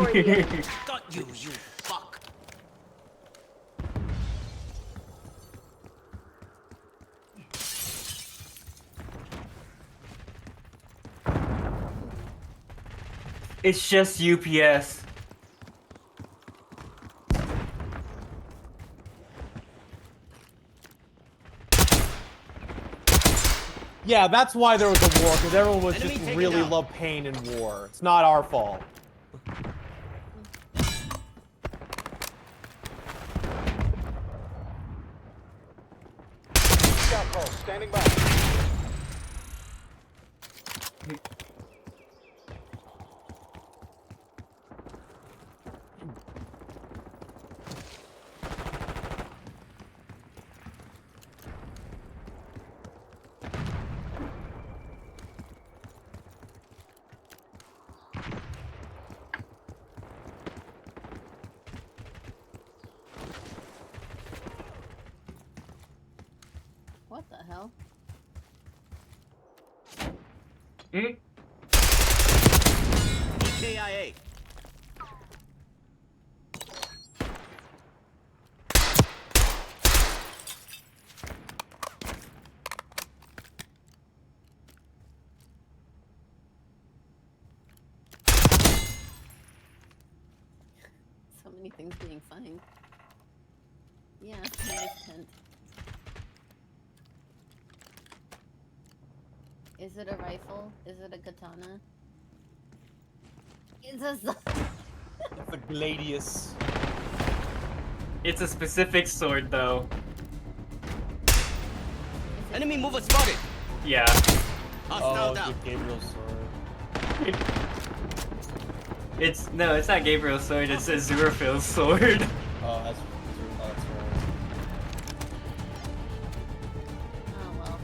destroyed the enemy. Got you, you fuck. It's just UPS. Yeah, that's why there was a war, because everyone was Enemy just taken really down. love pain in war. It's not our fault. Shot call, standing by. What the hell? Mm? KIA. So many things being fine. Yeah, nice tent. Is it a rifle? Is it a katana? It's a It's a gladius. It's a specific sword, though. Enemy mover spotted. Yeah. Hostile Oh, down. the Gabriel's sword. It's not Gabriel's sword. It's Azuraphil's sword. Oh, that's right. Oh well.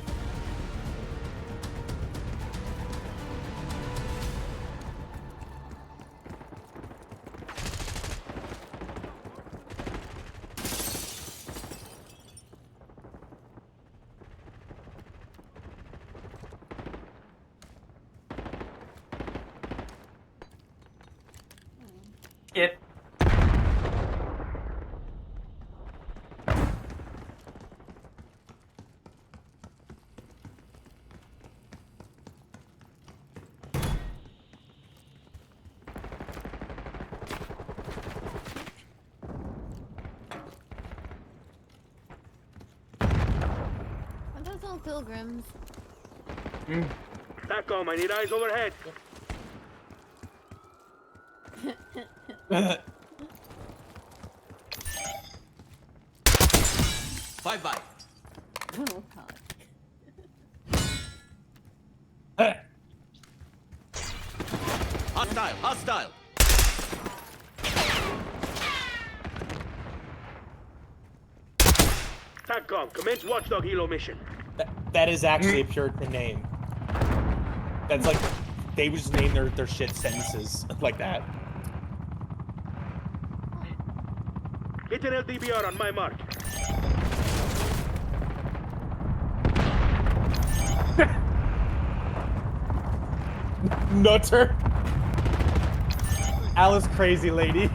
Skip. Are those all pilgrims? Mm. TACOM, I need eyes overhead. Bye-bye. Oh god. Hostile, hostile. TACOM, commence watchdog helo mission. That is actually a Puritan name. That's like, they would just name their shit sentences like that. Hit an LDBR on my mark. Nutter. Alice crazy lady.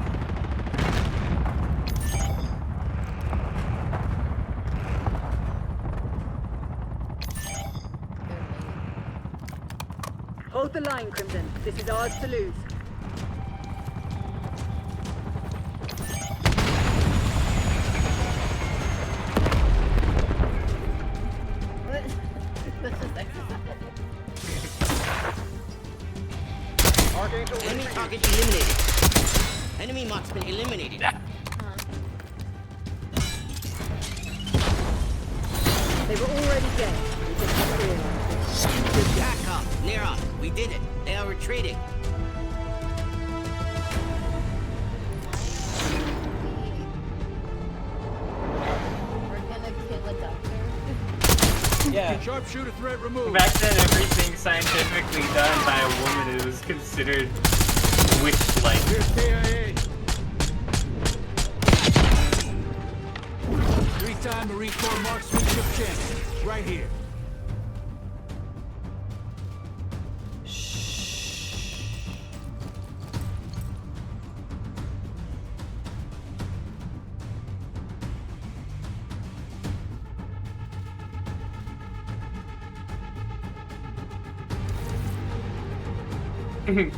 Hold the line, Crimson. This is ours to lose. That's just exercise. Archangel, Enemy ready for target eliminated. Enemy marksman eliminated. They were already dead. We just have to realize Back up. Near us. We did it. They are retreating. We're gonna kill a doctor. Yeah. Sharpshooter threat removed. Back then, everything scientifically done by a woman it was considered witch-like. Here's KIA. Three-time Marine Corps marksmanship champion. Right here. I'm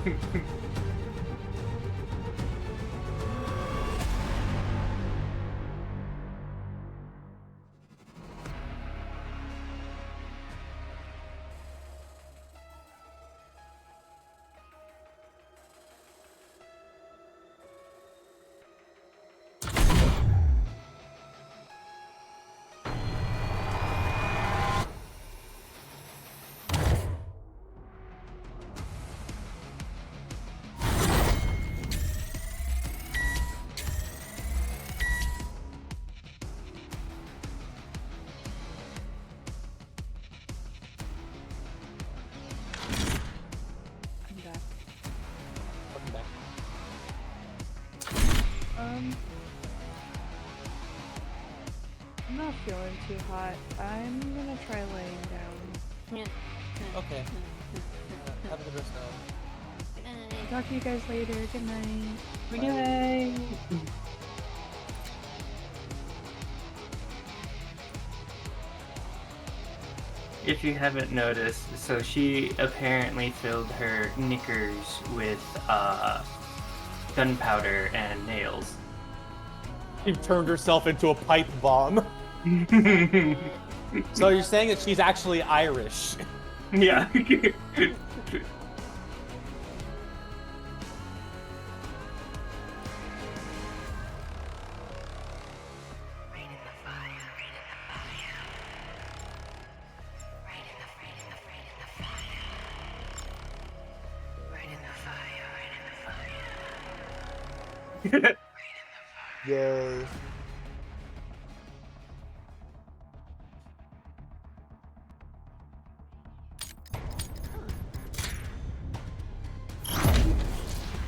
back. Welcome back. I'm not feeling too hot. I'm gonna try laying down. Okay. Have a good rest now. Talk to you guys later. Good night. Yay! If you haven't noticed, so she apparently filled her knickers with gunpowder and nails. She turned herself into a pipe bomb. So you're saying that she's actually Irish? Yeah. Yay.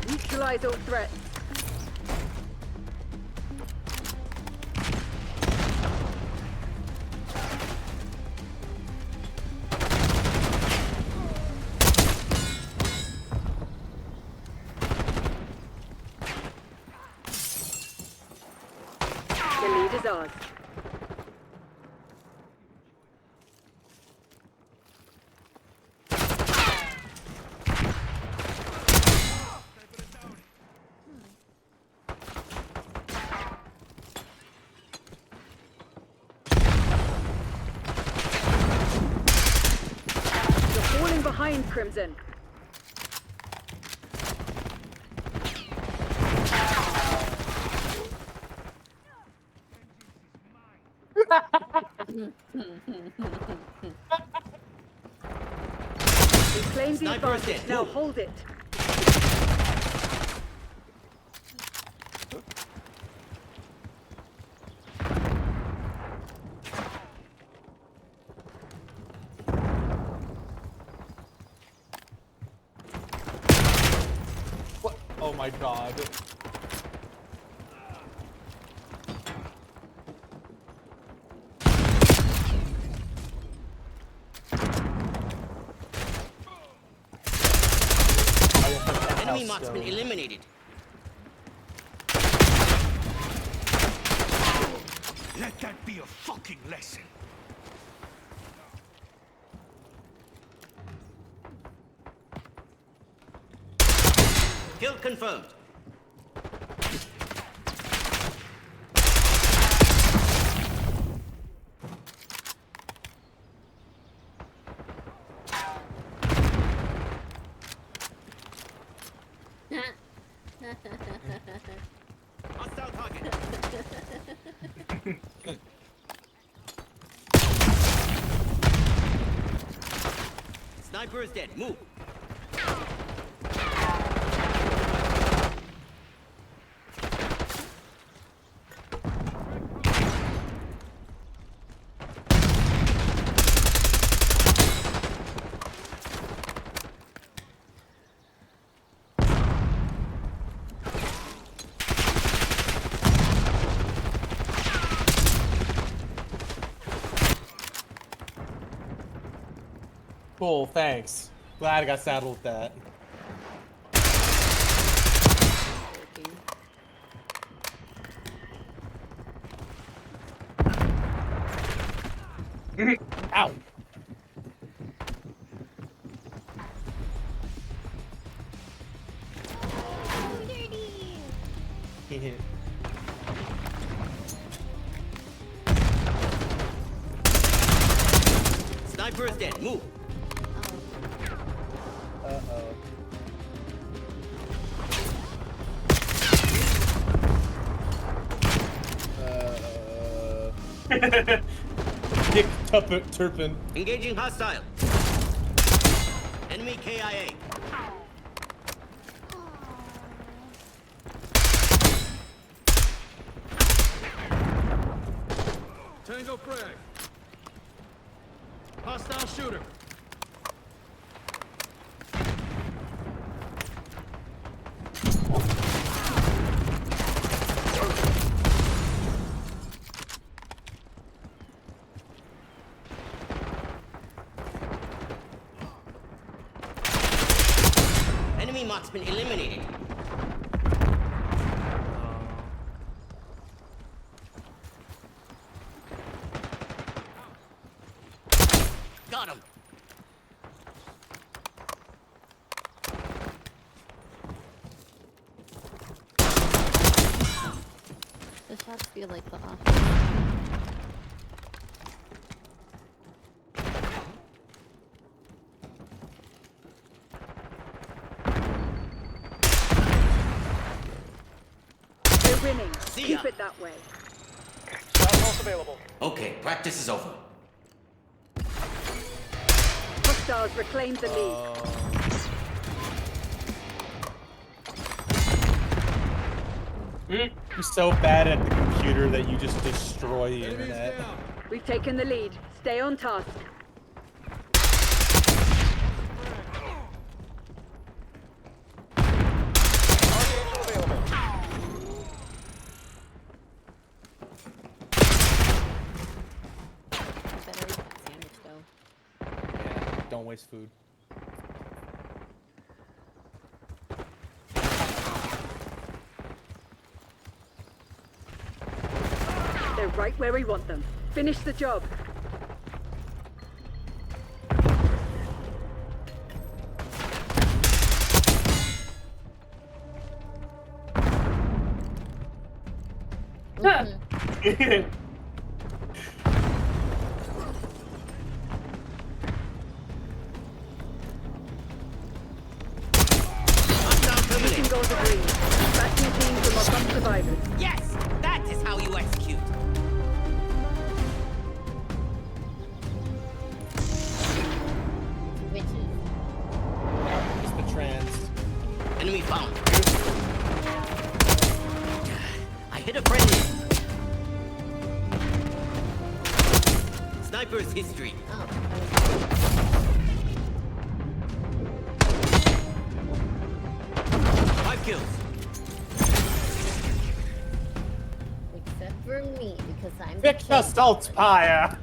Neutralize all threats. The lead is ours. You're falling behind, Crimson. We claimed the Sniper is advantage. dead. Now Move. hold it. What? Oh my god. Enemy marksman eliminated. Let that be a fucking lesson. Kill confirmed. Hostile target. Sniper is dead. Move. Cool, thanks. Glad I got saddled with that. Ow! Sniper is dead. Move. Uh-oh. Dick Turpin. Engaging hostile. Enemy KIA. Tango frag. Hostile shooter. Enemy marksman eliminated. Got him. The shots feel like the off. We're winning. See Keep ya. it that way. Okay, practice is over. Hostiles reclaimed the lead. You're so bad at the computer that you just destroy the Enemies internet. down. We've taken the lead. Stay on task. Better eat that sandwich though. Yeah, don't waste food. They're right where we want them. Finish the job. Hostile Mission terminated. goals agreed. Dispatching team to mock up survivors. Yes, that is how you execute. Witches. It's the trans. Enemy found. I hit a friendly. Sniper's history. Oh, 5 kills. except for me because I'm Fix the salt pyre!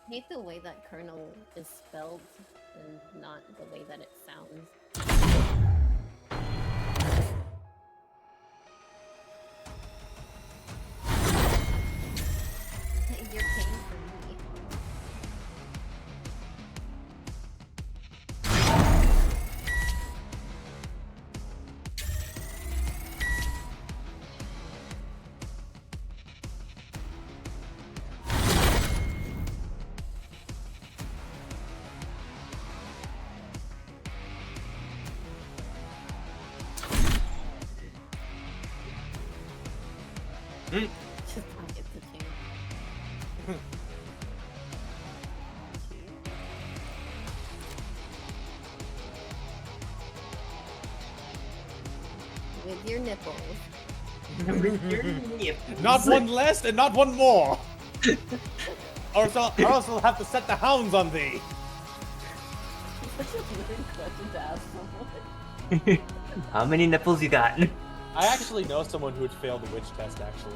I hate the way that Colonel is spelled and not the way that it sounds. You're paying for me. Just pocket the chain. With your nipples. Not one less and not one more! or else I'll have to set the hounds on thee! Such a weird question to ask someone. How many nipples you got? I actually know someone who had failed the witch test, actually.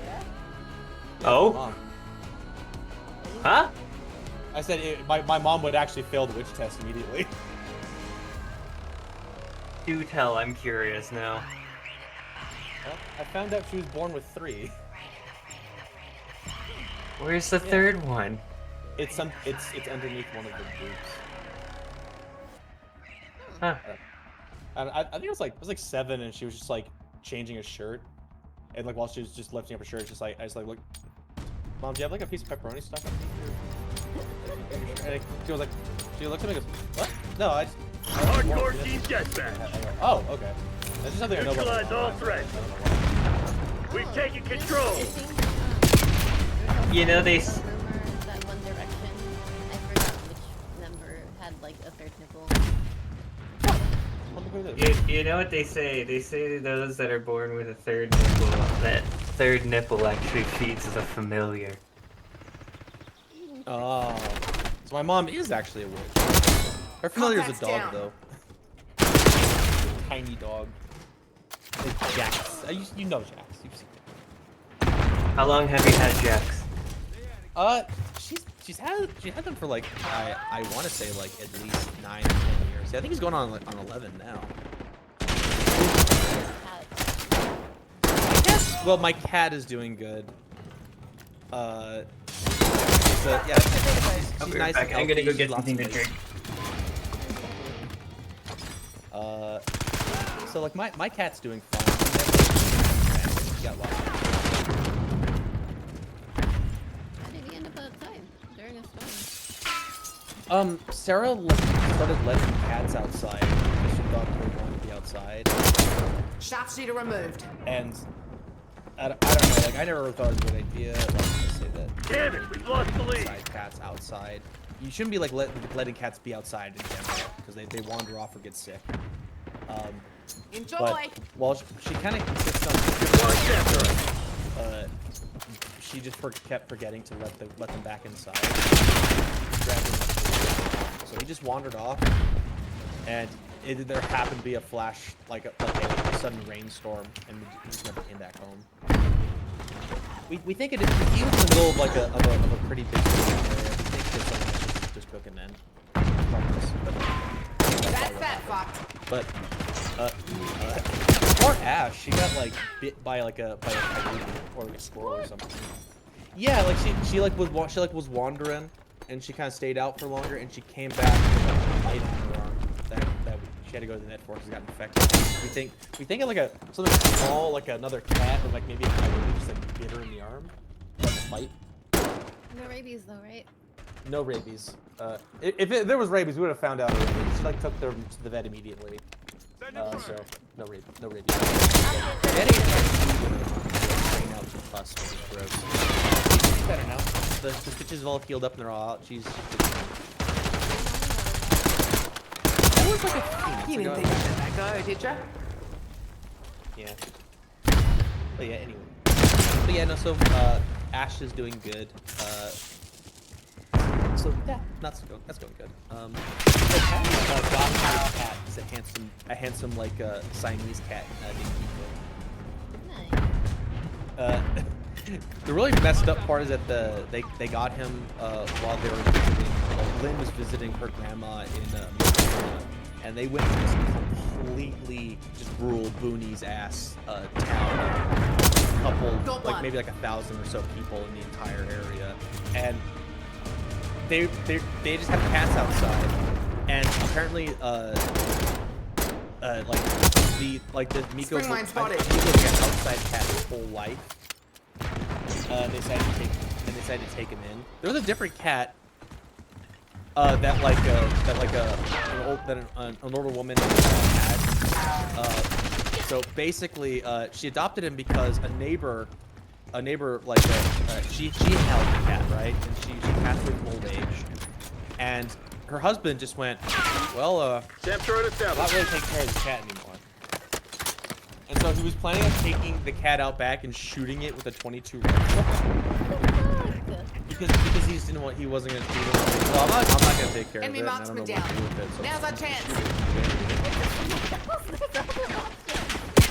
Yeah? Yeah, Oh? Mom. Huh? I said my mom would actually fail the witch test immediately. Do tell, I'm curious now. Well, I found out she was born with 3. Where's the third one? It's underneath one of the boobs. Huh. I think it was like 7, and she was just like changing a shirt, and like while she was just lifting up her shirt, it's just like I was like, look, Mom, do you have like a piece of pepperoni stuck underneath your shirt? And she looks at me and goes, what? No, I just. Hardcore team deathmatch. Oh, okay. That's just something I know about. Neutralize all threats. We've taken control. You know, they That One Direction. I forgot which member had like a third nipple. You know what they say? They say those that are born with a third nipple, that third nipple actually feeds the familiar. Oh. So my mom is actually a witch. Her familiar is a dog, though. Tiny dog. It's Jax. You know Jax. You've seen it. How long have you had Jax? She had them for like I want to say like at least 9 or 10 years. I think he's going on like on 11 now. Well, my cat is doing good. So yeah, she's nice. Back. I'm gonna go get something to drink. So like my cat's doing fine. He got lost. How did he end up outside during a storm? Sarah started letting cats outside because she thought they wanted to be outside. Shot sheeter removed. And I don't know, like I never thought it was a good idea. Like to say that. Damn it, we've lost the lead. Cats outside. You shouldn't be like letting cats be outside in general because they wander off or get sick. Enjoy. But well, she kind of insists on. She just kept forgetting to let them back inside. So he just wandered off, and there happened to be a flash, like a sudden rainstorm, and he just never came back home. We think he was in the middle of like a pretty big area. We think that someone just took him in. That's that fuck. But poor Ash, she got like bit by a coyote or like a squirrel or something. Yeah, like she was wandering, and she kind of stayed out for longer, and she came back with a bite on her arm that she had to go to the vet for because it got infected. We think of like something small, like another cat, or like maybe a coyote just like bit her in the arm, like a bite. No rabies though, right? No rabies. If there was rabies, we would have found out already. She like took them to the vet immediately. So no rabies. Getting drain out some pus, which is gross. She's better now. The stitches have all healed up and they're all out. She's. That was like a few You minutes didn't ago. think I'd let that go, did ya? Yeah. But yeah, anyway. But yeah, no. So Ash is doing good. So yeah, that's going good. So cat is a handsome like Siamese cat named Kiko. Nice. The really messed up part is that they got him while they were visiting. Lynn was visiting her grandma in Montana, and they went to this completely just rural boonies ass town. Couple like maybe like 1,000 or so people in the entire area, and they just have cats outside, and apparently the Miko was an outside cat his whole life. They decided to take him in. There was a different cat that an older woman had. So basically, she adopted him because a neighbor like she held the cat, right, and she passed away from old age, and her husband just went, well, not really taking care of the cat anymore. And so he was planning on taking the cat out back and shooting it with a .22 rifle. Because he just didn't want, he wasn't gonna shoot it. Well, I'm not gonna take care Enemy of it. I don't know what to do with it. So Now's our chance.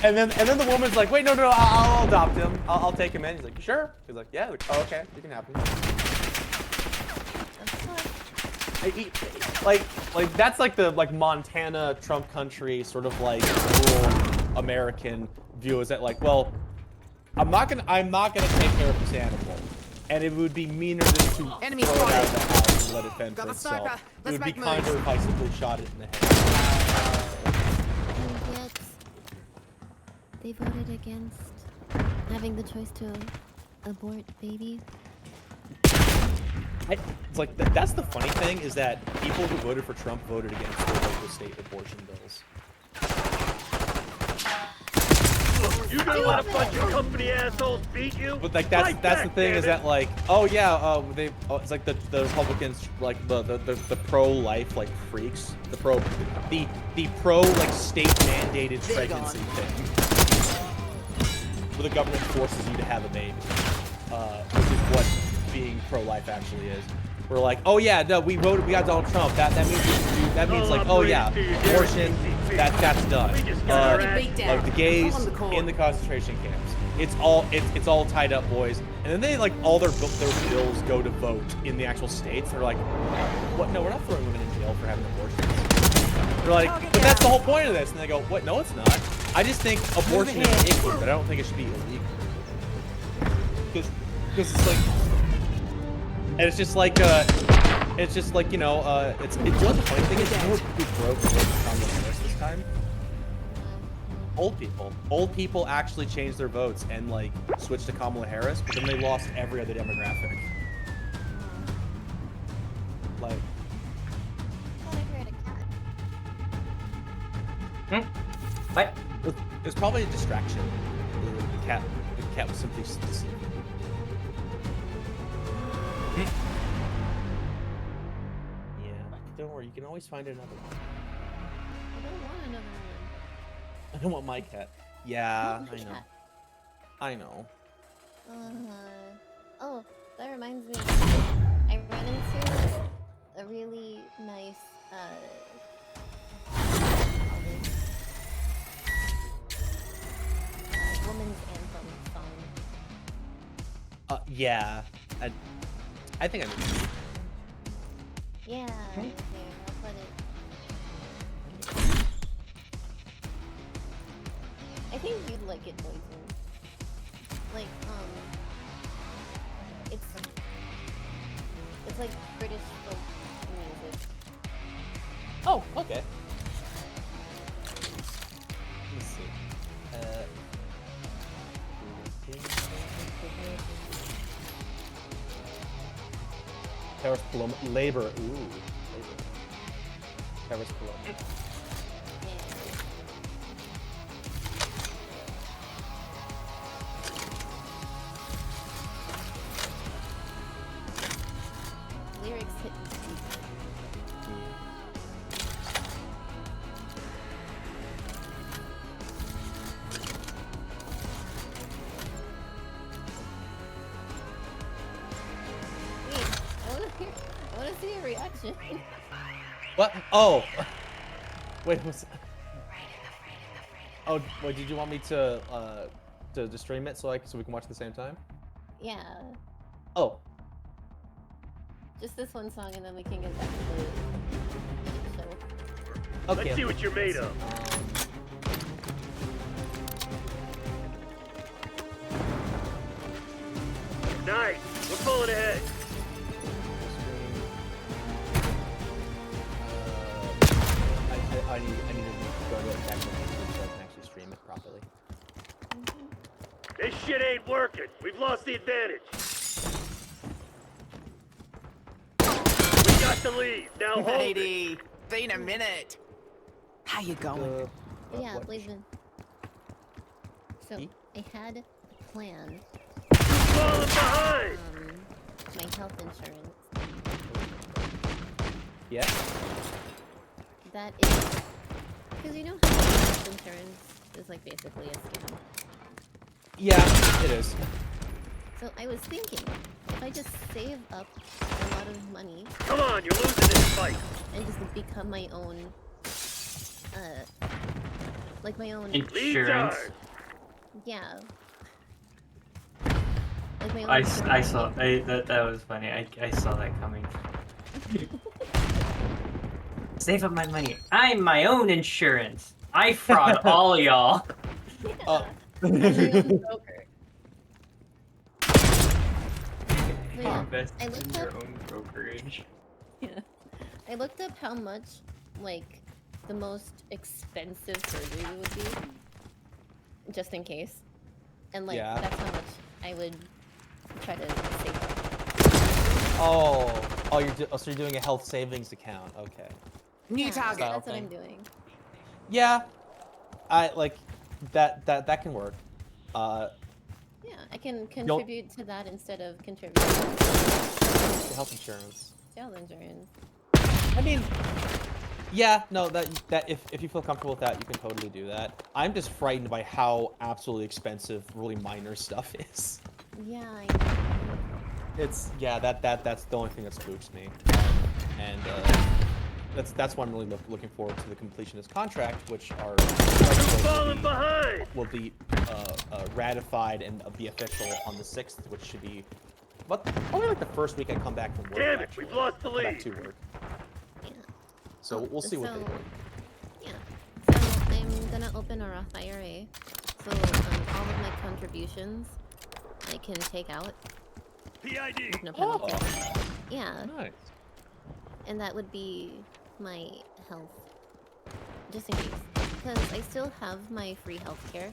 And then the woman's like, wait, no, I'll adopt him. I'll take him in. He's like, you sure? He's like, yeah. Like, oh, okay, you can have him. Like that's like the Montana Trump country sort of like rural American view is that like, well, I'm not gonna take care of this animal, and it would be meaner just to Enemy throw it out of the spotted. house and let it fend for Got the itself. sniper. It Let's would be make kinder moves. if I simply shot it in the head. And yet, they voted against having the choice to abort babies. It's like that's the funny thing is that people who voted for Trump voted against the local state abortion bills. You don't let a bunch of company assholes beat you. But like that's the thing is that like it's like the Republicans like the pro-life like freaks the pro like state mandated pregnancy thing where the government forces you to have a baby, which is what being pro-life actually is. We're like, oh yeah, no, we got Donald Trump. That means like, oh yeah, abortion, that's done. Like the gays in the concentration camps. It's all tied up, boys. And then they like all their bills go to vote in the actual states. They're like, what? No, we're not throwing women in jail for having abortions. They're like, but that's the whole point of this. And they go, what? No, it's not. I just think abortion is icky, but I don't think it should be illegal. Because it's like. And it's just like, you know, it's you know what the funny thing is, you know who broke the Kamala Harris this time? Old people. Old people actually changed their votes and like switched to Kamala Harris, but then they lost every other demographic. Like. I thought I heard a cat. What? It was probably a distraction. The cat was simply deceiving. Yeah, don't worry. You can always find another one. I don't want another one. I don't want my cat. Yeah, My I know. cat. I know. Oh, that reminds me. I ran into a really nice, woman's anthem song. Yeah. I think I know. Yeah, here, I'll put it. I think you'd like it, Poison. Like, it's like British folk music. Oh, okay. Let's see. Paris Paloma. Labor. Ooh. Labor. Paris Paloma. Yeah. Lyrics hit deep. I want to see a reaction. What? Oh. Wait, what's... Oh, wait, did you want me to stream it so we can watch at the same time? Yeah. Oh. Just this one song and then we can get back to the show. Okay. Let's see what you're made of. Nice. We're pulling ahead. I need to go to it actually so I can actually stream it properly. This shit ain't working. We've lost the advantage. We got the lead. Now hold it. Lady, been a minute. How you going? Yeah, what? Blazin. So, I had a plan. Falling behind. My health insurance. Yeah? That is... Because you know how health insurance is like basically a scam. Yeah, it is. So I was thinking, if I just save up a lot of money Come on, you're losing this fight. and just become my own, Like my own. Insurance. Yeah. Like my own. I insurance. saw. That was funny. I saw that coming. Save up my money. I'm my own insurance. I fraud all y'all. Yeah. I'm my own broker. But yeah, Invest I in looked your up. own brokerage. Yeah. I looked up how much, like, the most expensive surgery would be, just in case, and like Yeah. that's how much I would try to save up. Oh, so you're doing a health savings account. Okay. New Yeah, target. that's what thing. I'm doing. Yeah, I like that can work. Yeah, I can contribute to that instead of contributing to The health insurance. health insurance. I mean, yeah, no, that if you feel comfortable with that, you can totally do that. I'm just frightened by how absolutely expensive really minor stuff is. Yeah, I know. It's that's the only thing that spooks me, and that's why I'm really looking forward to the completion of this contract, which are Falling behind! will be ratified and be official on the 6th, which should be probably like the first week I come back from work. Damn it, actually. we've lost the Come back lead. to work. Yeah. So we'll see what they do. Yeah. So I'm gonna open a Roth IRA. So all of my contributions I can take out. PID! With no penalty. Oh, Yeah. nice. And that would be my health. Just in case. Because I still have my free healthcare.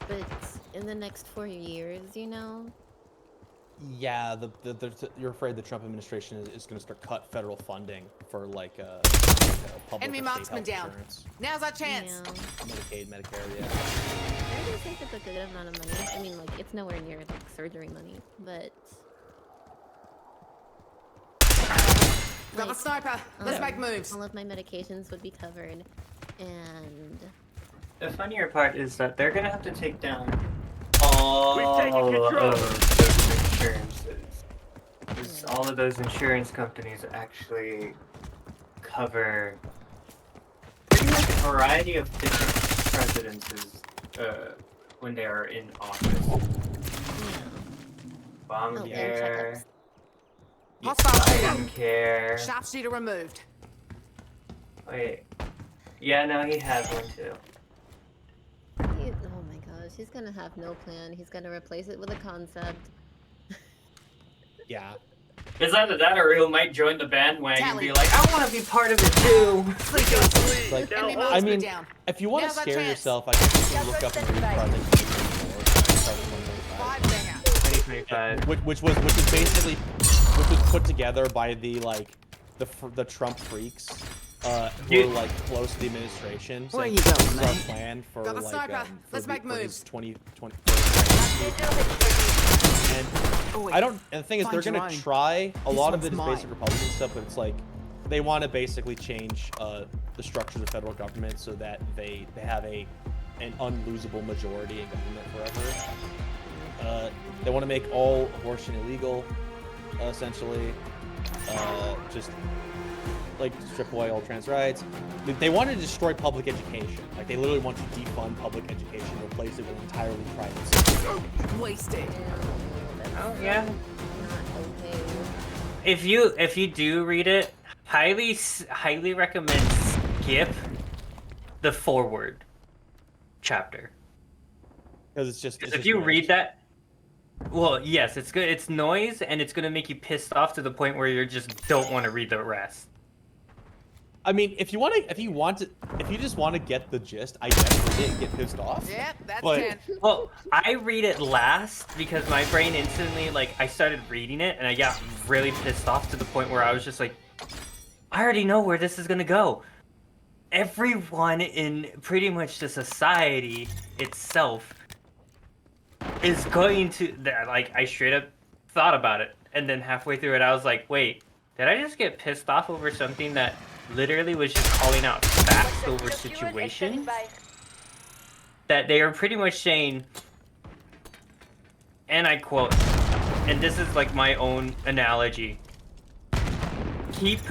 But in the next 4 years, you know? Yeah, you're afraid the Trump administration is going to start cut federal funding for like public Enemy or state marksman health down. insurance, Now's our chance. Yeah. Medicaid, Medicare, yeah. I already think it's a good amount of money. I mean, like, it's nowhere near, like, surgery money. But... Got the sniper. Let's make moves. All of my medications would be covered. And... The funnier part is that they're gonna have to take down all We've taken control. of those insurances. Because all of those insurance companies actually cover pretty much a variety of different presidences when they are in office. Obamacare, Hostile Medicare. Sharpshooter removed. Wait. Yeah, no, he has one too. Oh my gosh, he's gonna have no plan. He's gonna replace it with a concept. Yeah. It's either that or he might join the bandwagon and Tally. be like, I want to be part of it too. We got the lead! Like, Now Enemy hold I marksman mean, down. if you want to Now's our scare chance. yourself, I guess you can look up and read Project 5 banger. 2025. which was basically put together by the Trump freaks who You- were like close to the administration. Where saying, you going, "This is our man?" plan for Got the like sniper. for Let's the- make for his moves. 2020. And Oh, I don't. And the thing is, they're Find your gonna own. try a This lot of one's it is basic mine. Republican stuff, but it's like they want to basically change the structure of the federal government so that they have an unlosable majority in government forever. They want to make all abortion illegal, essentially. Just like strip away all trans rights. They want to destroy public education. Like they literally want to defund public education, replace it with entirely private system. Wasted. Oh yeah. Not okay. If you do read it, highly recommend skip the forward chapter. Because it's just. If you read that, well, yes, it's good. It's noise, and it's gonna make you pissed off to the point where you just don't want to read the rest. I mean, if you just want to get the gist, I guess read it and get pissed off. Yep, that's But- 10. Well, I read it last because my brain instantly, like, I started reading it and I got really pissed off to the point where I was just like, I already know where this is gonna go. Everyone in pretty much the society itself is going to, like, I straight up thought about it. And then halfway through it, I was like, wait, did I just get pissed off over something that literally was just calling out facts over situations? That they are pretty much saying, and I quote, and this is like my own analogy, keep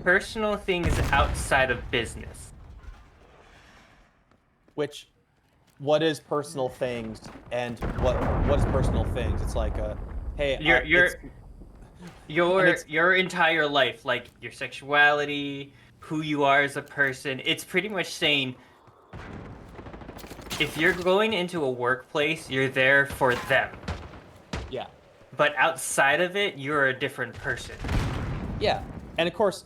personal things outside of business. which what is personal things and what is personal things? It's like hey, your entire life, like your sexuality, who you are as a person. It's pretty much saying if you're going into a workplace, you're there for them. yeah. But outside of it, you're a different person. Yeah, and of course,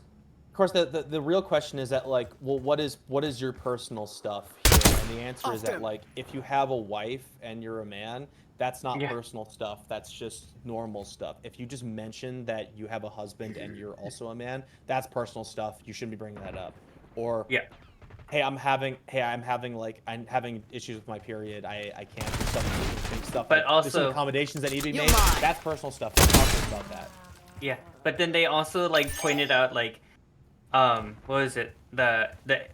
the real question is that like, well, what is your personal stuff here? And the answer is that like, if you have a wife and you're a man, that's not personal stuff. That's just normal stuff. If you just mention that you have a husband and you're also a man, that's personal stuff. You shouldn't be bringing that up. Or hey, I'm having issues with my period. I can't do some stuff. But like, also, there's some accommodations that need to be made. That's personal stuff. Don't talk about that. Yeah, but then they also like pointed out like, what was it? The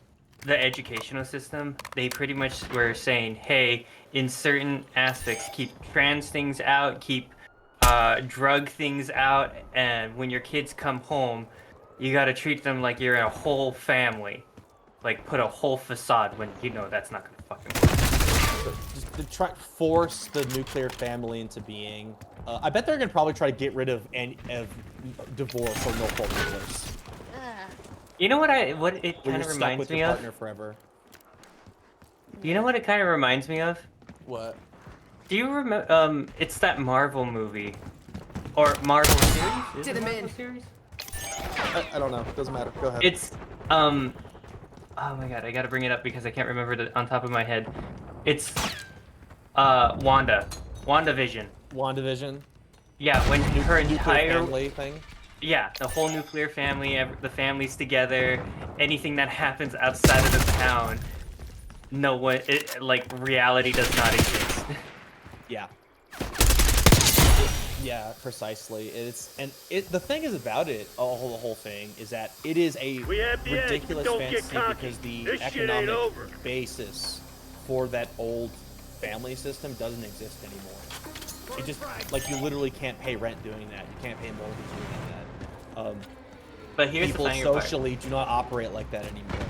educational system. They pretty much were saying, hey, in certain aspects, keep trans things out, keep drug things out, and when your kids come home, you gotta treat them like you're a whole family. Like put a whole facade when you know that's not gonna fucking work. Just to try force the nuclear family into being. I bet they're gonna probably try to get rid of divorce or no fault divorce. You know what it kind of reminds me of? Partner forever. You know what it kind of reminds me of? What? Do you remember? It's that Marvel movie, or Marvel series? Is it Marvel series? I don't know. Doesn't matter. Go ahead. It's Oh my god, I gotta bring it up because I can't remember it on top of my head. It's WandaVision. WandaVision. Yeah, when her entire family thing. Yeah, the whole nuclear family, the family's together. Anything that happens outside of the town, reality does not exist. Yeah. Yeah, precisely. The thing is about it, the whole thing, is that it is a ridiculous fantasy because the economic basis for that old family system doesn't exist anymore. It just, like, you literally can't pay rent doing that. You can't pay mortgage doing that. But here's people the funny socially do not operate like that anymore.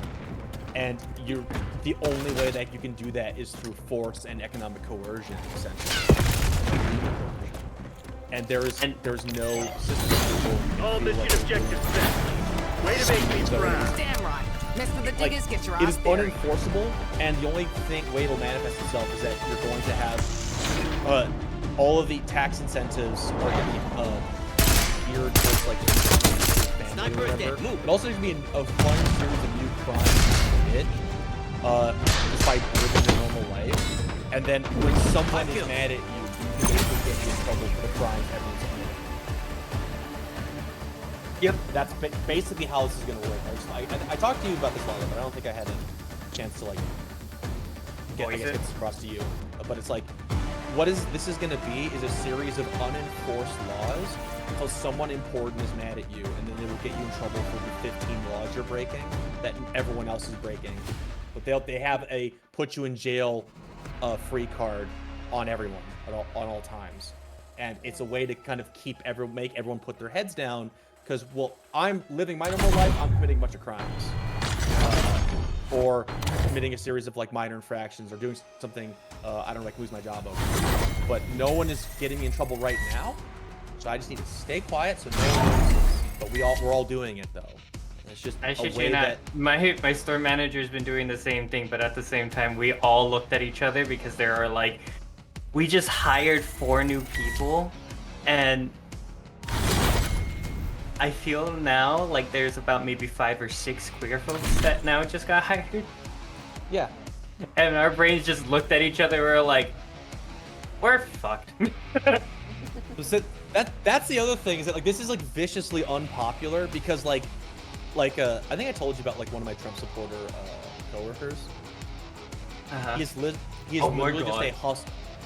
And the only way that you can do that is through force and economic coercion, essentially. And there's no system. All mission objectives set. Way to make me proud. Damn right. Mess with the diggers, get your It ass is buried. unenforceable, and the only way it'll manifest itself is that you're going to have all of the tax incentives are going to be geared towards like family or whatever. But also there's going to be a fun series of new crimes to commit just by living your normal life. And then when someone is mad at you, you can basically get you in trouble for the crimes everyone's committing. Yep. That's basically how this is going to work. I talked to you about this a lot, but I don't think I had a chance to like get this across to you. But it's like, this is going to be is a series of unenforced laws until someone important is mad at you, and then they will get you in trouble for the 15 laws you're breaking that everyone else is breaking. But they have a put you in jail free card on everyone on all times, and it's a way to kind of make everyone put their heads down. Because, well, I'm living my normal life, I'm committing a bunch of crimes. Or committing a series of, like, minor infractions or doing something, I don't know, like lose my job over. But no one is getting me in trouble right now, so I just need to stay quiet so no one notices. But we're all doing it, though. And it's just a way that... My store manager's been doing the same thing, but at the same time, we all looked at each other because there are, like... We just hired 4 new people, and... I feel now like there's about maybe 5 or 6 queer folks that now just got hired. Yeah. And our brains just looked at each other. We were like, we're fucked. So that's the other thing is that like this is like viciously unpopular because like I think I told you about like one of my Trump supporter coworkers. He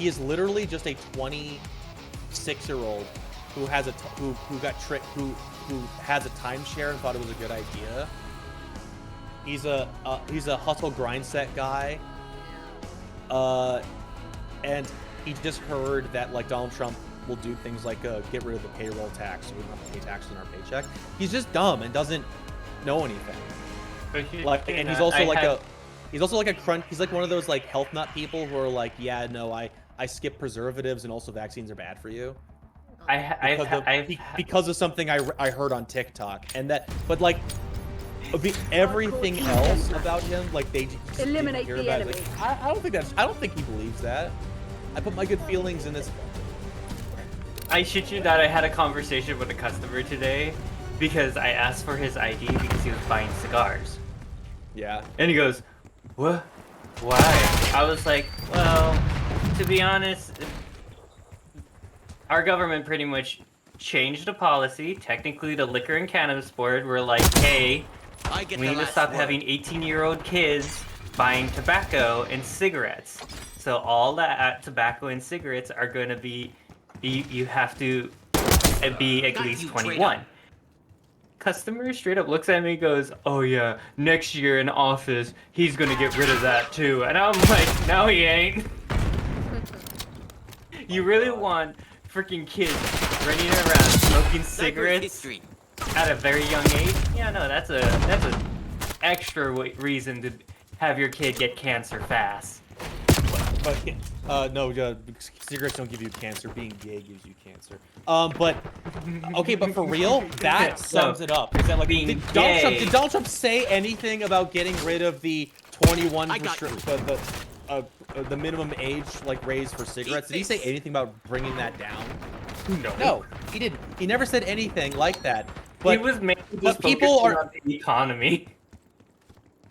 is literally just a 26-year-old who has who has a timeshare and thought it was a good idea. He's a hustle grind set guy. And he just heard that like Donald Trump will do things like get rid of the payroll tax so we don't have to pay tax on our paycheck. He's just dumb and doesn't know anything. And he's also He's also like a crunch. He's like one of those like health nut people who are like, yeah, no, I skip preservatives and also vaccines are bad for you. Because of something I heard on TikTok, and that, but like, everything else about him, like they just Eliminate didn't hear the about it. enemy. Like, I don't think he believes that. I put my good feelings in this. I shit you not, I had a conversation with a customer today because I asked for his ID because he was buying cigars. Yeah. And he goes, what? Why? I was like, well, to be honest, our government pretty much changed the policy. Technically, the Liquor and Cannabis Board were like, hey, we need to stop having 18-year-old kids buying tobacco and cigarettes. So all that tobacco and cigarettes are going to be, you have to be at least 21. Customer straight up looks at me and goes, oh yeah, next year in office, he's going to get rid of that too. And I'm like, no he ain't. You really want freaking kids running around smoking cigarettes at a very young age? Yeah, no, that's a extra reason to have your kid get cancer fast. But no, cigarettes don't give you cancer. Being gay gives you cancer. But okay, but for real, that sums it up. Is that like did Donald Trump say anything about getting rid of the 21 the minimum age like raised for cigarettes? Did he say anything about bringing that down? No, he didn't. He never said anything like that. But he was mainly but people are on the economy.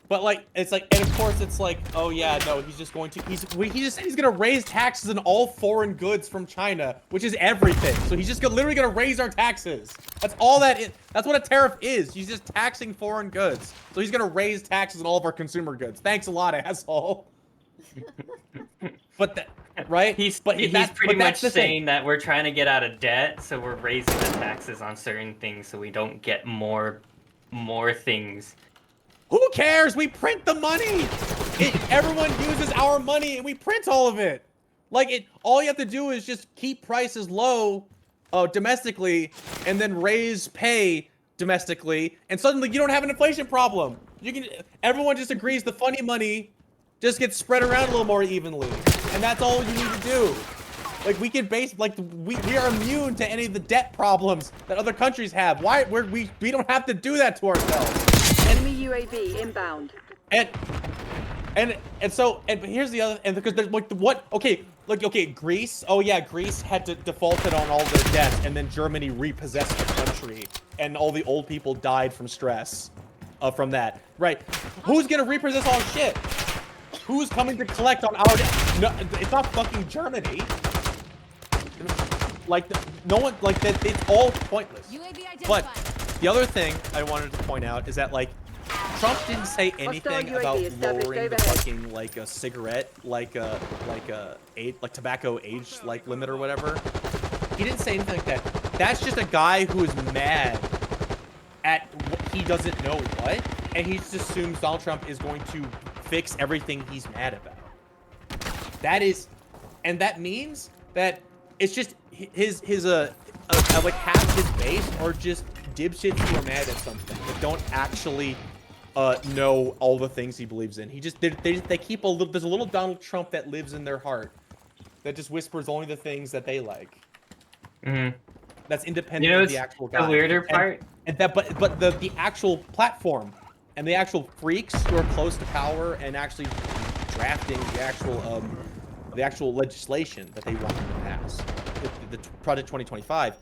But like it's like, and of course it's like, oh yeah, no, he's just going to he just said he's gonna raise taxes on all foreign goods from China, which is everything. So he's just literally gonna raise our taxes. That's all that is. That's what a tariff is. He's just taxing foreign goods. So he's gonna raise taxes on all of our consumer goods. Thanks a lot, asshole. But that, right? He's pretty much saying that we're trying to get out of debt, so we're raising the taxes on certain things so we don't get more things. Who cares? We print the money. Everyone uses our money, and we print all of it. Like all you have to do is just keep prices low, domestically, and then raise pay domestically, and suddenly you don't have an inflation problem. Everyone just agrees the funny money just gets spread around a little more evenly, and that's all you need to do. Like we are immune to any of the debt problems that other countries have. We don't have to do that to ourselves. Enemy UAV inbound. And here's the other, and because there's like Greece. Oh yeah, Greece had to defaulted on all their debts, and then Germany repossessed the country, and all the old people died from stress, from that. Right? Who's gonna repossess all shit? Who's coming to collect on our debt? No, it's not fucking Germany. Like no one, like that. It's all pointless. But the other thing I wanted to point out is that like Trump didn't say anything about lowering the fucking like a cigarette like tobacco age like limit or whatever. He didn't say anything like that. That's just a guy who is mad at he doesn't know what, and he just assumes Donald Trump is going to fix everything he's mad about. That means that it's just like half his base are just dipshits who are mad at something but don't actually know all the things he believes in. They keep there's a little Donald Trump that lives in their heart that just whispers only the things that they like. Mm-hmm. That's independent of the actual guy. The weirder part, but the actual platform and the actual freaks who are close to power and actually drafting the actual legislation that they want to pass, the Project 2025.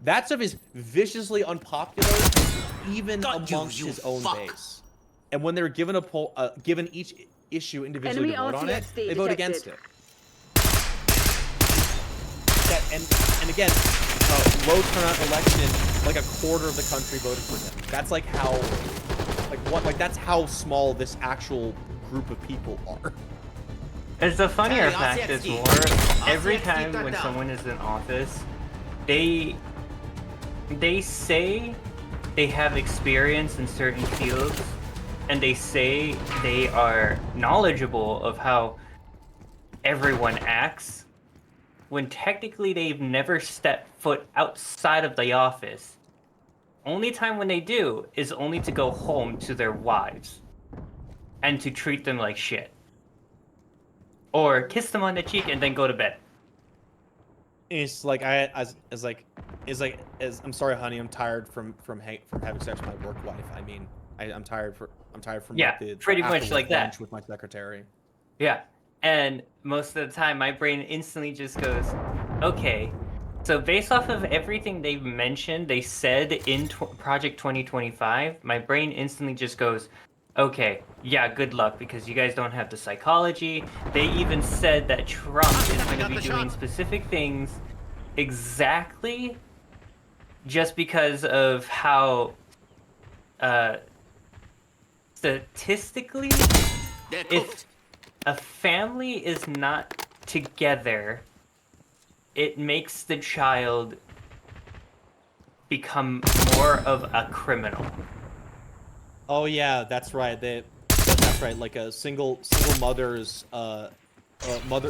That stuff is viciously unpopular, even amongst his own base. And when they're given given each issue individually to vote on it, they vote against it. And again, low turnout election, like a quarter of the country voted for him. That's like how, that's how small this actual group of people are. It's the funnier fact is more every time when someone is in office, they say they have experience in certain fields, and they say they are knowledgeable of how everyone acts, when technically they've never stepped foot outside of the office. Only time when they do is only to go home to their wives. and to treat them like shit. Or kiss them on the cheek and then go to bed. It's like I'm sorry, honey. I'm tired from having sex with my work wife. I mean, I'm tired from Yeah, like, the pretty much after like work that. lunch with my secretary. Yeah. And most of the time, my brain instantly just goes, okay. So based off of everything they've mentioned, they said in Project 2025, my brain instantly just goes, okay, yeah, good luck, because you guys don't have the psychology. They even said that Trump is going to be doing specific things exactly just because of how statistically, They're if cooked. a family is not together, it makes the child become more of a criminal. Oh yeah, that's right. That's right. Like a single mothers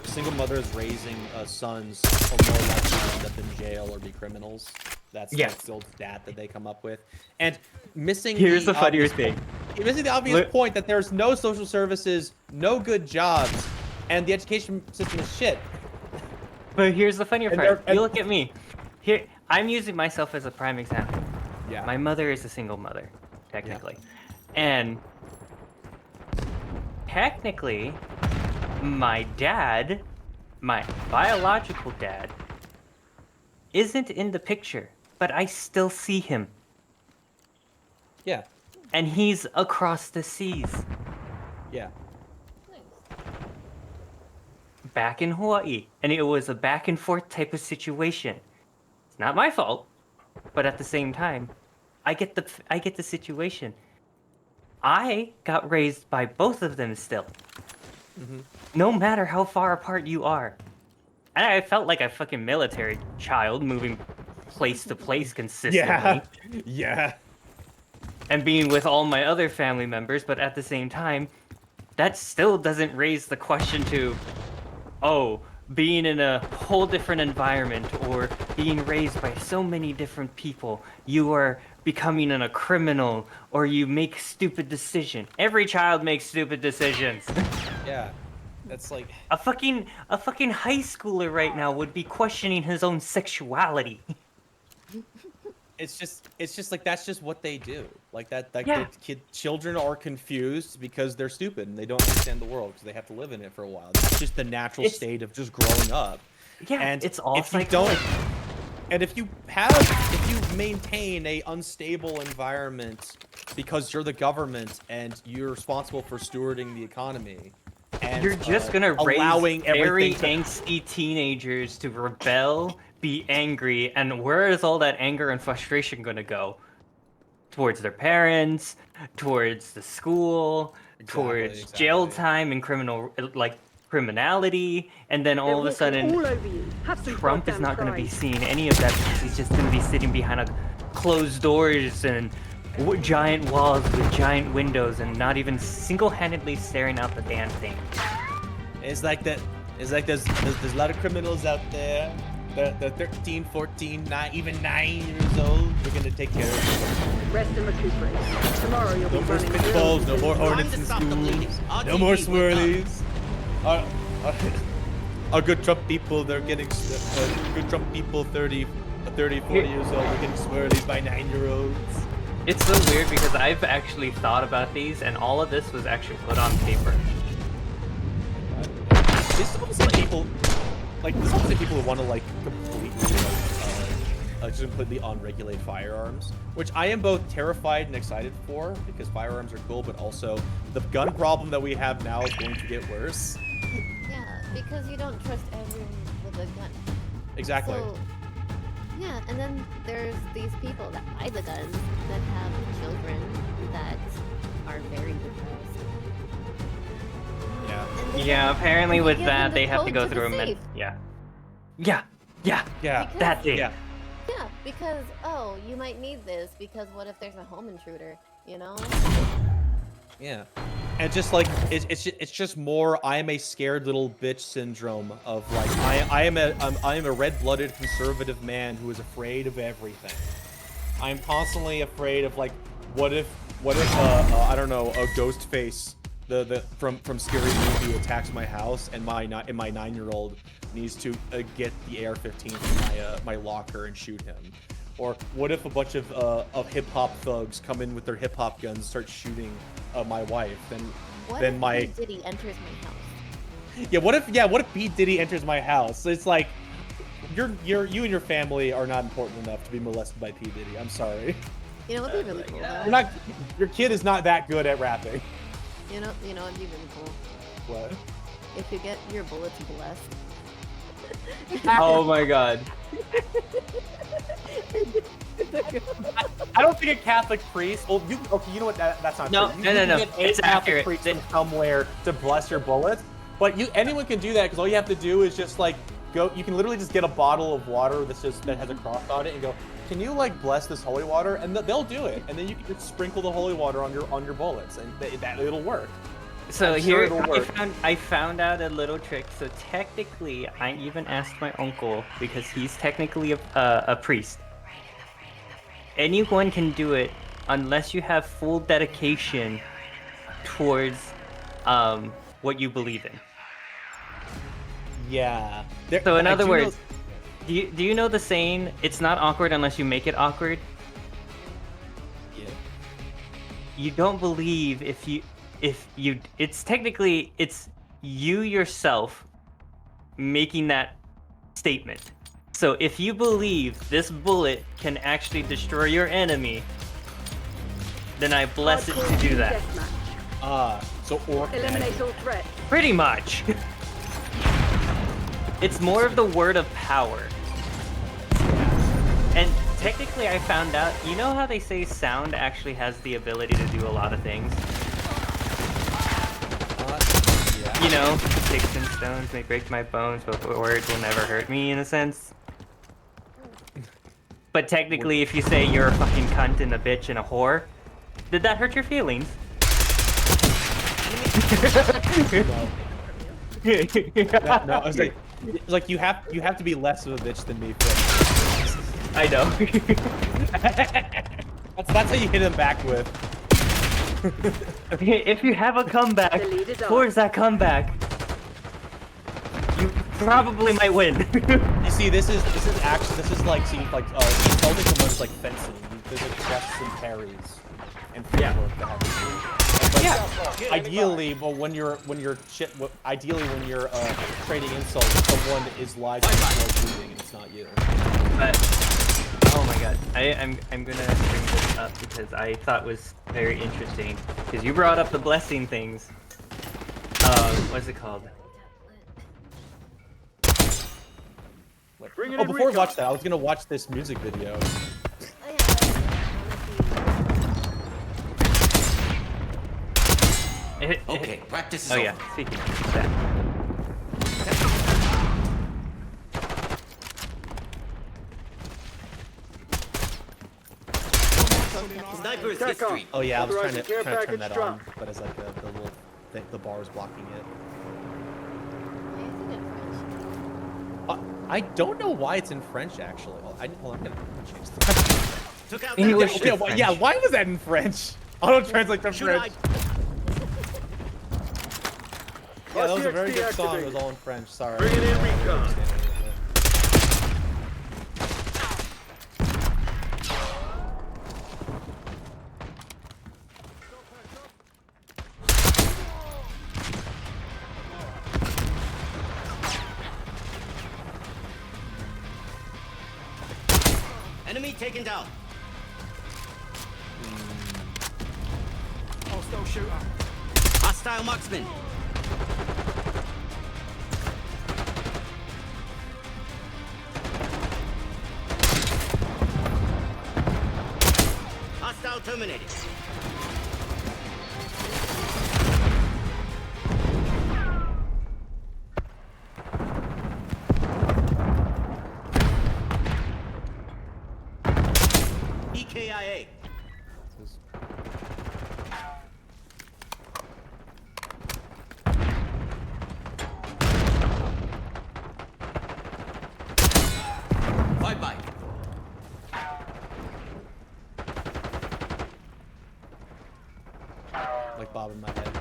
single mothers raising sons are more likely to end up in jail or be criminals. That's the old stat that they come up with. And missing Here's the funnier obvious thing. Missing the obvious point that there's no social services, no good jobs, and the education system is shit. But here's the funnier part. You look at me. Here, I'm using myself as a prime example. Yeah. My mother is a single mother, technically. And technically, my dad, my biological dad, isn't in the picture, but I still see him. Yeah. And he's across the seas. Yeah. Back in Hawaii. And it was a back and forth type of situation. It's not my fault, but at the same time, I get the situation. I got raised by both of them still. Mm-hmm. No matter how far apart you are. And I felt like a fucking military child moving place to place consistently. Yeah. Yeah. And being with all my other family members, but at the same time, that still doesn't raise the question to, oh, being in a whole different environment or being raised by so many different people, you are becoming a criminal or you make stupid decisions. Every child makes stupid decisions. Yeah. That's like a fucking high schooler right now would be questioning his own sexuality. It's just like that's just what they do. Like that Yeah. Children are confused because they're stupid and they don't understand the world because they have to live in it for a while. That's just the natural state of just growing up. Yeah, and it's all if you don't, and if you maintain a unstable environment because you're the government and you're responsible for stewarding the economy, and you're just gonna allowing raise very everything angsty teenagers to rebel, be angry, and where is all that anger and frustration gonna go? Towards their parents, towards the school, towards jail time and criminality, and then all of a sudden, all over you. Have some Trump is goddamn not going to be pride. seeing any of that because he's just going to be sitting behind closed doors and giant walls with giant windows and not even single-handedly staring out the damn thing. It's like that. It's like there's a lot of criminals out there. They're 13, 14, 9, even 9 years old. We're gonna take care of them. Rest and recuperate. Tomorrow you'll No be more running spitballs, no more Time hornets to in stop the bleeding. schools, no more swirlies. Our good Trump people, they're getting good Trump people 30, 40 years old. They're getting swirlies by 9-year-olds. It's so weird because I've actually thought about these, and all of this was actually put on paper. This is like people, this is people who want to just completely unregulate firearms, which I am both terrified and excited for because firearms are cool, but also the gun problem that we have now is going to get worse. Yeah, because you don't trust everyone with a gun. Exactly. So, yeah, and then there's these people that buy the guns that have children that are very depressed. Yeah. Yeah, apparently with give that them the they have to code go to the through a safe. Yeah, Yeah. that thing. Yeah. Yeah, because, oh, you might need this because what if there's a home intruder, you know? Yeah. And just like it's just more I am a scared little bitch syndrome of like I am a red-blooded conservative man who is afraid of everything. I am constantly afraid of like what if I don't know, a ghost face the from Scary Movie attacks my house, and my 9-year-old needs to get the AR-15 from my locker and shoot him. Or what if a bunch of hip hop thugs come in with their hip hop guns and start shooting my wife? Then my P. Diddy enters my house? what if P. Diddy enters my house? It's like you and your family are not important enough to be molested by P. Diddy. I'm sorry. You know what'd be really cool though? You're not. Your kid is not that good at rapping. You know what'd be really cool? What? If you get your bullets blessed. Oh my god. I don't think a Catholic priest. Well, you know what? That's not No, true. no. Get a It's Catholic accurate. priest from somewhere to bless your bullets, but anyone can do that because all you have to do is just like go. You can literally just get a bottle of water that has a cross on it and go. Can you like bless this holy water? And they'll do it, and then you can just sprinkle the holy water on your bullets, and that it'll work. So I'm here, sure it'll work. I found out a little trick. So technically, I even asked my uncle, because he's technically a priest. Anyone can do it unless you have full dedication towards what you believe in. Yeah. So in other words, do you know the saying, it's not awkward unless you make it awkward? Yeah. You don't believe it's technically, it's you yourself making that statement. So if you believe this bullet can actually destroy your enemy, then I bless it to do that. So orc. Eliminate all threats. Pretty much. It's more of the word of power. And technically I found out, you know how they say sound actually has the ability to do a lot of things? Yeah. You know, sticks and stones may break my bones, but words will never hurt me, in a sense. But technically, if you say you're a fucking cunt and a bitch and a whore, did that hurt your feelings? No, it's like you have to be less of a bitch than me. I know. that's how you hit him back with. If you have a comeback towards that comeback, you probably might win. You see, this is like Celtic commands like fencing. There's like thrusts and parries and footwork that have to do. Yeah. Ideally, but when you're trading insults, someone is live on the floor bleeding, and it's not you. But oh my god, I'm gonna bring this up because I thought it was very interesting. Because you brought up the blessing things. What's it called? Oh, before we watch that, I was gonna watch this music video. Okay, practice is Oh over. yeah, speaking of that. Sniper's Attack history. Oh yeah, I was trying to Authorizing care turn package that on, drop. but it's like the little thing, the bar was blocking it. I don't know why it's in French actually. Hold on, I'm gonna change that. Took out English that is Okay, yeah, why was that in French? Auto translate to Should I? French. Yeah, that was a very RTX good song. It was deactivated. all in French. Sorry. Bring it in, recon. Enemy taken down. Hostile shooter. Hostile marksman. Hostile terminated. EKIA. Bye-bye. Like bobbing my head.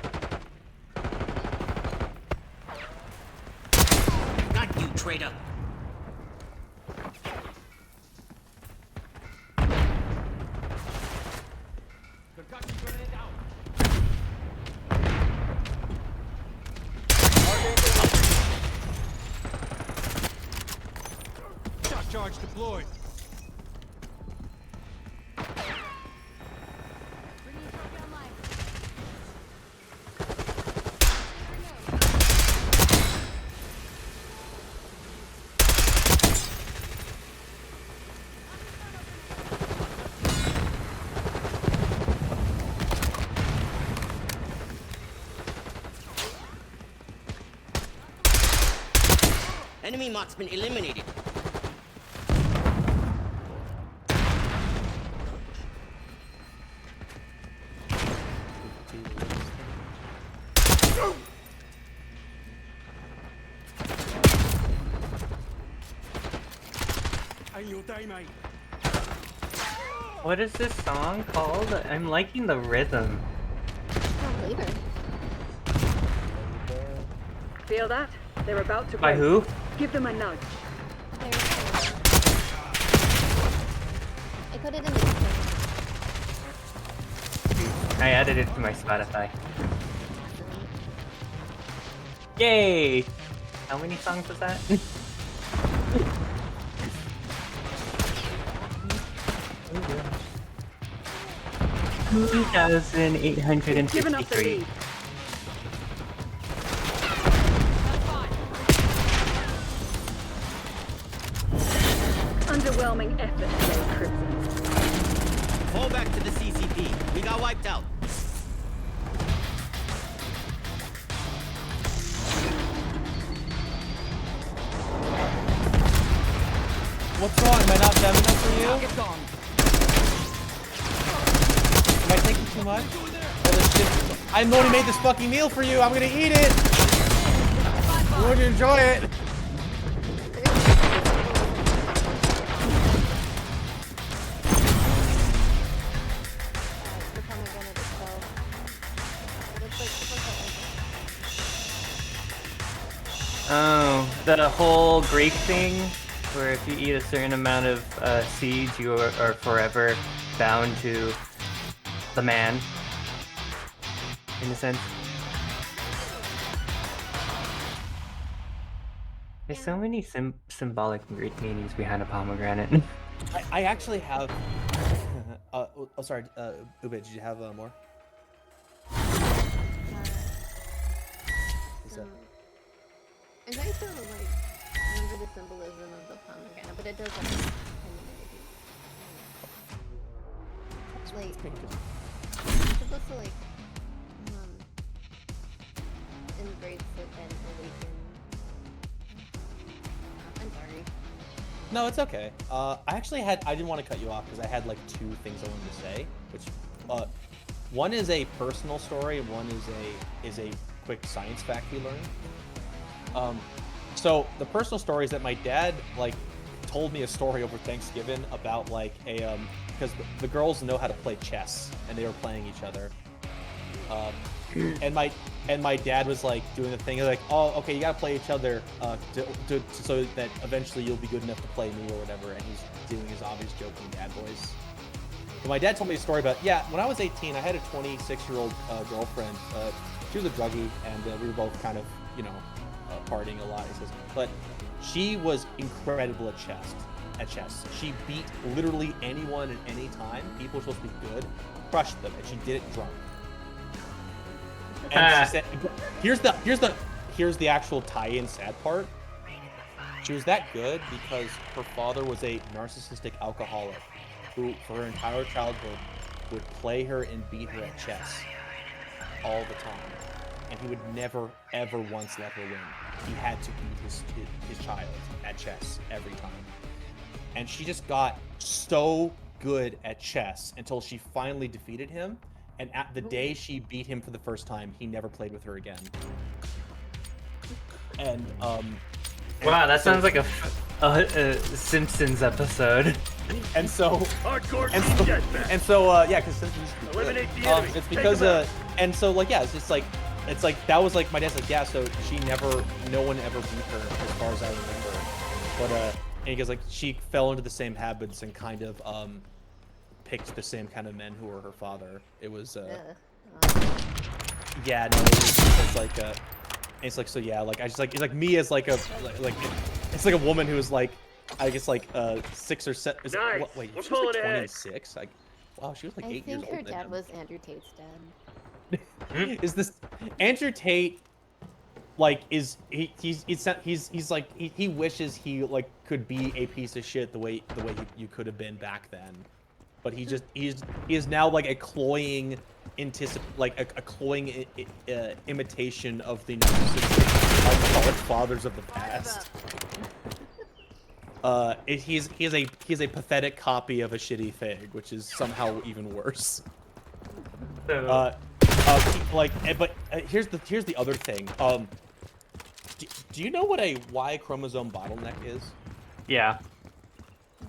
traitor. Shot charge deployed. Enemy marksman eliminated. What is this song called? I'm liking the rhythm. Oh, later. Feel that? They're about to By break. who? Give them a nudge. I put it in the Discord. I added it to my Spotify. Yay! How many songs was that? 2,853. Given up the lead. Underwhelming effort today, Crimson. Fall back to the CCP. We got wiped out. What's wrong? Am I not dumb enough for you? Am I taking too much? Well, it's just, I only made this fucking meal for you. I'm gonna eat it. I'm going to enjoy it. The pomegranate itself. But it's like Oh, the whole Greek thing, where if you eat a certain amount of seeds, you are forever bound to the man, in a sense. There's so many symbolic meanings behind a pomegranate. I actually have. Oh, sorry. Ube, did you have more? Is that... I'm trying to like remember the symbolism of the pomegranate, but it does like you're supposed to like embrace it and awaken. I'm sorry. No, it's okay. I didn't want to cut you off because I had like two things I wanted to say, which one is a personal story and one is a quick science fact we learned. So the personal story is that my dad like told me a story over Thanksgiving about like a because the girls know how to play chess and they were playing each other. And my dad was like doing the thing like, oh, okay, you gotta play each other so that eventually you'll be good enough to play me or whatever. And he's doing his obvious joking dad voice. But my dad told me a story about, yeah, when I was 18, I had a 26-year-old girlfriend. She was a druggie, and we were both kind of, you know, partying a lot. He says, but she was incredible at chess. She beat literally anyone at any time. People were supposed to be good, crushed them, and she did it drunk. And she said, here's the actual tie-in sad part. She was that good because her father was a narcissistic alcoholic who, for her entire childhood, would play her and beat her at chess all the time. And he would never, ever once let her win. He had to beat his child at chess every time. And she just got so good at chess until she finally defeated him. And at the day she beat him for the first time, he never played with her again. And wow, that sounds like a Simpsons episode. And so, Hardcore yeah, because Simpsons. Eliminate the enemy. It's because and so like yeah, it's like that was like my dad's like yeah, so no one ever beat her as far as I remember. But and he goes like she fell into the same habits and kind of picked the same kind of men who were her father. It was yeah, no, it's like it's like so yeah, like I just like it's like me as like a like it's like a woman who is like I guess like 6 or 7. Is Nice. what, wait, We're she was like pulling ahead. 26. Like wow, she was like I 8 years think her older than dad him. was Andrew Tate's dad. Is this Andrew Tate? Like he's like he wishes he like could be a piece of shit the way you could have been back then, but he is now like a cloying a cloying imitation of the alcoholic fathers of the past. He is a pathetic copy of a shitty fig, which is somehow even worse. So, But here's the other thing. Do you know what a Y chromosome bottleneck is? yeah. No.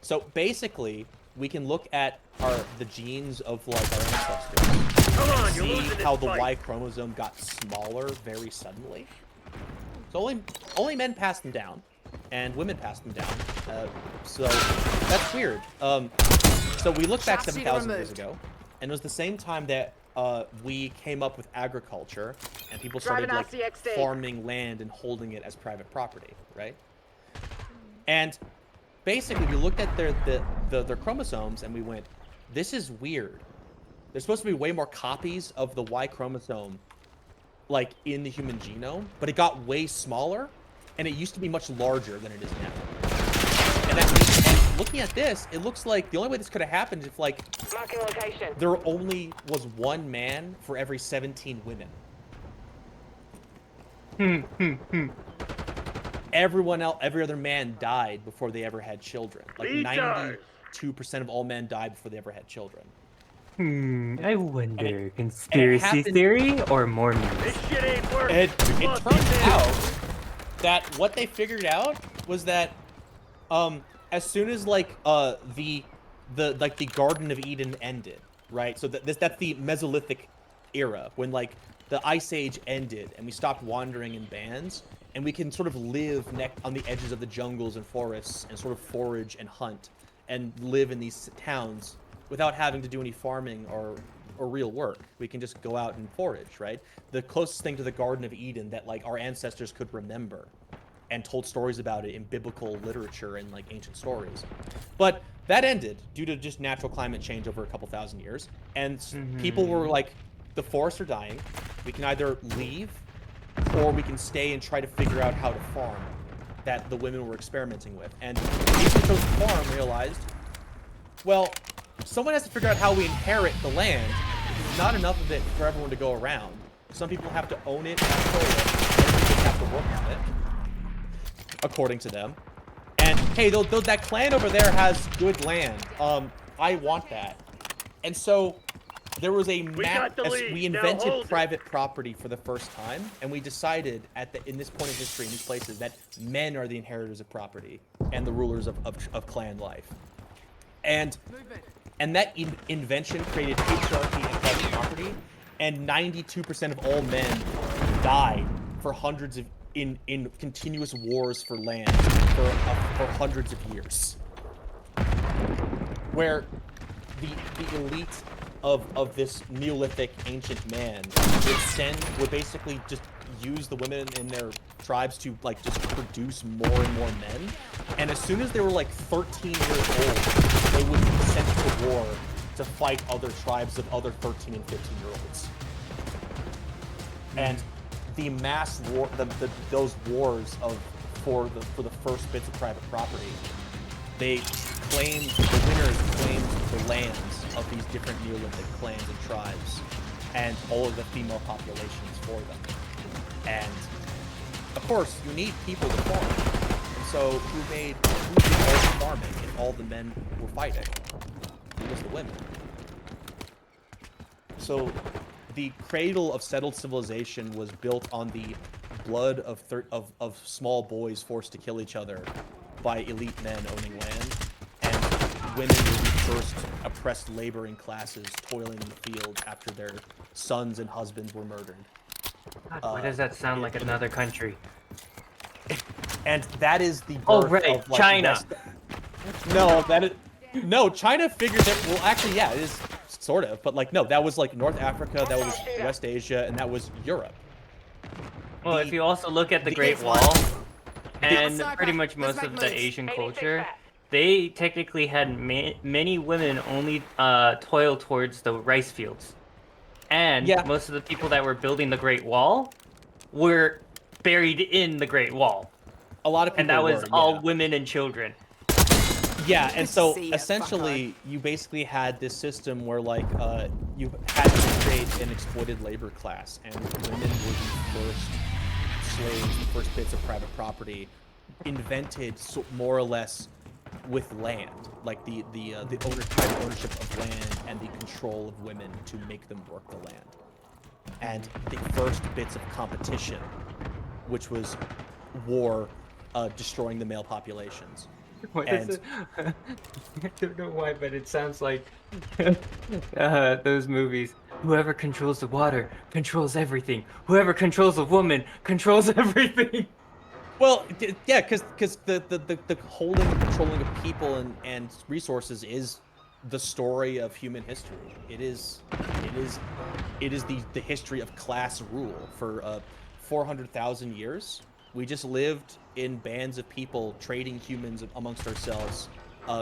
So basically, we can look at the genes of like our ancestors Come on, and you're see losing this how the fight. Y chromosome got smaller very suddenly. So only men passed them down, and women passed them down. So that's weird. So we look back Chassis 7,000 years removed. ago, and it was the same time that we came up with agriculture, and people Driving started like RCXD. farming land and holding it as private property, right? And basically, we looked at their chromosomes, and we went, "This is weird. There's supposed to be way more copies of the Y chromosome, like in the human genome, but it got way smaller, and it used to be much larger than it is now." And looking at this, it looks like the only way this could have happened is if like Marking location. there only was one man for every 17 women. Everyone else, every other man died before they ever had children. Like Leaders. 92% of all men died before they ever had children. I wonder, conspiracy happened- theory or Mormons? This shit ain't working. It We must turns get in. out that what they figured out was that as soon as like the Garden of Eden ended, right? So that's the Mesolithic era, when like the Ice Age ended and we stopped wandering in bands, and we can sort of live on the edges of the jungles and forests and sort of forage and hunt and live in these towns without having to do any farming or real work. We can just go out and forage, right? The closest thing to the Garden of Eden that like our ancestors could remember and told stories about it in biblical literature and like ancient stories. But that ended due to just natural climate change over a couple thousand years. And people were like, the forests are dying. We can either leave or we can stay and try to figure out how to farm that the women were experimenting with. And people who chose to farm realized, well, someone has to figure out how we inherit the land, because there's not enough of it for everyone to go around. Some people have to own it and control it, and people have to work on it, according to them. And hey, that clan over there has good land. I want that. And so there was a got the lead. we Now invented hold it. private property for the first time, and we decided in this point in history, in these places, that men are the inheritors of property and the rulers of clan life. And that invention created patriarchy and private property, and 92% of all men died for hundreds of in continuous wars for land for hundreds of years, where the elite of this Neolithic ancient man would basically just use the women in their tribes to like just produce more and more men, and as soon as they were like 13 years old, they would be sent to war to fight other tribes of other 13 and 15-year-olds. And the mass war, those wars for the first bits of private property, the winners claimed the lands of these different Neolithic clans and tribes, and all of the female populations for them. And of course, you need people to farm. And so who did all the farming if all the men were fighting? It was the women. So the cradle of settled civilization was built on the blood of small boys forced to kill each other by elite men owning land, and women were the first oppressed laboring classes toiling in the field after their sons and husbands were murdered. God, why does that sound like another country? and that is the birth Oh, right, of like China. No, China figured that. Well, actually, yeah, it is sort of, but like no, that was like North Africa, that was West Asia, and that was Europe. Well, if you also look at the Great Wall and pretty much most of the Asian culture, they technically had many women only toil towards the rice fields. And Yeah. most of the people that were building the Great Wall were buried in the Great Wall. A lot of people And that was were, all yeah. women and children. Yeah, and so See ya, essentially, you basically had this system where, like, you had to create an exploited labor class, and women were the first slaves, the first bits of private property, invented more or less with land, like the private ownership of land and the control of women to make them work the land, and the first bits of competition, which was war, destroying the male populations. What And- is it? I don't know why, but it sounds like those movies. Whoever controls the water controls everything. Whoever controls a woman controls everything. Well, yeah, because the holding and controlling of people and resources is the story of human history. It is the history of class rule for 400,000 years. We just lived in bands of people trading humans amongst ourselves,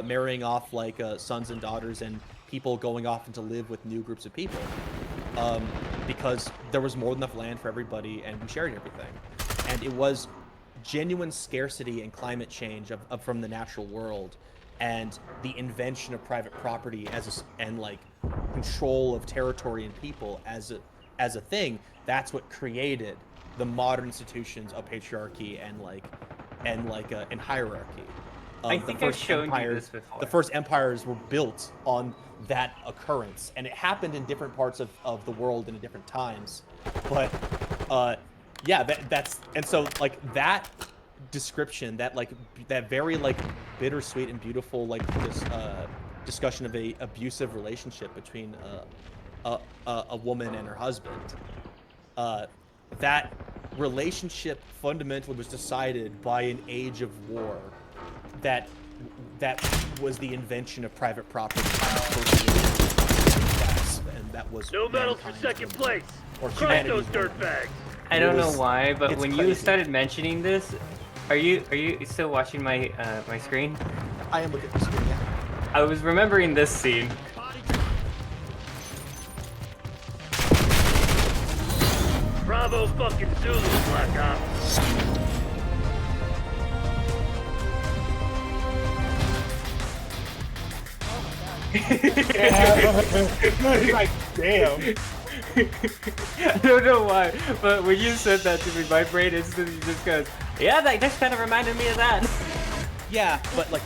marrying off like sons and daughters, and people going off to live with new groups of people, because there was more than enough land for everybody, and we shared everything, and it was genuine scarcity and climate change from the natural world, and the invention of private property and like control of territory and people as a thing. That's what created the modern institutions of patriarchy and hierarchy. I think I've shown you this before. The first empires were built on that occurrence, and it happened in different parts of the world and at different times. But yeah, that's and so like that description, that very like bittersweet and beautiful like this discussion of a abusive relationship between a woman and her husband. That relationship fundamentally was decided by an age of war that was the invention of private property, and that was No medals for mankind's second win. place. Or Crush humanity's those win. dirtbags. I don't know why, but it's when you crazy. started mentioning this, are you still watching my my screen? I am looking at the screen. Yeah. I was remembering this scene. Bravo fucking Zulu, Black Ops. Like, damn. I don't know why, but when you said that to me, my brain instantly just goes, yeah, that just kind of reminded me of that. Yeah, but I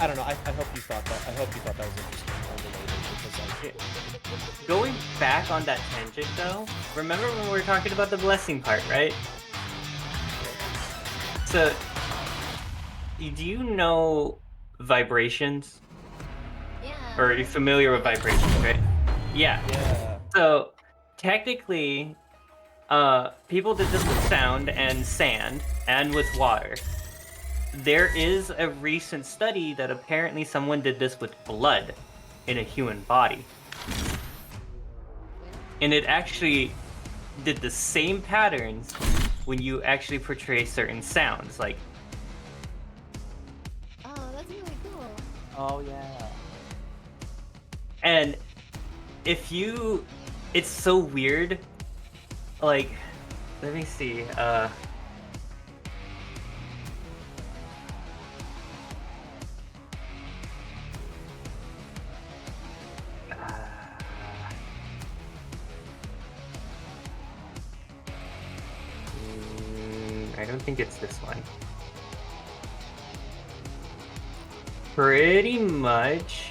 don't know. I hope you thought that. I hope you thought that was interesting and related, because like, Going back on that tangent though, remember when we were talking about the blessing part, right? So, do you know vibrations? Yeah. Or are you familiar with vibrations, right? Yeah. yeah. So, technically, people did this with sound and sand and with water. There is a recent study that apparently someone did this with blood in a human body. And it actually did the same patterns when you actually portray certain sounds, like... Oh, that's really cool. Oh yeah. And if you... It's so weird. Like, let me see, I don't think it's this one. Pretty much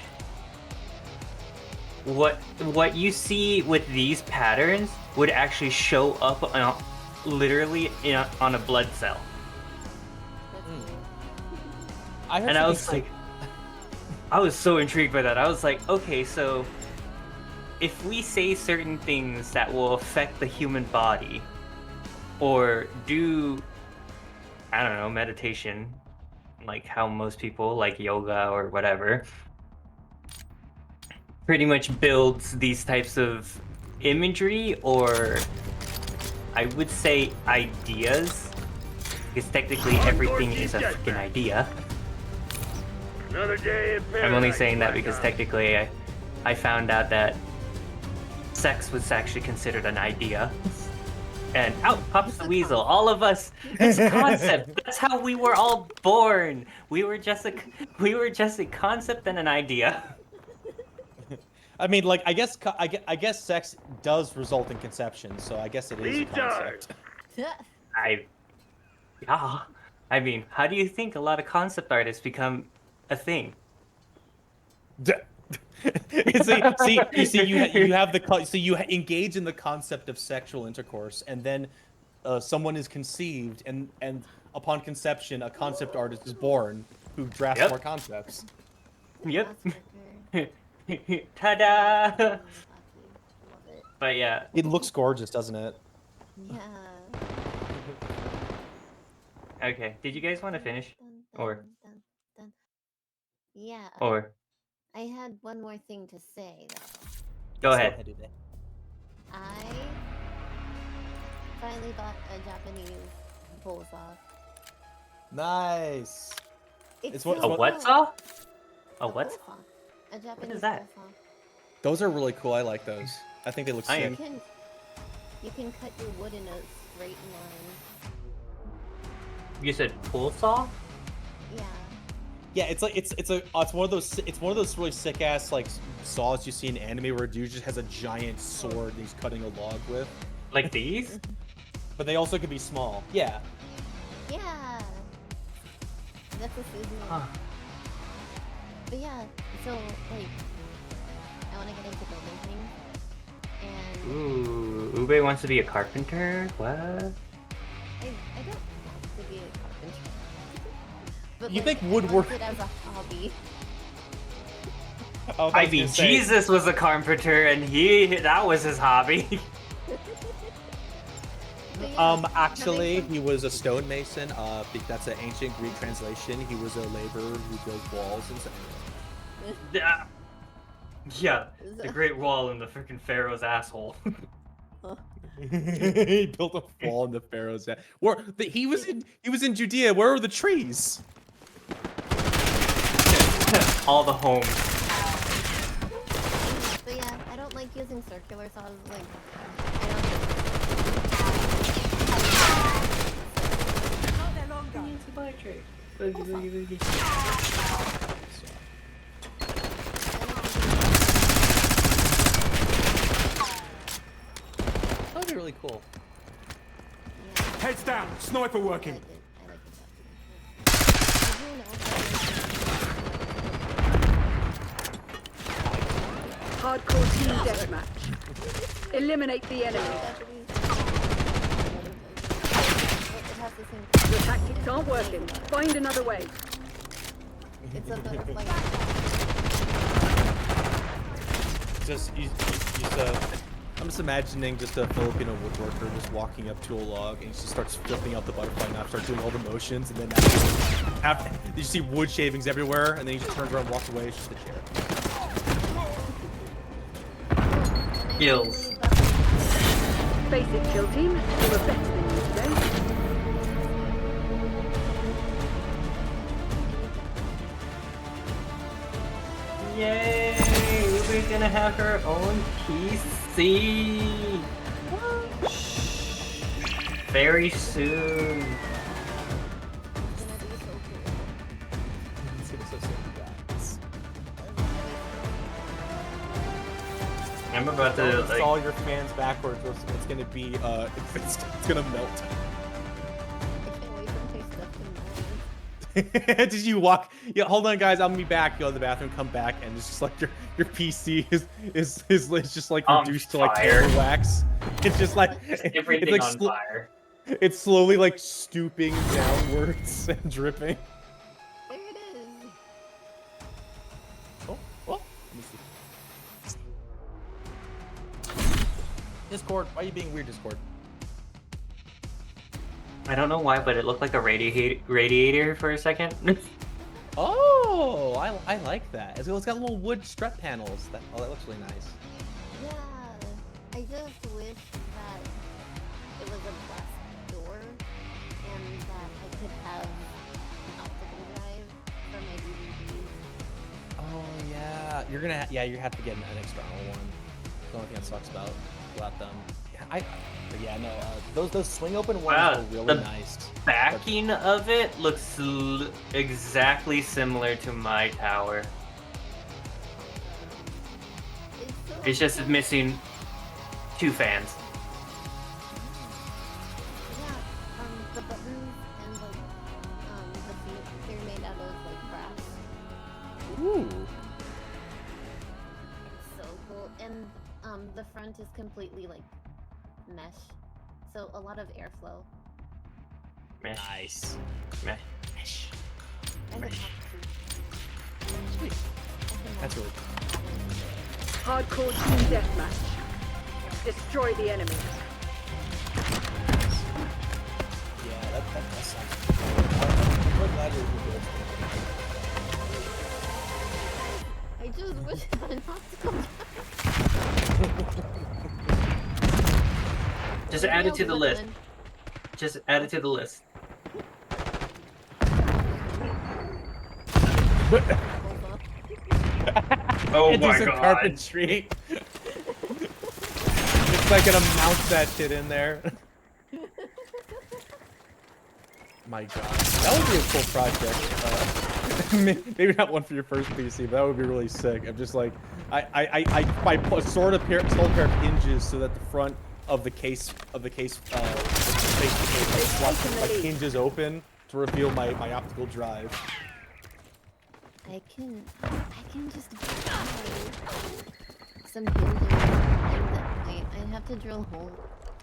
what you see with these patterns would actually show up on, literally on a blood cell. And I was like, I was so intrigued by that. I was like, okay, so if we say certain things that will affect the human body or do I don't know, meditation, like how most people like yoga or whatever, pretty much builds these types of imagery, or I would say ideas, because technically everything is a freaking idea. Another day in paradise. I'm only saying that Black because Eye. technically I found out that sex was actually considered an idea. And out pops the weasel. All of us. It's a concept. That's how we were all born. We were just a concept and an idea. I mean, like, I guess sex does result in conception, so I guess it is a Lead concept. Yeah. I mean, how do you think a lot of concept artists become a thing? You engage in the concept of sexual intercourse, and then someone is conceived, and upon conception, a concept artist is born who drafts Yep. more concepts. Yep. Asperger. Ta-da! Love it. But yeah, It looks gorgeous, doesn't it? Yeah. okay. Did you guys want to finish? Or Dun. Yeah. or I had one more thing to say though. go ahead. I finally got a Japanese pole saw. Nice. It's what- so A what cool. saw? A A what? pole saw. A Japanese that? pole saw. Those are really cool. I like those. I think they look I sick. am- You can cut your wood in a straight line. You said pool saw? Yeah. Yeah, it's like it's one of those really sick ass like saws you see in anime where a dude just has a giant sword and he's cutting a log with. Like these? But they also could be small. Yeah. Yeah. That's a season. Huh. But yeah, so like I wanna get into building things. And Ooh, Ube wants to be a carpenter? What? I don't want to be a carpenter. But You like, think woodwork- I want it as a hobby. Oh, I mean, Jesus was a carpenter, and that was his hobby. But yeah, Actually, having he was a stonemason. That's an ancient Greek translation. He was a laborer who built walls and stuff. Yeah, the Great Wall in the freaking Pharaoh's asshole. He built a wall in the Pharaoh's head. He was in Judea. Where are the trees? All the homes. But yeah, I don't like using circular saws. Like, That would be really cool. Heads down. Sniper working. I like it. You know, Hardcore team deathmatch. Eliminate the enemy. it has the same. Your tactics aren't working. Find another way. It's a butterfly. I'm just imagining just a Filipino woodworker just walking up to a log and he just starts flipping out the butterfly knife, starts doing all the motions, and then after you see wood shavings everywhere, and then he just turns around and walks away. It's just a chair. Gills. Face it, kill team. You were better than you today. Yay! Ube's gonna have her own PC! Very soon. It's gonna be so cool. I'm about to like. Install your fans backwards, or it's gonna be it's gonna melt. I can't wait for my stuff to melt. Did you walk? Yeah, hold on, guys. I'm gonna be back. Go to the bathroom, come back, and it's just like your PC is just like On reduced to like fire. camera wax. It's just like Everything it's like on fire. It's slowly like stooping downwards and dripping. There it is. Oh, let me see. Discord, why are you being weird, Discord? I don't know why, but it looked like a radiator for a second. Oh, I like that. It's got little wood strut panels. That looks really nice. Yeah, I just wish that it was a glass door and that I could have an optical drive for my DVDs. Oh yeah, you're gonna you have to get an external one. The only thing that sucks about them. But yeah, no, those swing open ones Wow, were really the nice. backing of it looks exactly similar to my tower. It's just missing 2 fans. Yeah, the buttons and the feet, they're made out of like brass. Ooh. So cool. And the front is completely like mesh. So a lot of airflow. Nice. Mesh. And the top too. Sweet. That's really cool. Hardcore team deathmatch. Destroy the enemy. Yeah, that does sound cool. I'm really glad we did I just wish I had not to come Just add it to the list. Just add it to the list. Oh and my do some god. carpentry. It's like gonna mount that shit in there. My god, that would be a cool project. Maybe not one for your first PC, but that would be really sick. I'm just like, I sort of pair of hinges so that the front of the case hinges open to reveal my optical drive. I can just buy some hinges and that might I have to drill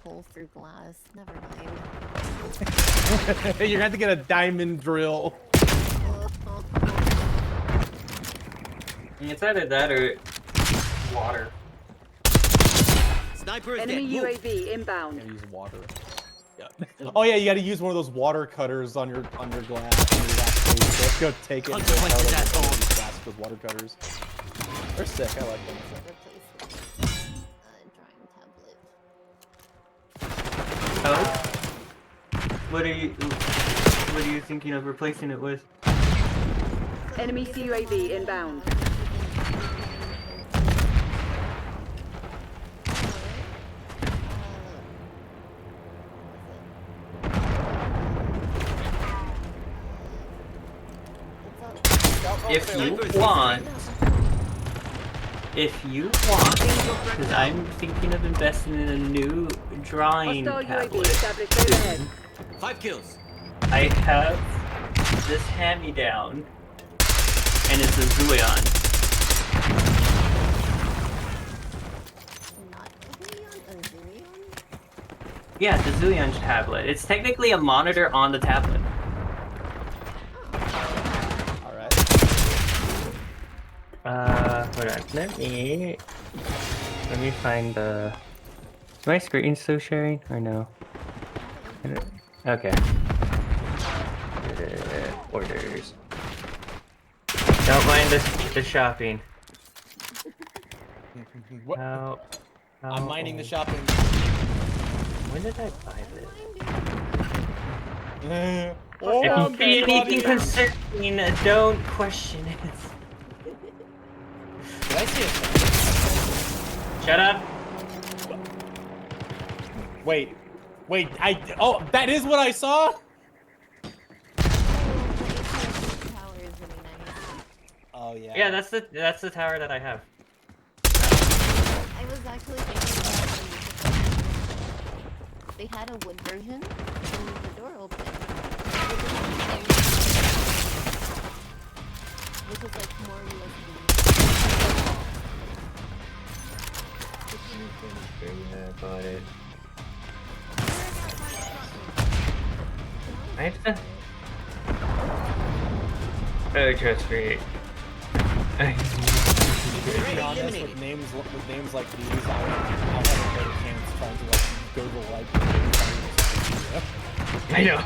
hole through glass. Never mind. You're gonna have to get a diamond drill. It's either that or water. Sniper is Enemy dead. Move. UAV inbound. I'm gonna use water. Yeah. Oh yeah, you gotta use one of those water cutters on your glass. On your glass plate. So let's go take it and go Consequences, cut asshole. these glass with water cutters. They're sick. I like them. Drawing tablet. Oh? What are you thinking of replacing it with? Enemy UAV inbound. If you want, because I'm thinking of investing in a new drawing Hostile UAV tablet. established overhead. 5 kills. I have this hand-me-down, and it's a Zuion. Not a Zuion? Yeah, the Zuion tablet. It's technically a monitor on the tablet. Alright. Hold on. Let me find the... Is my screen still sharing, or no? Okay. Orders. Don't mind the shopping. What? I'm minding the shopping. When did I buy this? Oh, If you see anything concerning, don't question it. Did I see it? Shut up. Wait, oh, that is what I saw? Oh yeah. Yeah, that's the tower that I have. I was actually thinking about they had a wood version and the door opened. Which is like more USB. Yeah, got it. I have to... Oh, trust me. To be honest, with names like these, I'll have a better chance trying to like go to the library. I know.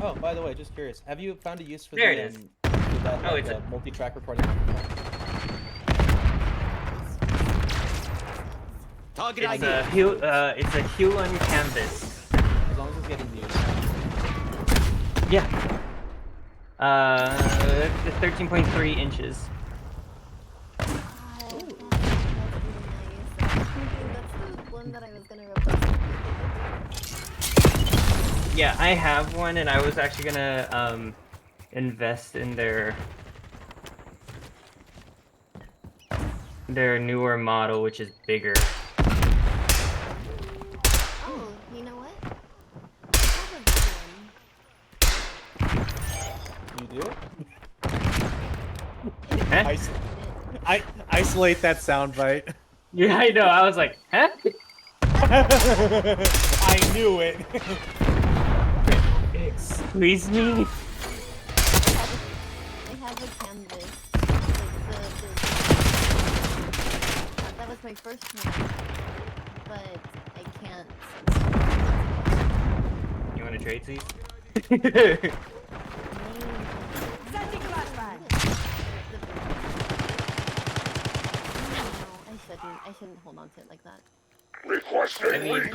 Oh, by the way, just curious. Have you found a use for There the it is. for that Oh, like, it's a- multi-track recording? Target It's ID. a hue on canvas. As long as it's getting used. Yeah. 13.3 inches. That's really nice. That's the one that I was gonna replace. Yeah, I have one, and I was actually gonna invest in their newer model, which is bigger. Oh, you know what? I have a good one. You do? Huh? Isolate that soundbite. Yeah, I know. I was like, huh? I knew it. Excuse me? I have a canvas. That was my first one, but I can't. You want to trade these? I shouldn't hold on to it like that. I mean,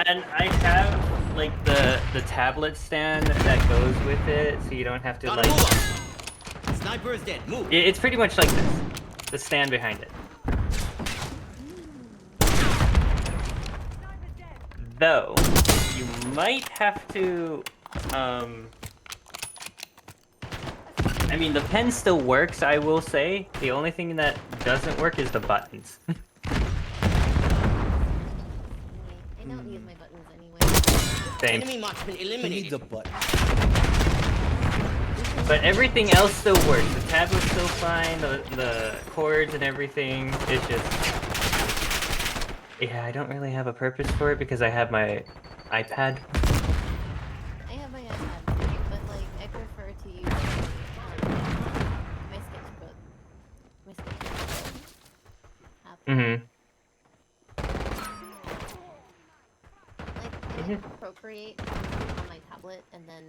and I have like the tablet stand that goes with it, so you don't have to Gotta like. move up. Sniper is dead. Move. It's pretty much like this. The stand behind it. Though, you might have to, I mean, the pen still works, I will say. The only thing that doesn't work is the buttons. I don't use my buttons anyway. Same. Enemy marksman Who needs eliminated. a button? But everything else still works. The tablet's still fine, the cords and everything. It's just... Yeah, I don't really have a purpose for it because I have my iPad. I have my iPad too, but like I prefer to use my sketchbook. My sketchbook app. Mm-hmm. Like I Mhm. Procreate on my tablet and then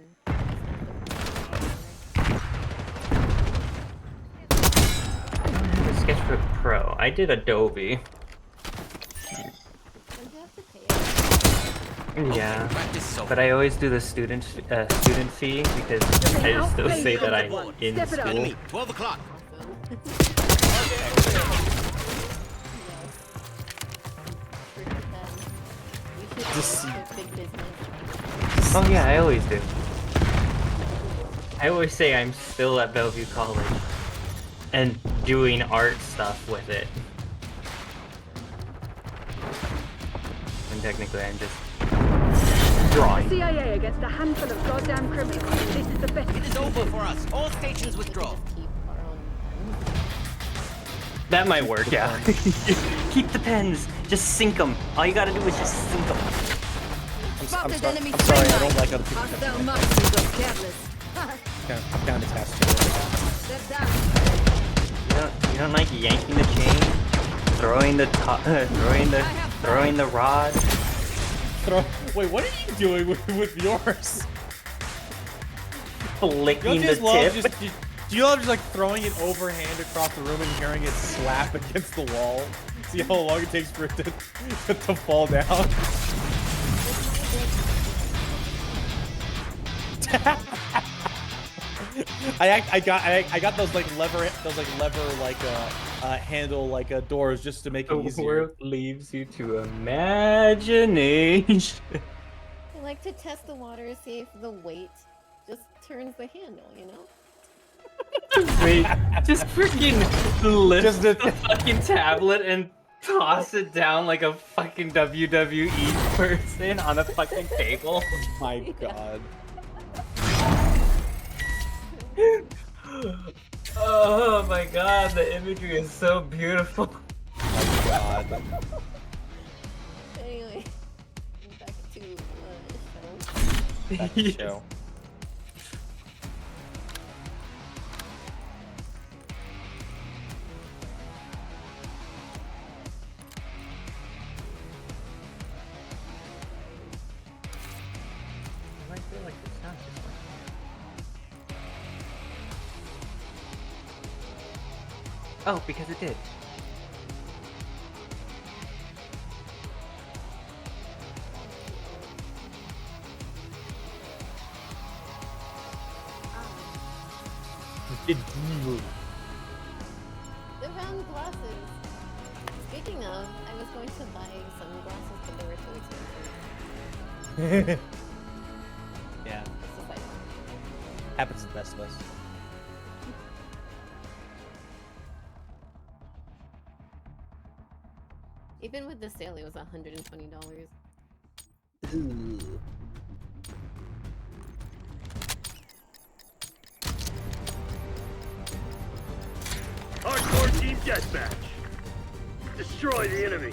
Sketchbook Pro. I did Adobe. don't you have to pay Yeah. Practice so. But I always do the student fee because I just still say that I'm in Step it up. school. Enemy. 12 o'clock. Just- big business. Oh yeah, I always do. I always say I'm still at Bellevue College and doing art stuff with it. And technically I'm just drawing. CIA against a handful of goddamn criminals. This is the best. It is over for us. All stations withdraw. Just keep our own pens. That might work, yeah. Keep the pens. Just sink them. All you gotta do is just sink them. I'm sorry, I don't like other people's Hostile marksman goes careless. I'm kind of attached to Step down. You don't like yanking the chain, throwing the throwing the rod. it. Wait, what are you doing with yours? Flicking You the tip. do you love just like throwing it overhand across the room and hearing it slap against the wall? See how long it takes for it to fall down? I got those lever handle doors just to make it The easier. world leaves you to imagination. I like to test the water, see if the weight just turns the handle, you know? Wait, just freaking lift Just the fucking tablet and toss it down like a fucking WWE person on a fucking table. Oh my god. Oh my god, the imagery is so beautiful. Oh my god. Anyway, back to Back to the show. sounds just like. Oh, because it did. It The round glasses. Speaking of, I was going to buy sunglasses, but they were too expensive. Yeah, Just a side note. happens to the best of us. Even with the sale, it was $120. Ooh. Hardcore team deathmatch. Destroy the enemy.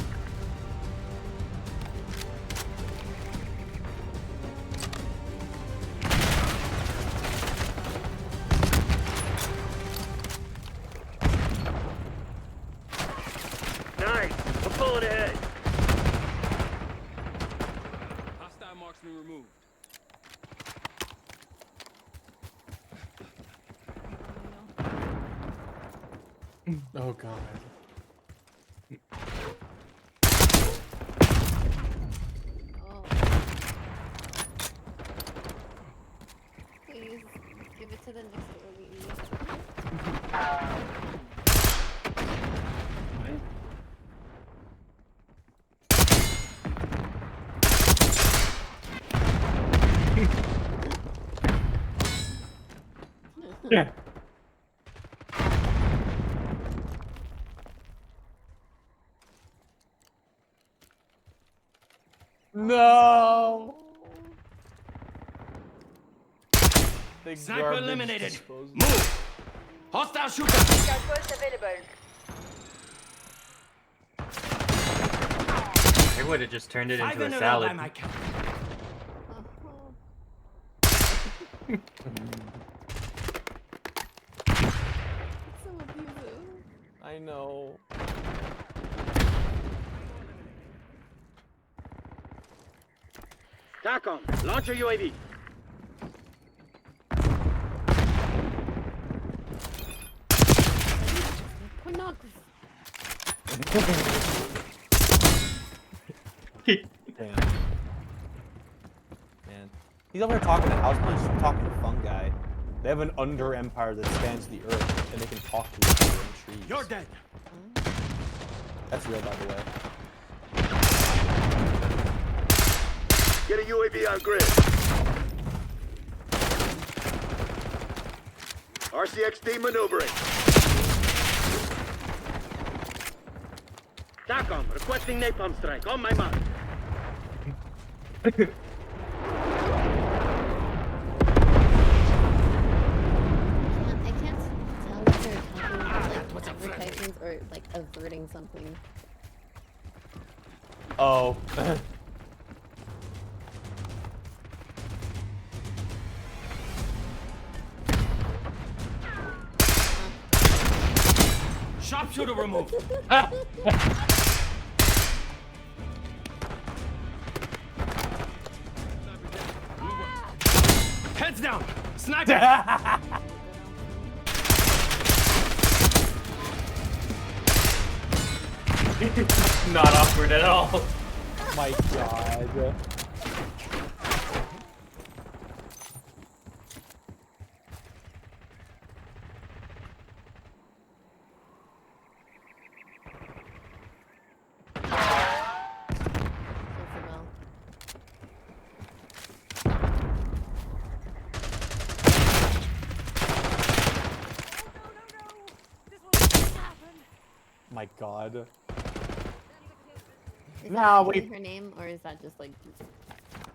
Nice. I'm pulling ahead. Hostile marksman removed. Oh god. Oh. Please, give it to the next OBE. Yeah. No. The Sniper garbage eliminated. disposal. Move. Hostile shooter. I would have just turned it Five into in a a row salad. by my count. So abusive. I know. TACOM, launch your UAV. Pornography. Damn. Man. He's over here talking to House Punch, talking to Fungi. They have an under empire that spans the earth, and they can talk to each other in trees. You're dead. That's real, by the way. Get a UAV on grid. RCXD maneuvering. TACOM, requesting napalm strike. On my mark. I can't tell if they're talking about like advertisements or like averting something. Oh. Sharpshooter removed. Heads down. Sniper. Not awkward at all. My god. Isabel. My god. Is Nah, that actually wait. her name, or is that just like?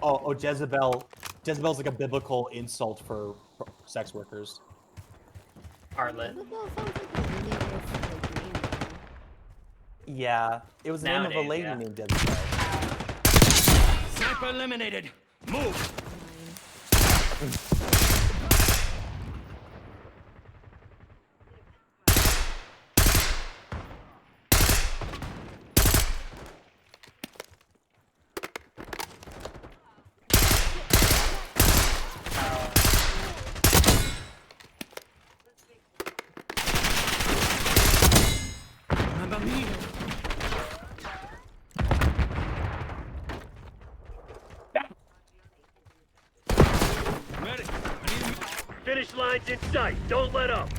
Oh, Jezebel. Jezebel's like a biblical insult for sex workers. Harlot. Isabel sounds like a really nice like name. Yeah, it was the name of a Nowadays, lady yeah. named Jezebel. Sniper eliminated. Move. Fine. finish line's in sight. Don't let up.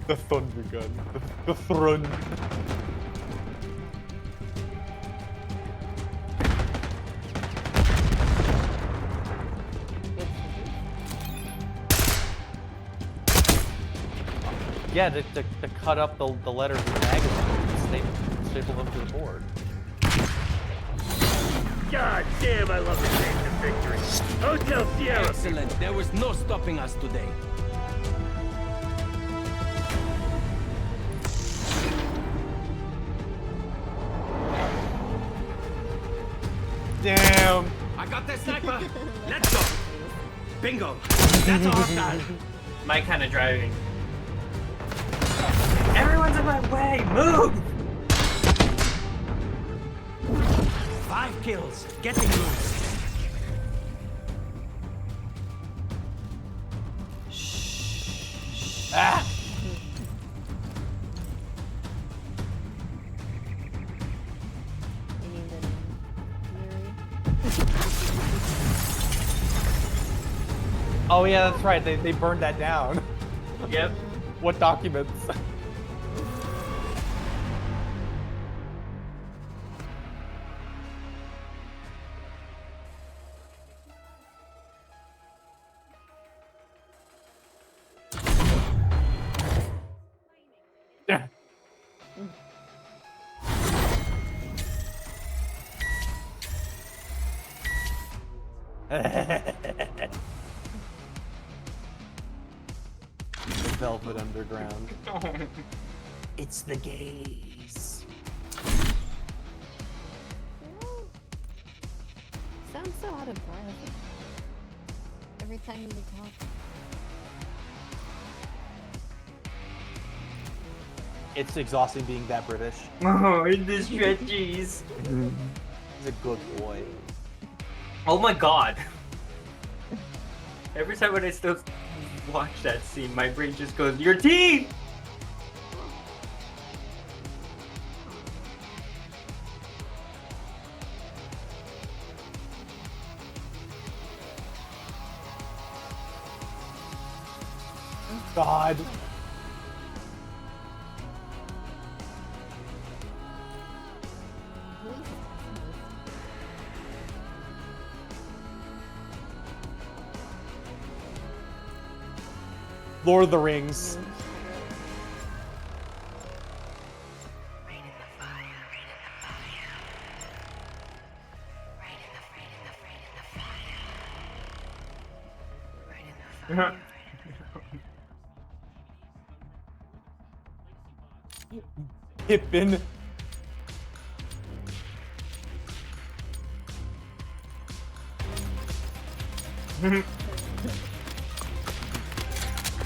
The thunder gun. The throne. Yeah, to cut up the letters in the magazine, staple them to the board. God damn, I love the taste of victory. Hotel Sierra. Excellent. There was no stopping us today. Damn. I got that sniper. Let's go. Bingo. That's a hostile. My kind of driving. Everyone's in my way. Move. 5 kills. Getting loose. Ah. Oh yeah, that's right. They burned that down. Yep. What documents? The Velvet Underground. It's the gays. Sounds so out of breath. Every time you talk. It's exhausting being that British. Oh, in the stretchies. He's a good boy. Oh my god. Every time when I still watch that scene, my brain just goes, your teeth! God. Lord of the Rings. Pippin.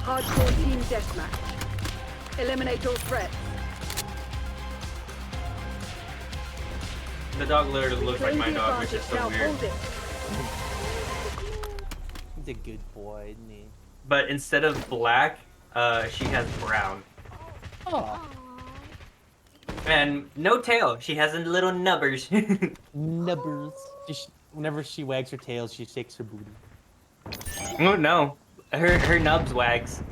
Hardcore team deathmatch. Eliminate all threats. The dog literally looks like Claim my the dog, which is advantage. so Now weird. hold it. He's a good boy, isn't he? But instead of black, she has brown. Oh. And no tail. She has a little nubbers. Nubbers. Whenever she wags her tail, she shakes her booty. Oh no. Her nubs wags.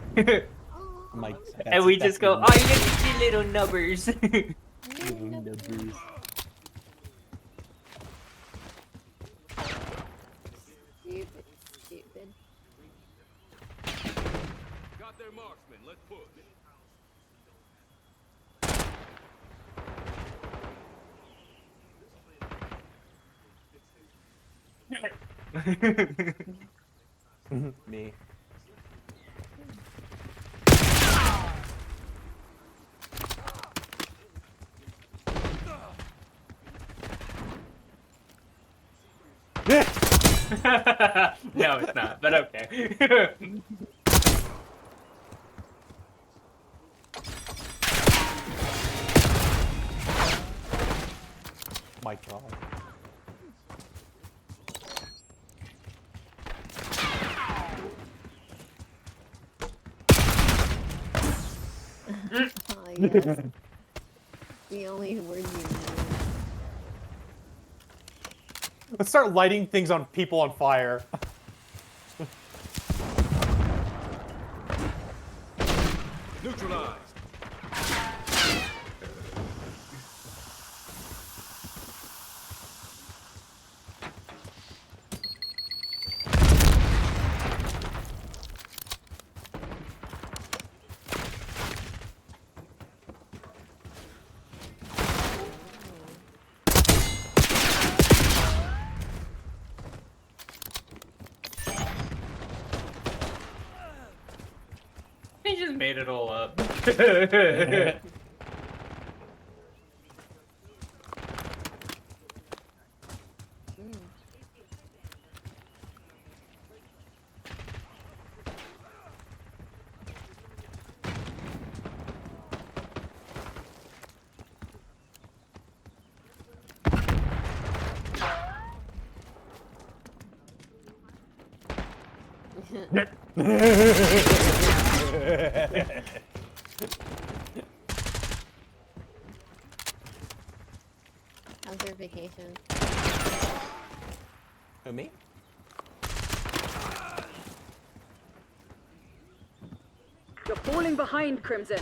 Like, And we just go, oh, look at you little nubbers. little nubbers. Stupid, stupid. Got their marksman. Let's push. Me. No, it's not, but okay. My God. Oh, yes. The only word you know. Let's start lighting things on people on fire. just made it all up. How's your vacation? Who, me? You're falling behind, Crimson.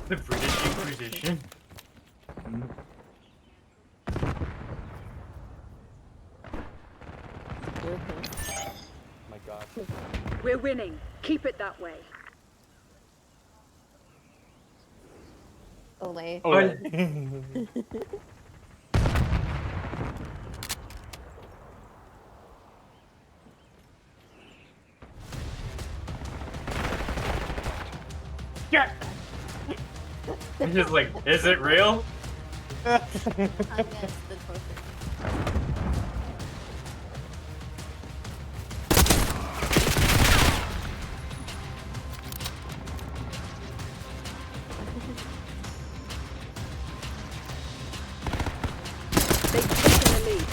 The British Inquisition. My God. We're winning. Keep it that way. Olay. Yeah. I'm just like, is it real? I guess the trophy. They've taken the lead.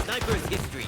Sniper's history.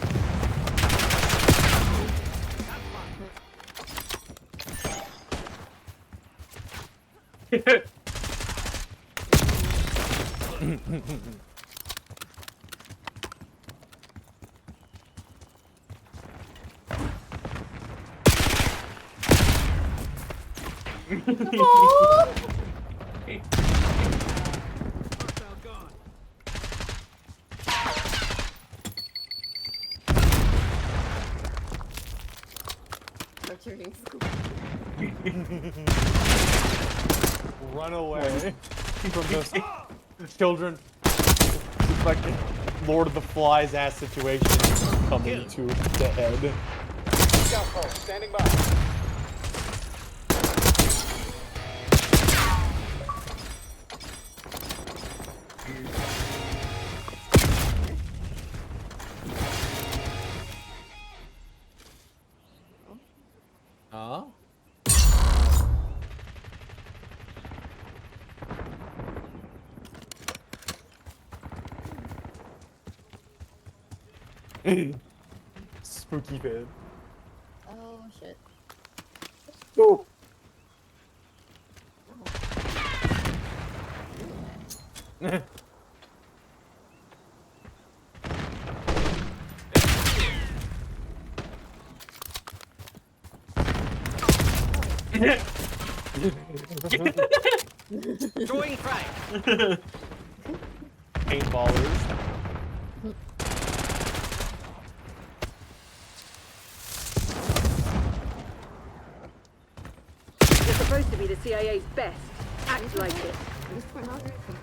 Torturing school. Run away from those children. Fucking Lord of the Flies ass situation coming to the head. Scout standing by. Huh? Spooky bed. Oh shit. Oh. Throwing frag. Paintballers. You're supposed to be the CIA's best. Act like it. There's pornography.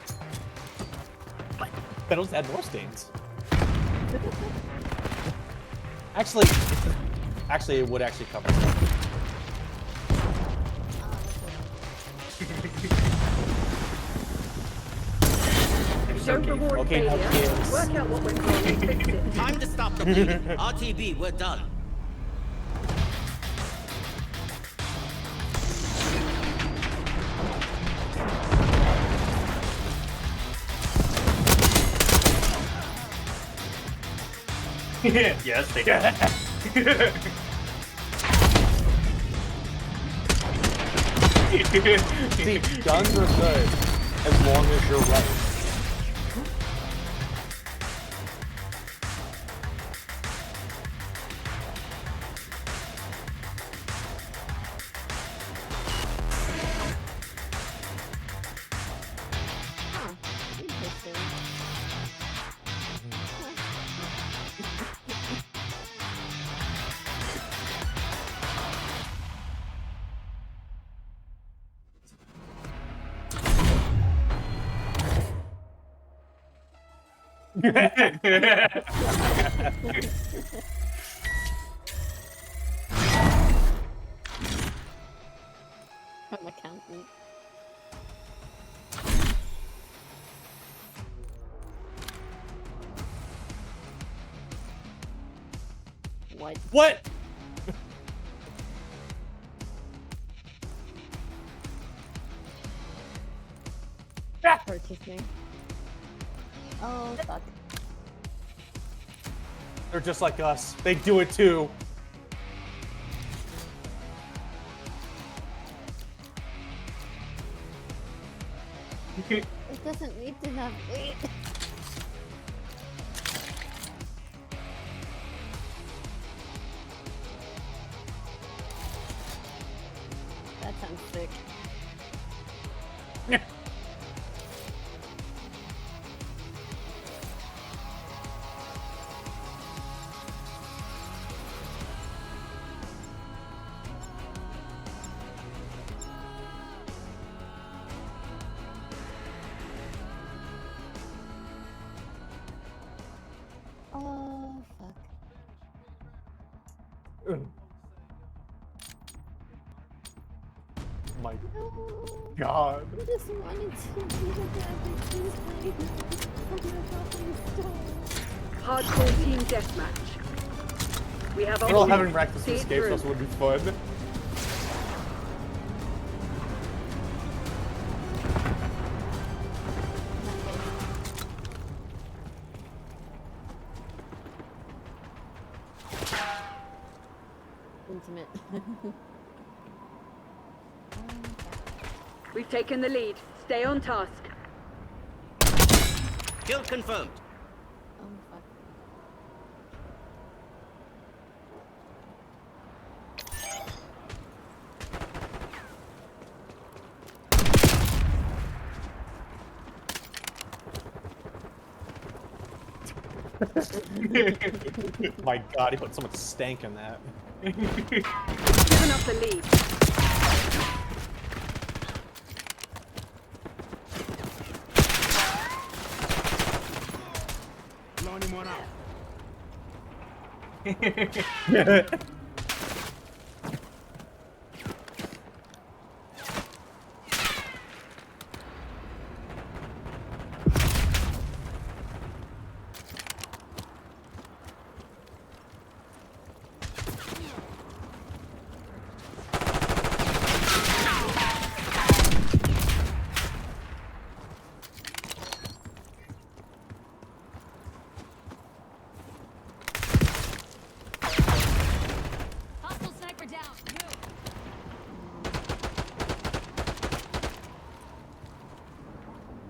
That'll add more stains. Actually, it would actually cover it. Don't reward Okay, now failure. kids. Work out what went wrong and fix it. Time to stop the bleeding. RTB, we're done. Yes, they can. See, guns are good as long as you're right. Huh. Interesting. From accountant. What? What? Purchasing. Oh, fuck. They're just like us. They do it too. It doesn't need to have 8. That sounds sick. Oh, fuck. My No. God. I just wanted to do the Tuesday. I'm gonna fucking stop. Hardcore team deathmatch. We have We're all options. having breakfast See it escapes, through. also would be fun. Intimate. We've taken the lead. Stay on task. Kill confirmed. Oh, fuck. My God, he put so much stank in that. Given up the lead. Lining one up. Hostile sniper down.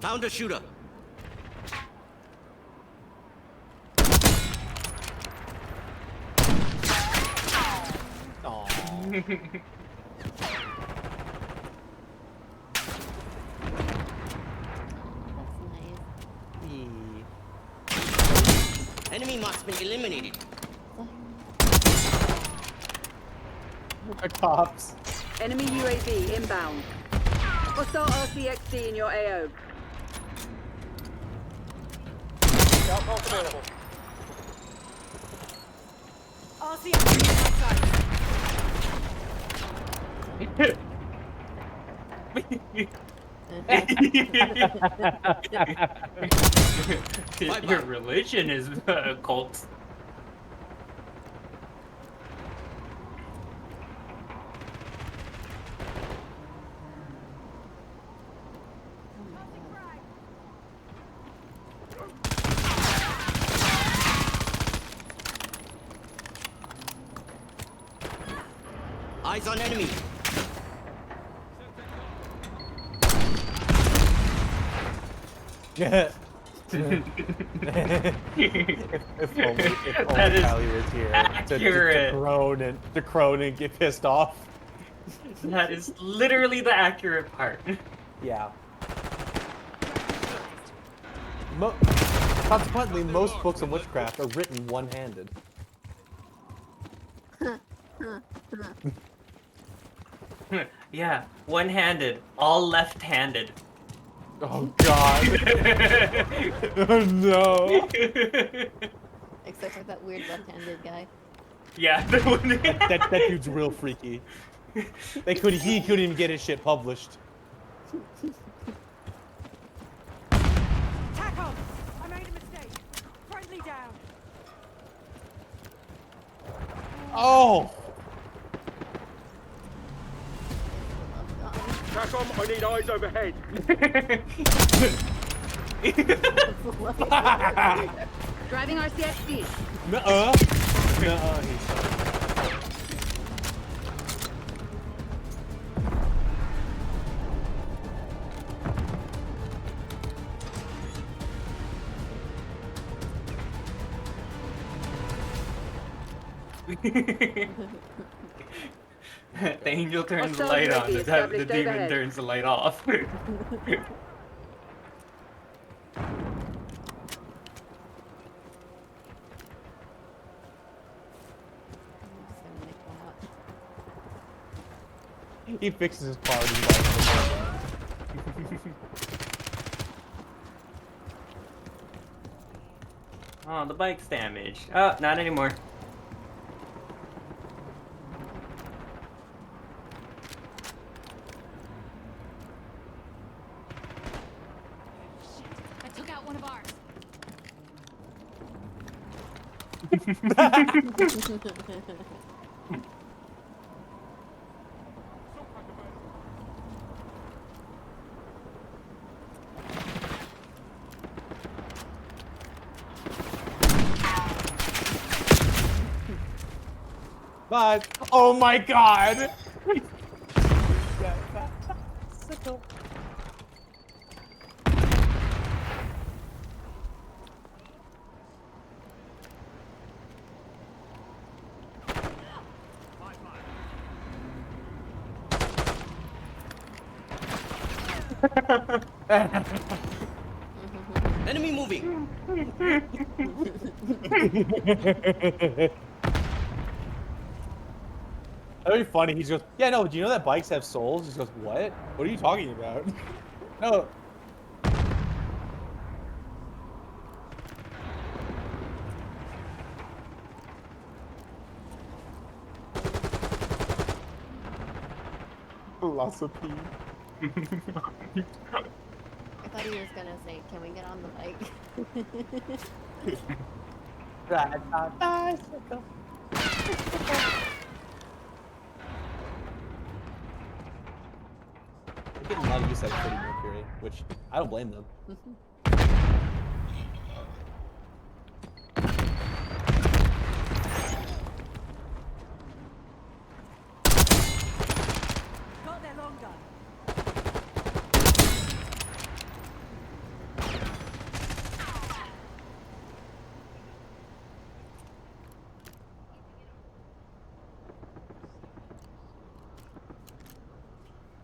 Found a shooter. Aww. That's nice. Enemy marksman eliminated. The cops. Enemy UAV inbound. Hostile RCXD in your AO. Outpost available. Your religion is a cult. Eyes on enemy. if only, if only That is Callie was here accurate. to groan and get pissed off. That is literally the accurate part. Yeah. Consequently, most books on witchcraft are written one-handed. Yeah, one-handed, all left-handed. Oh god. Oh no. Except for that weird left-handed guy. Yeah, That dude's real freaky. He couldn't even get his shit published. Tackle! I made a mistake. Friendly down. Oh! TACOM, I need eyes overhead. Driving RCX speed. Nuh-uh. Nuh-uh, he's The angel turns the Hostile light on, UAV the established demon overhead. turns the light off. He fixes his car. And he's Oh, the bike's damaged. Oh, not anymore. I took out one of ours. But oh my god! Enemy moving. That'd be funny. He goes, yeah, no, do you know that bikes have souls? He goes, what? What are you talking about? No. Philosophy. I thought he was gonna say, can we get on the bike? Ride my bicycle. They're getting a lot of use out of Freddie Mercury, which I don't blame them. Got their long gun.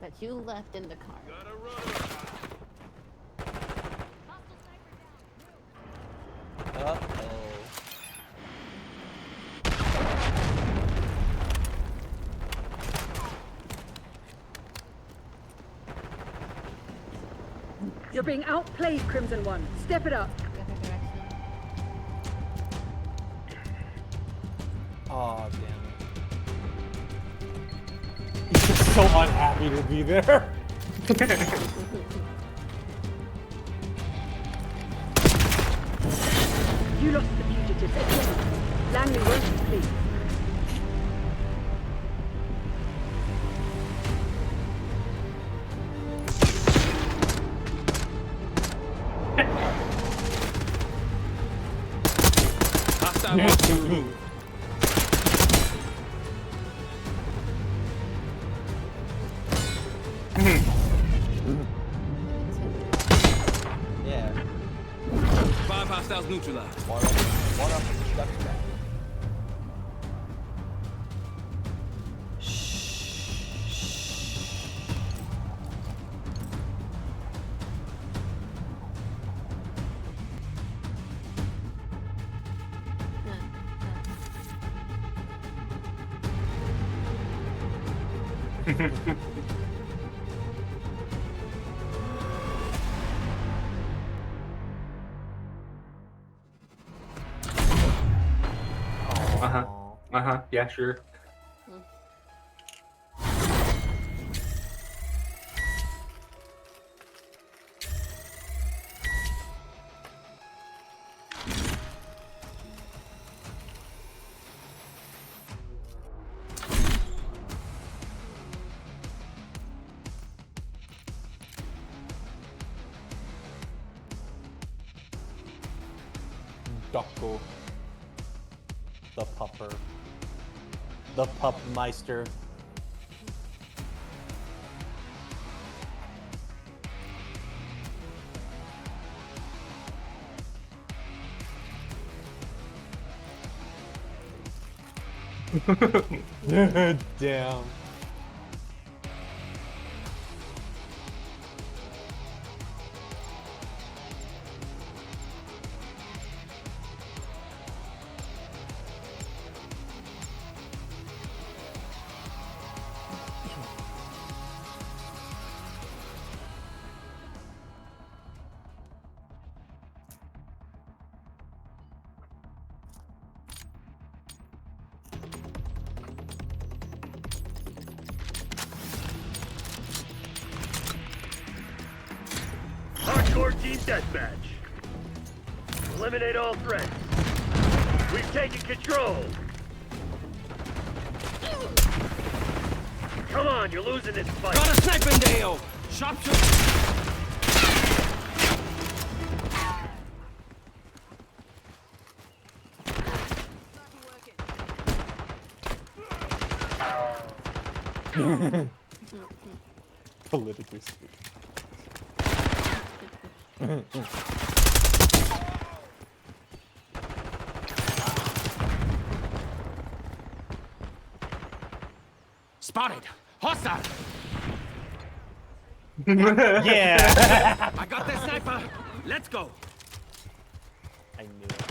That you left in the car. Uh-oh. You're being outplayed, Crimson One. Step it up. The other direction. Oh, damn it. He's just so unhappy to be there. You lost the fugitives again. Langley won't be pleased. Yeah. 5 hostiles neutralized. One up, left back. Uh-huh, yeah, sure. Duckle. The pupper. The Puppmeister. Damn. Hardcore team deathmatch. Eliminate all threats. We've taken control. Come on, you're losing this fight. Got a sniping Dale! Sharpshooter! Politically speaking. Spotted! Hostile! Yeah! I got that sniper! Let's go! I knew it.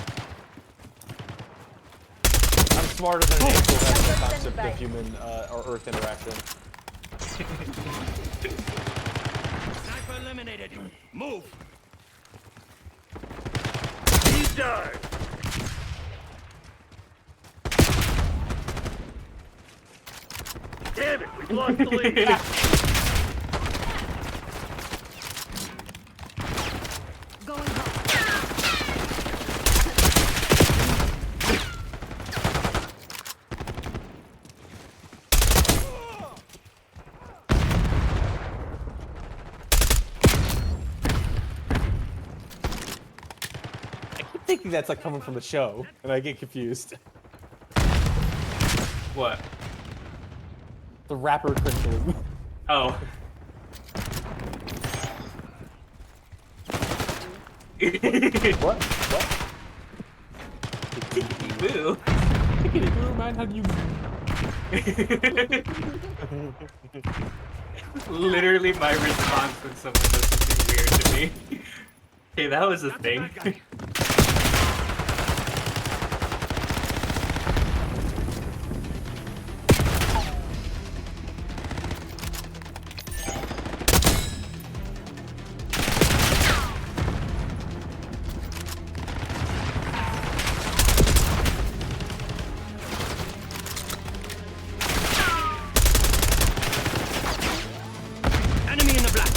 I'm smarter than Angel has the concept of human or Earth interaction. Sniper eliminated! Move! He's done. Damn it, we've lost the lead. Going home. I keep thinking that's like coming from the show, and I get confused. What? The rapper crinklin. Oh. What? What? Boo. Blue man, how do you? Literally my response when someone does something weird to me. Hey, that was a That's thing. a bad guy. Enemy in the black!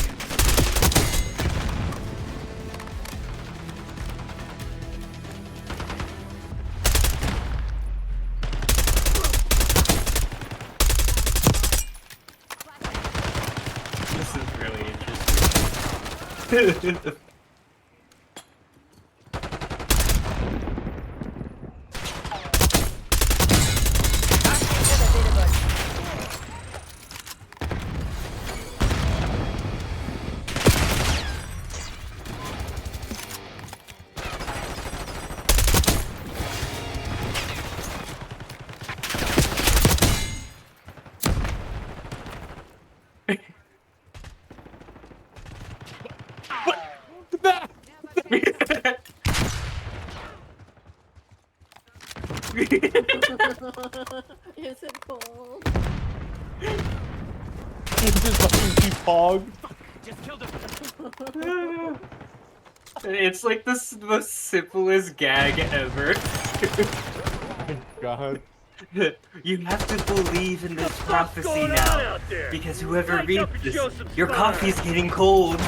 This is really interesting. Is it cold? Just fucking keep hog. Just killed him! It's like the simplest gag ever. God. You have to believe in this fuck's prophecy going on now, out there? because whoever Light reads up and this, show some your spine. coffee's getting cold.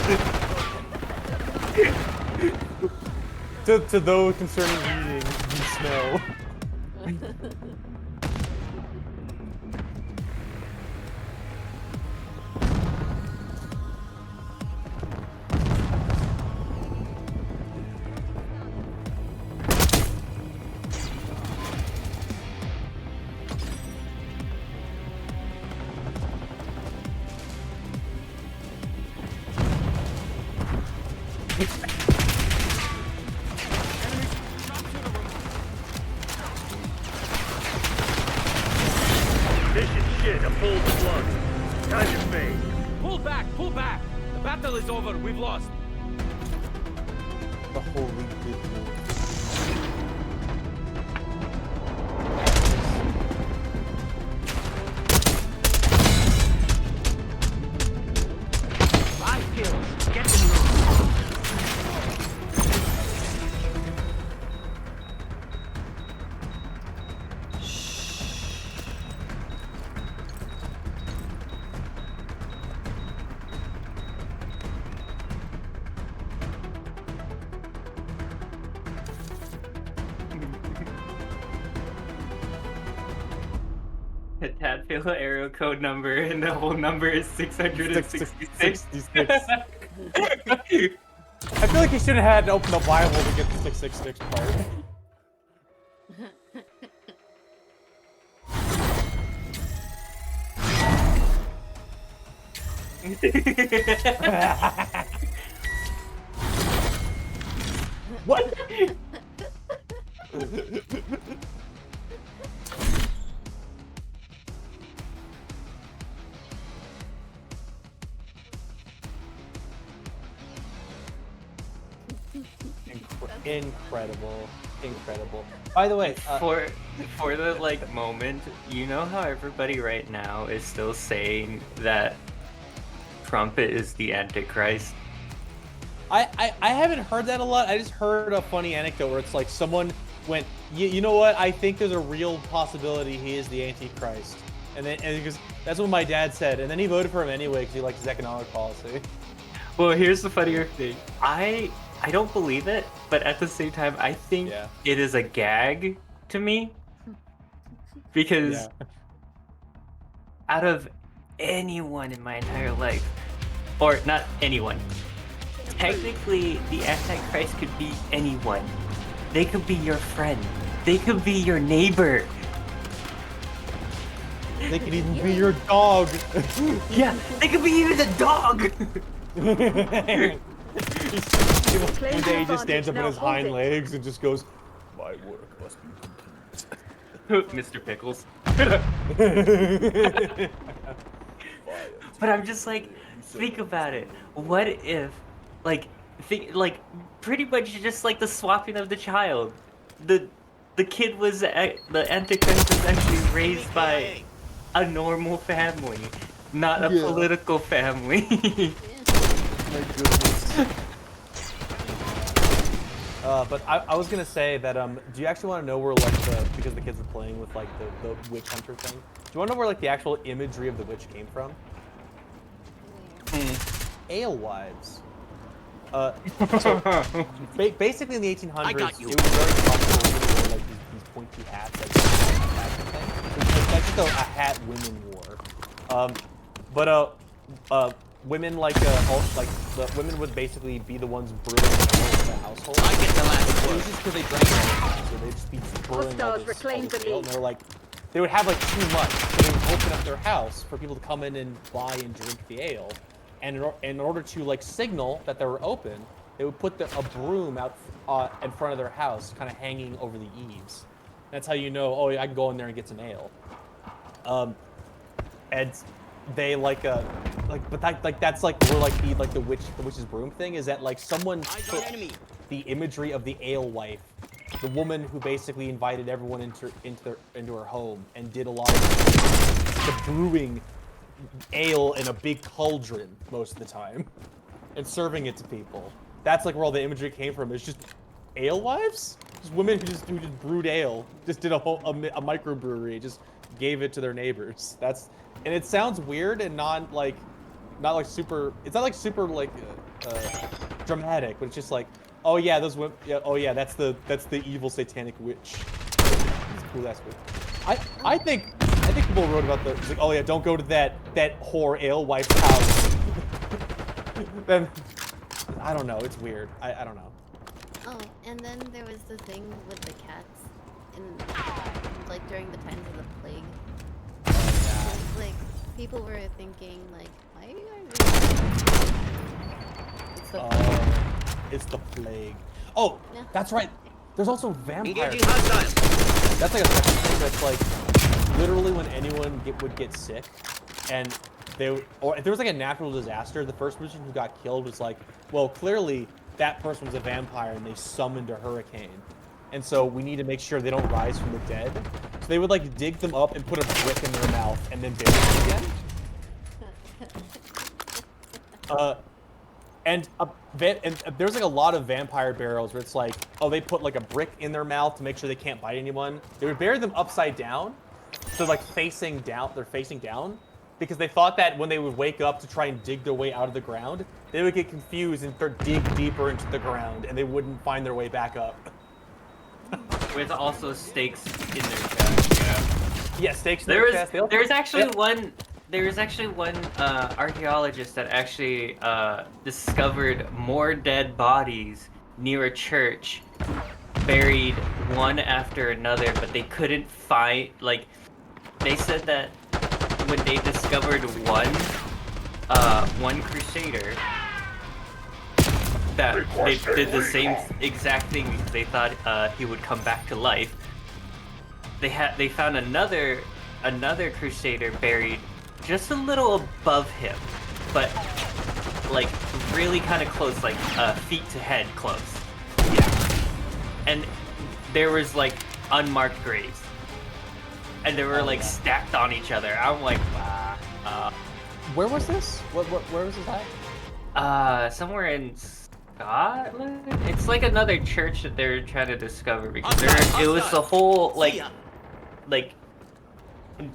To those concerning reading, you smell. This is shit. I'm full of blood. Time to fade. Pull back! Pull back! The battle is over. We've lost. The holy good Lord. Five kills. Get in the room. The Tadfield area code number, and the whole number is 666. 666. I feel like he should have had to open the Bible to get the 666 part. What? Incredible. Incredible. By the way, For the like moment, you know how everybody right now is still saying that Trumpet is the Antichrist? I haven't heard that a lot. I just heard a funny anecdote where it's like someone went, you know what? I think there's a real possibility he is the Antichrist. And because that's what my dad said. And then he voted for him anyway because he likes his economic policy. Well, here's the funnier thing. I don't believe it, but at the same time, I think it is a gag to me. Because out of anyone in my entire life, or not anyone, technically the Antichrist could be anyone. They could be your friend. They could be your neighbor. They could even be your dog. Yeah, they could be even a dog. One day he just stands up on his hind legs and just goes, "My work must be complete." Mr. Pickles. But I'm just like, think about it. What if, like, pretty much just like the swapping of the child. The kid was, the Antichrist was actually raised by a normal family, not a political family. My goodness. But I was gonna say that, do you actually want to know where, like, because the kids were playing with, like, the witch hunter thing? Do you want to know where, like, the actual imagery of the witch came from? Alewives. So, basically in the 1800s, it was very popular to wear, like, these pointy hats, like, that's just a hat women wore. Women like the women would basically be the ones brewing the household. I get the last It was word. just because they drank all the time, so they'd just be brewing all Hostiles reclaim this the ale, lead. and they're like, they would have like too much, so they would open up their house for people to come in and buy and drink the ale, and in order to like signal that they were open, they would put a broom out in front of their house, kind of hanging over the eaves. That's how you know, oh, I can go in there and get some ale. And they that's like where like the witch's broom thing is that like someone took the imagery of the alewife, the woman who basically invited everyone into her home and did a lot of the brewing ale in a big cauldron most of the time and serving it to people. That's like where all the imagery came from. It's just alewives? Just women who just brewed ale, just did a microbrewery, just gave it to their neighbors. And it sounds weird and not like super. It's not like super like dramatic, but it's just like, oh yeah, those women. Yeah, oh yeah, that's the evil satanic witch. It's cool. That's cool. I think people wrote about the like, oh yeah, don't go to that whore alewife house. Then I don't know. It's weird. I don't know. Oh, and then there was the thing with the cats, and like during the times of the plague. It's like people were thinking like, why are you guys? It's the plague. Oh, Yeah. that's right. There's also vampires. Engaging hostiles. That's like a second thing that's like literally when anyone would get sick, and or if there was like a natural disaster, the first person who got killed was like, well, clearly that person was a vampire and they summoned a hurricane, and so we need to make sure they don't rise from the dead. So they would like dig them up and put a brick in their mouth and then bury them again. And there's like a lot of vampire burials where it's like, oh, they put like a brick in their mouth to make sure they can't bite anyone. They would bury them upside down, so like facing down. They're facing down because they thought that when they would wake up to try and dig their way out of the ground, they would get confused and dig deeper into the ground, and they wouldn't find their way back up. With also stakes in their chest. Yeah, stakes in their chest. There's actually one. There was actually one archaeologist that actually discovered more dead bodies near a church, buried one after another, but they couldn't find, like, they said that when they discovered one crusader, that they did the same exact thing because they thought he would come back to life. They found another crusader buried just a little above him, but like really kind of close, like feet to head close. Yeah. And there was like unmarked graves, and they were like stacked on each other. I'm like, wow. Where was this? Where was this at? Somewhere in Scotland. It's like another church that they're trying to discover because it was the whole like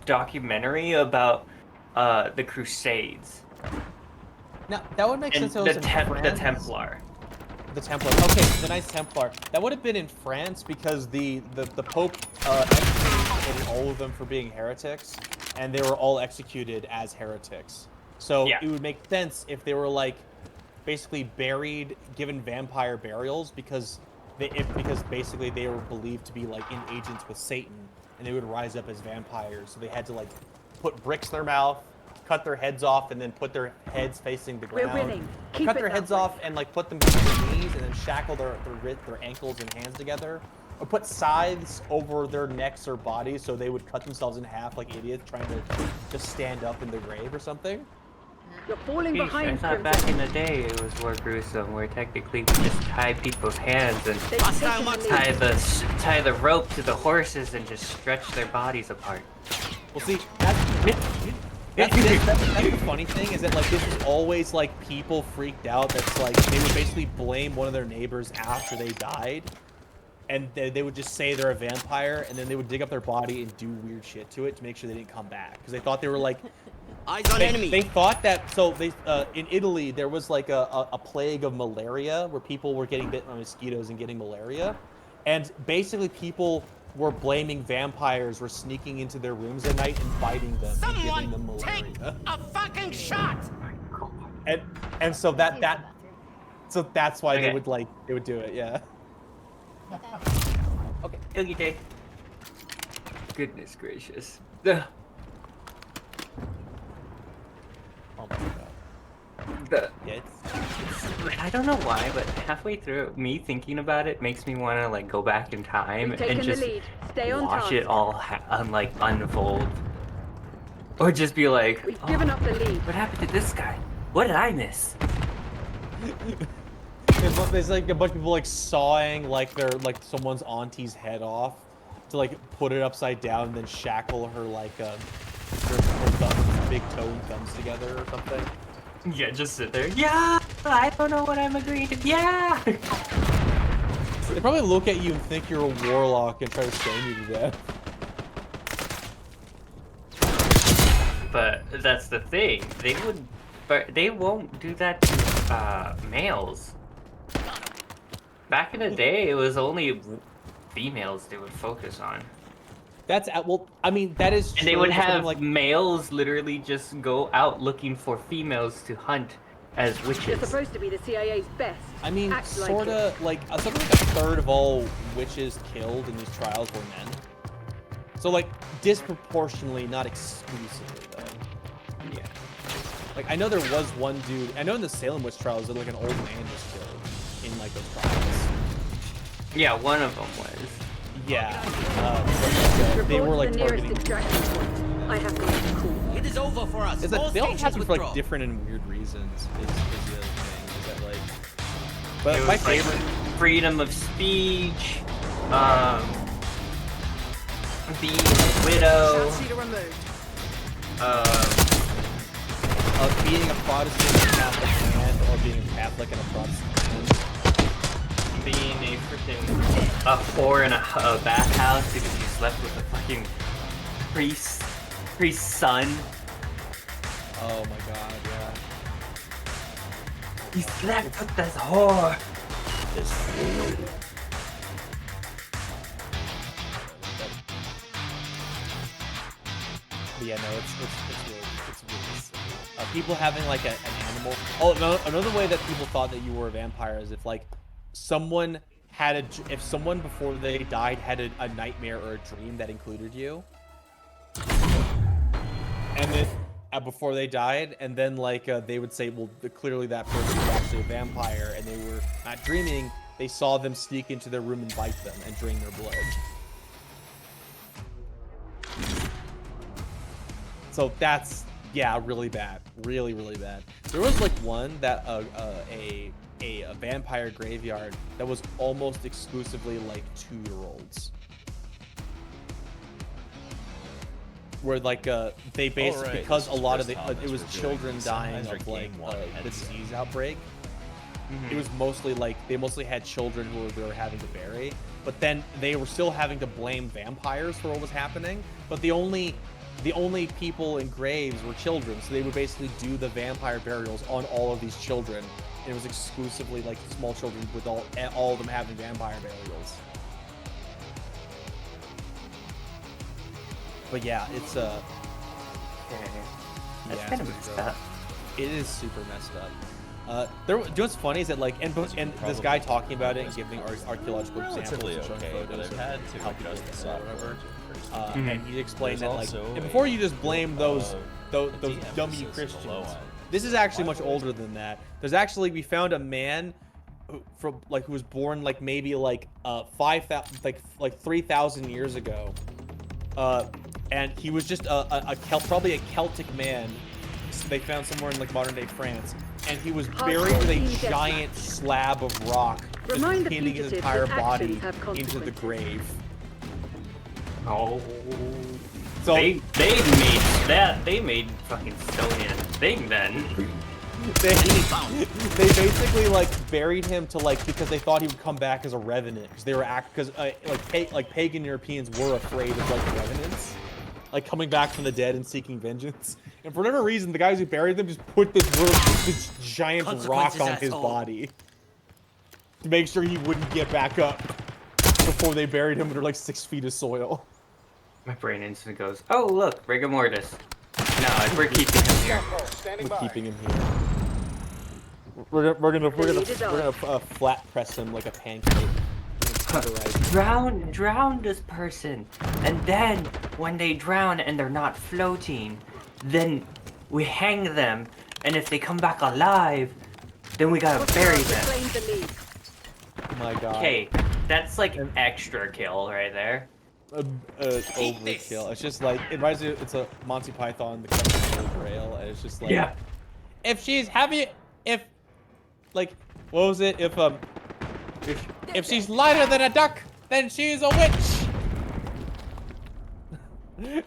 documentary about the Crusades. Now that would make sense. The Templar. The Templar. Okay, the Knights Templar. That would have been in France because the Pope executed all of them for being heretics, and they were all executed as heretics. So yeah. It would make sense if they were like basically buried, given vampire burials because basically they were believed to be like in agents with Satan, and they would rise up as vampires. So they had to like put bricks in their mouth, cut their heads off, and then put their heads facing the ground. We're winning. Cut their heads off and like put them between their knees, and then shackle their ankles and hands together, or put scythes over their necks or bodies so they would cut themselves in half like idiots trying to just stand up in the grave or something. You're falling I behind. thought back in the day it was more gruesome, where technically we just tie people's hands and tie the rope to the horses and just stretch their bodies apart. Well, see, that's the funny thing is that like this is always like people freaked out. That's like they would basically blame one of their neighbors after they died, and they would just say they're a vampire, and then they would dig up their body and do weird shit to it to make sure they didn't come back because they thought they were like. Eyes on enemy. They thought that, so they in Italy there was like a plague of malaria where people were getting bitten by mosquitoes and getting malaria, and basically people were blaming vampires for sneaking into their rooms at night and biting them and giving them malaria. Take a fucking shot. And so that's why they would do it, yeah. Okay. Okay. Goodness gracious. Oh my god. I don't know why, but halfway through, me thinking about it makes me want to like go back in time and just watch it all unfold, or just be like, We've given up the lead. What happened to this guy? What did I miss? There's like a bunch of people like sawing like someone's auntie's head off to like put it upside down and then shackle her like her thumbs, big toe and thumbs together or something. Yeah, just sit there. Yeah, I don't know what I'm agreeing to. Yeah. probably look at you and think you're a warlock and try to stone you to death. But that's the thing. But they won't do that to males. Back in the day, it was only females they would focus on. That's well, I mean, that is true. And they would have like males literally just go out looking for females to hunt as You're witches. supposed to be the CIA's best. I mean, Act sort of like something like a third of all witches killed in these trials were men. So like disproportionately, not exclusively though. Yeah. Like I know there was one dude. I know in the Salem witch trials, that like an old man was killed in like those trials. Yeah, one of them was. Yeah. They were like targeting. I have to make a call. It is over for us. Is that they all stations happen for withdraw. like different and weird reasons. Is the other thing. Is that like? But It was my like favorite. freedom of speech, being a widow, Being a Protestant and a Catholic man, or being a Catholic and a Protestant man. being a freaking whore in a bathhouse because you slept with a fucking priest's son. Oh my god, yeah. You slept with this whore. But yeah, no, it's really silly. People having like an animal. Oh, no, another way that people thought that you were a vampire is if like someone had if someone before they died had a nightmare or a dream that included you, and then before they died, and then like they would say, well, clearly that person was actually a vampire, and they were not dreaming. They saw them sneak into their room and bite them and drain their blood. So that's, yeah, really bad. Really, really bad. There was like one that a vampire graveyard that was almost exclusively like 2-year-olds. Where like they basically, because a lot of it was children dying of like the disease outbreak. It was mostly like they mostly had children who they were having to bury, but then they were still having to blame vampires for what was happening. But the only people in graves were children, so they would basically do the vampire burials on all of these children. And it was exclusively like small children with all of them having vampire burials. But yeah, it's That's yeah, kind it's of messed pretty up. It is super messed up. You know what's funny is that like, and this guy talking about it and giving archaeological examples and showing photos of how people did it or whatever. And he explained that like, and before you just blame those dummy Christians, this is actually much older than that. There's actually, we found a man who was born like maybe like 5,000 like 3,000 years ago, and he was just probably a Celtic man. They found somewhere in like modern day France. And he was buried with a giant slab of rock, just pinning his entire body into the grave. Oh, so they made that. They made fucking Stonian thing then. They basically like buried him to like, because they thought he would come back as a revenant, because they were like pagan Europeans were afraid of like revenants, like coming back from the dead and seeking vengeance. And for whatever reason, the guys who buried them just put this giant rock on his body to make sure he wouldn't get back up before they buried him under like 6 feet of soil. My brain instantly goes, "Oh look, rigor mortis." No, we're keeping him here. We're keeping him here. We're gonna flat press him like a pancake. Drown this person, and then when they drown and they're not floating, then we hang them, and if they come back alive, then we gotta bury them. Oh my god. Okay, that's like an extra kill right there. Overkill. It's just like, it reminds me, it's a Monty Python, the Quest of the Holy Grail, and it's just like, yeah. If she's having, like, what was it? If she's lighter than a duck, then she's a witch.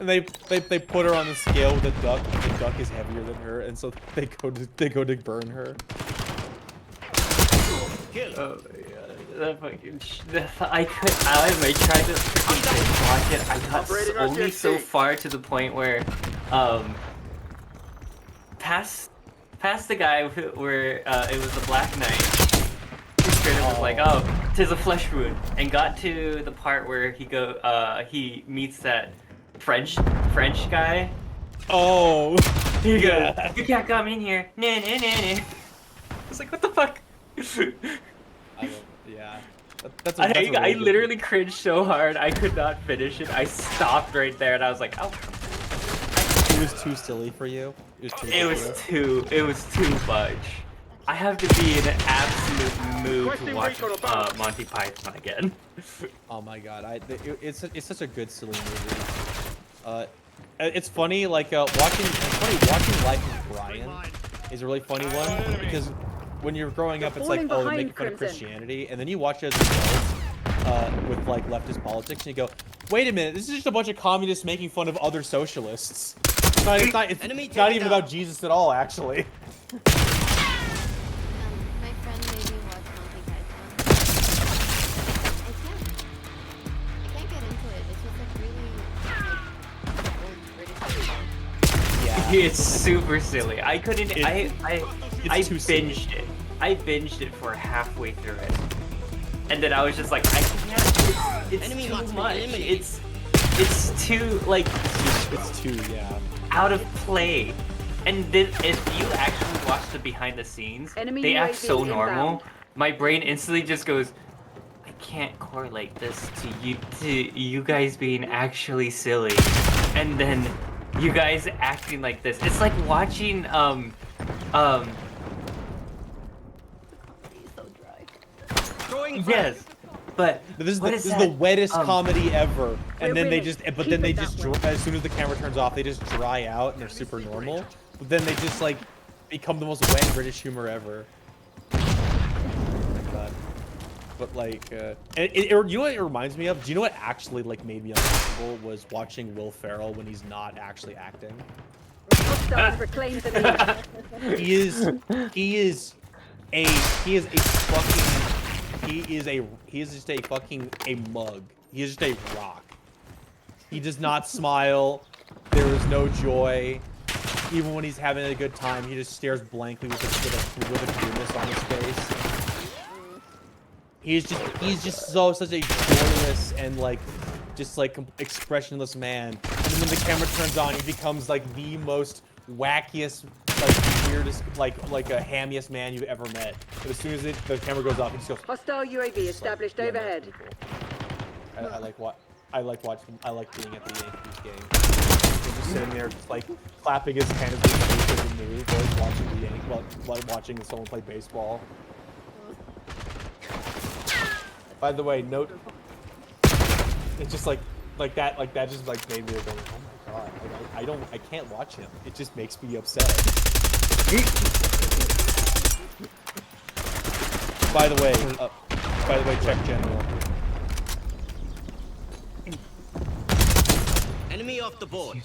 And they put her on the scale with a duck, and the duck is heavier than her, and so they go to burn her. Oh my god. I tried to freaking watch it. I got only so far to the point where, past the guy where it was the Black Knight. Critter was like, "Oh, 'tis a flesh wound," and got to the part where he meets that French guy. Oh, He goes, "You can't come in here." Nah, nah, nah, nah. I was like, "What the fuck?" Yeah. I literally cringed so hard I could not finish it. I stopped right there and I was like, "Oh." It was too silly for you. It was too much. I have to be in an absolute mood to watch Monty Python again. Oh my god, it's such a good silly movie. It's funny watching Life of Brian is a really funny one because when you're growing up, it's like, oh, they're making fun of Christianity, and then you watch it as adults with like leftist politics, and you go, wait a minute, this is just a bunch of communists making fun of other socialists. It's not even about Jesus at all, actually. My friend made me watch Monty Python. I can't get into it. It's just like really like old British. Yeah. It's super silly. I couldn't. I binged it. I binged it for halfway through it, and then I was just like, I can't. It's too much. It's too like. It's too out of play. And then if you actually watch the behind the scenes, they act so normal. My brain instantly just goes, I can't correlate this to you guys being actually silly, and then you guys acting like this. It's like watching Yes, but this is the wettest comedy ever. And then they just, as soon as the camera turns off, they just dry out and they're super normal. But then they just like become the most wet British humor ever. Oh my god. But like, you know what it reminds me of? Do you know what actually like made me uncomfortable was watching Will Ferrell when he's not actually acting. He is just a fucking mug. He is just a rock. He does not smile. There is no joy. Even when he's having a good time, he just stares blankly with a grimace on his face. He's just such a joyless and like expressionless man. And then when the camera turns on, he becomes like the most wackiest, like weirdest, like a hammiest man you've ever met. But as soon as the camera goes off, he just goes. Hostile UAV established overhead. I like being at the Yankees game. He's just sitting there, just like clapping his hands as he doesn't move, while watching someone play baseball. By the way, note. It's just like that just like made me go, oh my god, I can't watch him. It just makes me upset. By the way, check general. Enemy off the board.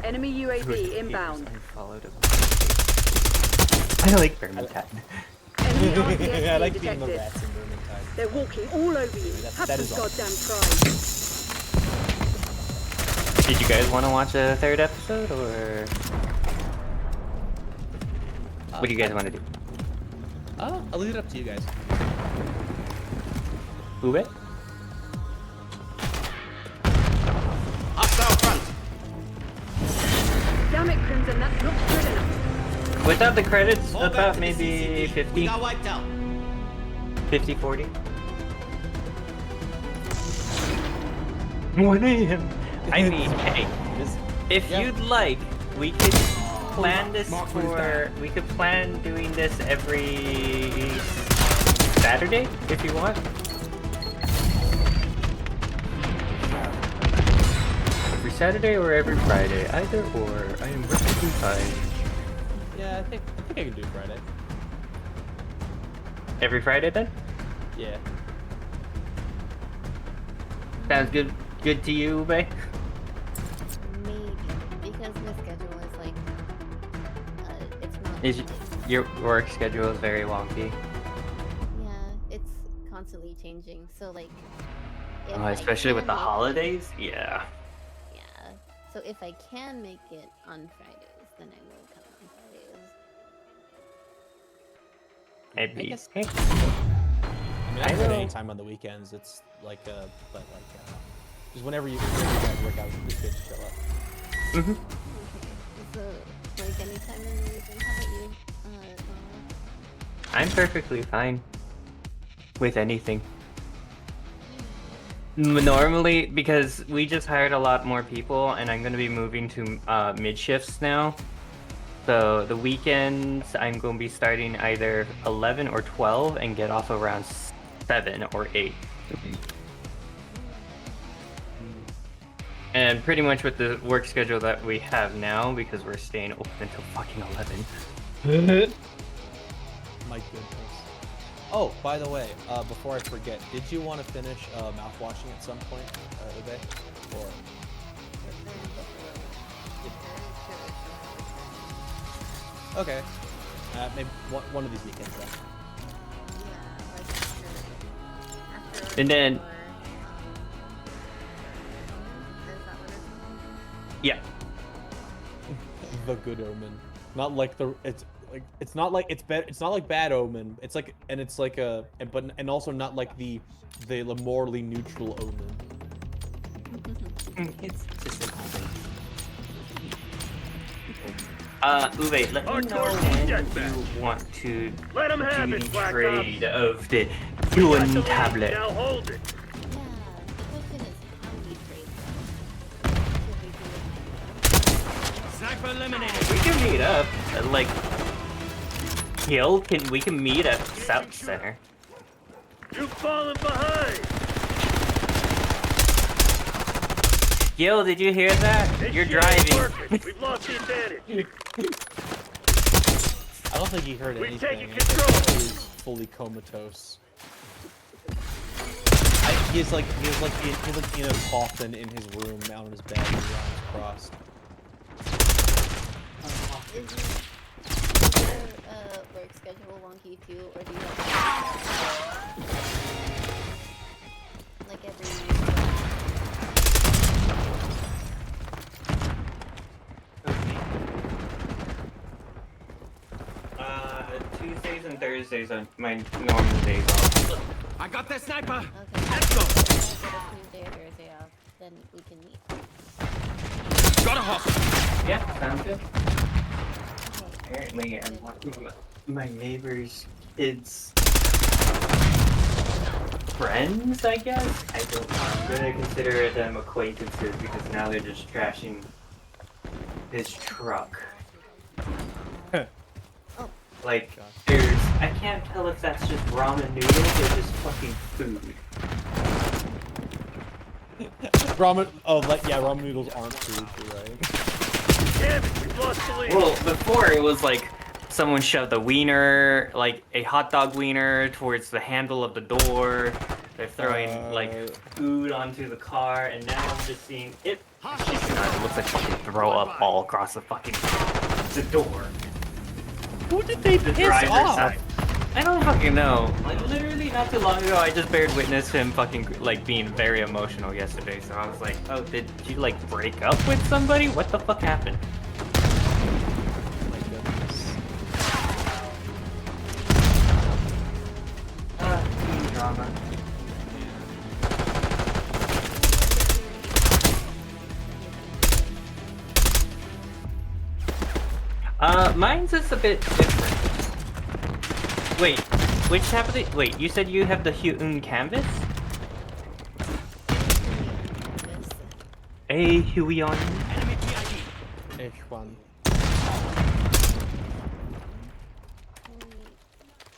Enemy UAV inbound. I like Vermintide. Enemy I like RCXD being the detected. rats in Vermintide. They're walking all over you. Have that some is goddamn pride. Did you guys want to watch a third episode, or what do you guys want to do? I'll leave it up to you guys. Ube? Hostile front. Damn it, Crimson, that's not good enough. Without the credits, Fall back about to the maybe CCP. 50, We got wiped out. 50, 40. 1 a.m. I mean, hey, if you'd like, we could plan this we could plan doing this every Saturday, if you want. Every Saturday or every Friday, either or. I am perfectly fine. Yeah, I think I can do Friday. Every Friday then? Yeah. Sounds good. Good to you, Ube? Maybe because my schedule is like, it's not. Your work schedule is very wonky. constantly changing. So like, if I Especially with can the make it- holidays. Yeah. Yeah. So if I can make it on Fridays, then I will come on Fridays. Maybe. I guess. Hey. I mean, I can know. any time on the weekends. It's like, but like, just whenever you guys work out, it's good to show up. Mhm. So like anytime in the weekend. How about you? I'm perfectly fine with anything. Normally, because we just hired a lot more people, and I'm going to be moving to mid shifts now. So the weekends, I'm going to be starting either 11 or 12 and get off around 7 or 8. And pretty much with the work schedule that we have now, because we're staying open until fucking 11. My goodness. Oh, by the way, before I forget, did you want to finish mouth washing at some point, Ube? Or okay, maybe one of these weekends then. And then, yeah. The Good Omen, not like the it's not like it's not like Bad Omen. It's like it's like a and also not like the morally neutral Omen. It's just an omen. Uwe, let me know when you want to Let him have do it, the Black trade Ops. of the We got the Yuan lead, tablet. Now hold it. Yeah, the question is how do we trade them? Sniper eliminated. We can meet up, like, we can meet at South Center. You've fallen behind. Gil, did you hear that? This You're shit ain't driving. working. We've lost the advantage. I don't think he heard We've anything. taken I think control. he was fully comatose. He's like in a coffin in his room, out on his bed, with his arms crossed. Is your work schedule wonky too, or do you have like every Tuesdays and Thursdays are my normal days off. I got that sniper. Okay. Let's go. If I get a Tuesday or Thursday off, then we can meet. Got a hostage. Yeah, sounds good. Okay. Apparently, I'm watching my neighbor's kids' friends, I guess? I don't know. I'm gonna consider them acquaintances because now they're just trashing his truck. Like, I can't tell if that's just ramen noodles or just fucking food. Ramen noodles aren't food, you're right. Damn it, we've lost the lead. Well, before it was like someone shoved a wiener, like a hot dog wiener, towards the handle of the door. They're throwing like food onto the car, and now I'm just seeing it. Shit, it looks like fucking throw up all across the fucking the door. Who did they The piss driver's off? side. I don't fucking know. Like literally not too long ago, I just bared witness to him fucking like being very emotional yesterday. So I was like, oh, did you like break up with somebody? What the fuck happened? My goodness. Teen drama. Mine's just a bit different. Wait, which tab of the- wait, you said you have the Huon canvas? A Huion. Enemy PID. H1.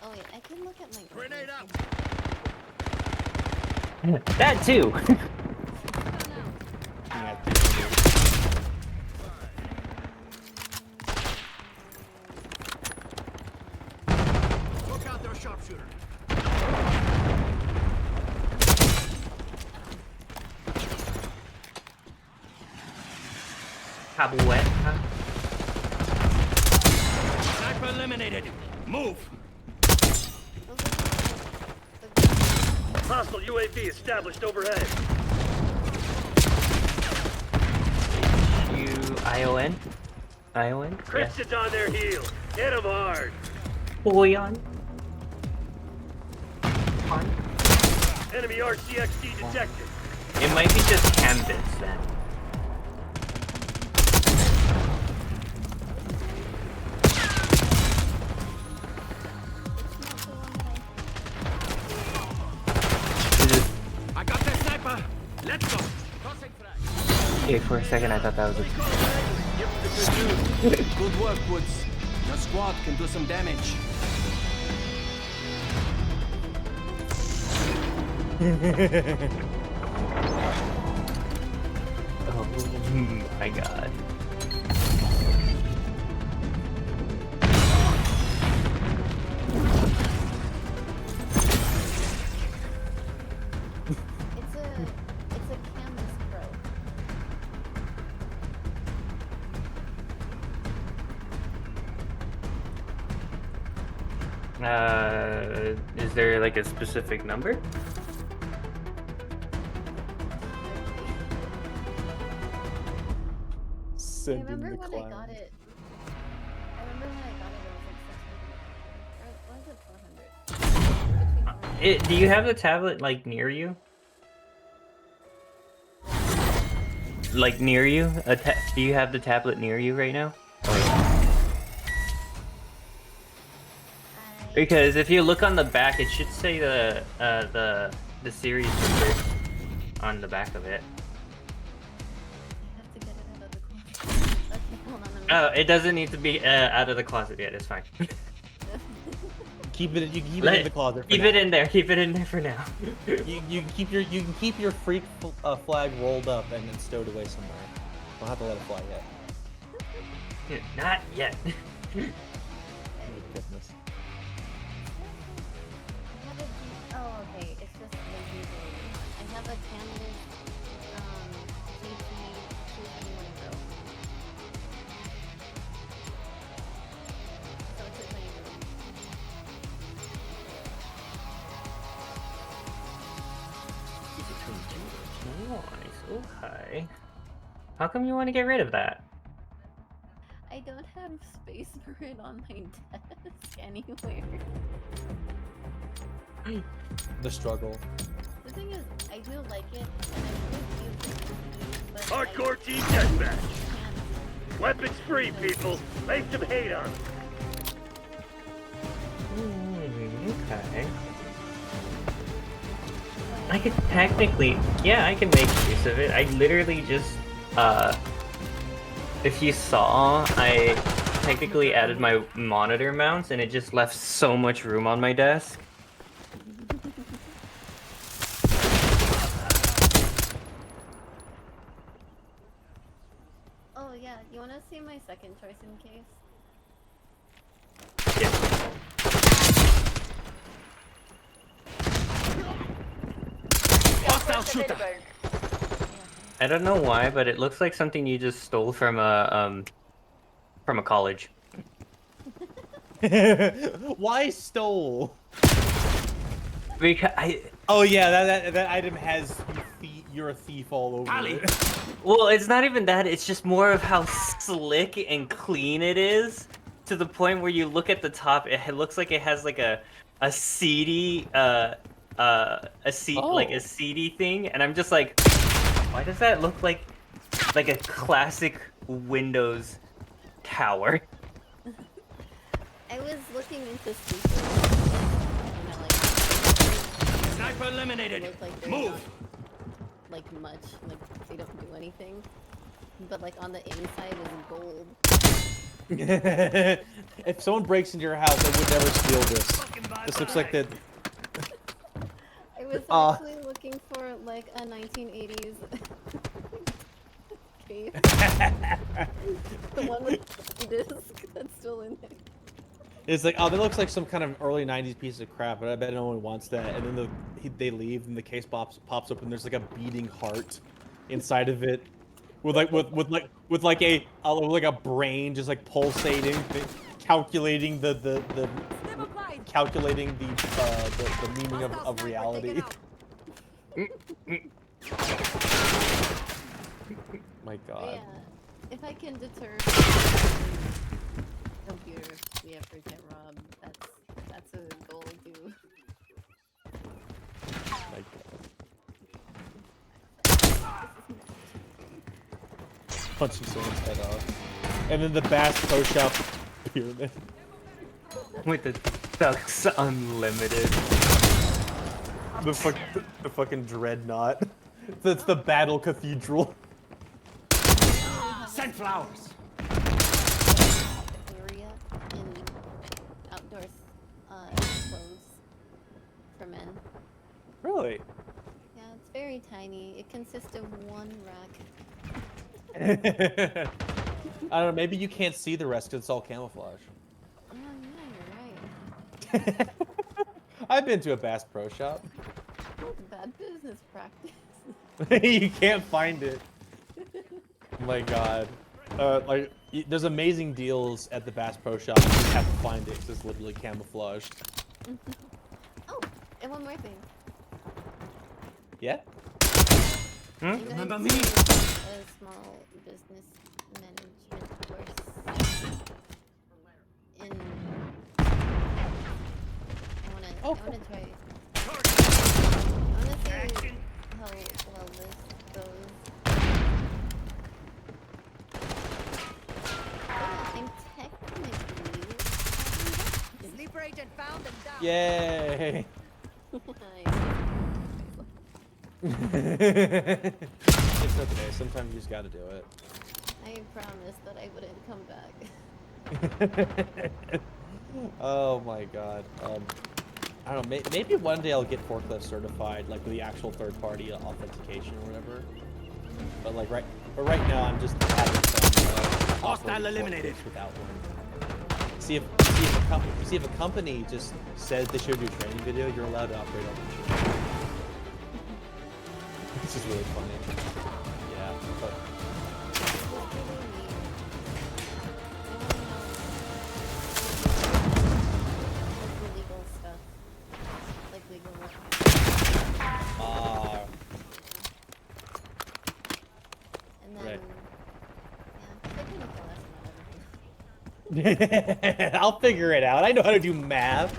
Oh wait, I can look at my Grenade out. That too. Yeah, Look out there, sharpshooter. Cabaret, huh? Sniper eliminated. Move. Hostile UAV established overhead. ION? ION? Yeah. Christians on their heels. Hit them hard. Boyan. Enemy RCXD detected. It might be just canvas then. I got that sniper. Let's go. Okay, for a second I thought that was a... Good work, Woods. Your squad can do some damage. Oh my god. It's a canvas pro. Is there like a specific number? I Send in remember the when clown. I got it. I remember when I got it, it was like 600. Or was it 400? Do you have the tablet like near you? Like near you? Do you have the tablet near you right now? Because if you look on the back, it should say the series number on the back of it. I have to get it out of the closet. Okay, hold on a minute. Oh, it doesn't need to be out of the closet yet. It's fine. Keep it. You can keep it in the closet. Keep it in there. Keep it in there for now. You can keep your freak flag rolled up and then stowed away somewhere. Don't have to let it fly yet. Not yet. Oh, goodness. Oh, okay. It's just like usually. I have a canvas GT 221 Pro. So it's a tiny room. Nice. Okay. How come you want to get rid of that? I don't have space for it on my desk anywhere. The struggle. The thing is, I do like it, and I do use it, but Hardcore team deathmatch. Weapons free, people. Lay some hate on. Okay. I could technically, yeah, I can make use of it. I literally just, if you saw, I technically added my monitor mounts and it just left so much room on my desk. Oh yeah, you wanna see my second choice in case? Hostile shooter. I don't know why, but it looks like something you just stole from a college. Why stole? Because Oh yeah, that item has you're a thief all over it. Well, it's not even that. It's just more of how slick and clean it is, to the point where you look at the top, it looks like it has like a seedy like a seedy thing, and I'm just like, why does that look like a classic Windows tower? I was looking into sleepers, Sniper eliminated. like Move. Like much, like they don't do anything. But like on the inside is gold. If someone breaks into your house, they would never steal this. This looks like that. I was actually looking for like a 1980s case. The one with the disc that's still in there. It's like, oh, that looks like some kind of early 90s piece of crap, but I bet no one wants that. And then they leave, and the case pops up, and there's like a beating heart inside of it, with a brain just like pulsating, calculating the meaning of reality. My But God. yeah, if I can deter computer if we ever get robbed, that's a goal too. My God. Punching someone's head off. And then the Bass Pro Shop pyramid. With the Ducks Unlimited. The fucking dreadnought. That's the Battle Cathedral. Send flowers. Area in outdoor clothes for men. Really? Yeah, it's very tiny. It consists of one rack. I don't know, maybe you can't see the rest because it's all camouflage. Oh yeah, you're right. I've been to a Bass Pro Shop. Bad business practice. You can't find it. Oh my God. There's amazing deals at the Bass Pro Shop. You just have to find it because it's literally camouflaged. Oh, and one more thing. Yeah? You guys Remember me? do a small business management course in. I wanna try. I wanna see how well this goes. Yeah, I'm technically. Sleeper agent found and down. Yay! It's okay. Sometimes you just gotta do it. I promised that I wouldn't come back. Oh my God. I don't know. Maybe one day I'll get forklift certified, like with the actual third-party authentication or whatever. But like right now, I'm just having fun. Hostile eliminated. Without one. See if a company just says they showed you a training video, you're allowed to operate on the machine. This is really funny. Yeah. But... Legal stuff. Like legal work. And then, Right. yeah, I can make a lesson out of everything. I'll figure it out. I know how to do math.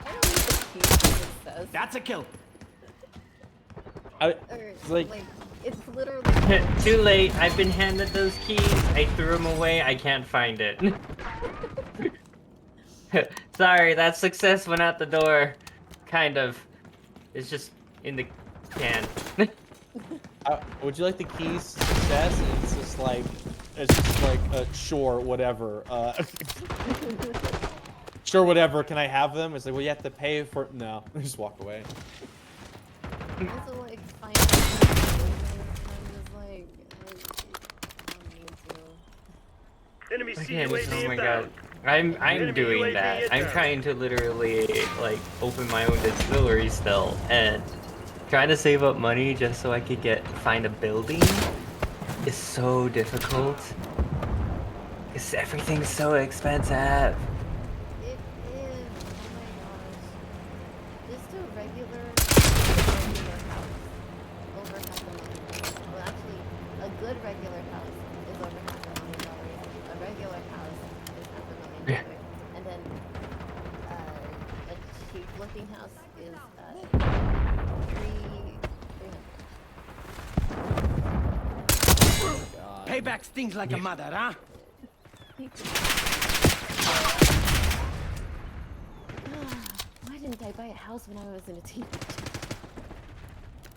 I don't need the cute it says. That's a kill. It's like it's literally. Too late. I've been handed those keys. I threw them away. I can't find it. Sorry, that success went out the door. Kind of. It's just in the can. would you like the keys to success? And it's just like sure, whatever. Sure, whatever. Can I have them? It's like, well, you have to pay for. No, just walk away. Also, like, I'm just like, I don't need to. Enemy Again, CUAV oh my inbound. God. I'm doing that. I'm trying to literally like open my own distillery still and trying to save up money just so I could find a building is so difficult. Because everything's so expensive. It is. Oh my gosh. Just a regular house. Over $500,000. Well, actually, a good regular house is over $500,000. A regular house is $500,000. Yeah. And then a cheap looking house is $300,000. Payback stings like a mother, huh? Why didn't I buy a house when I was in a teenager?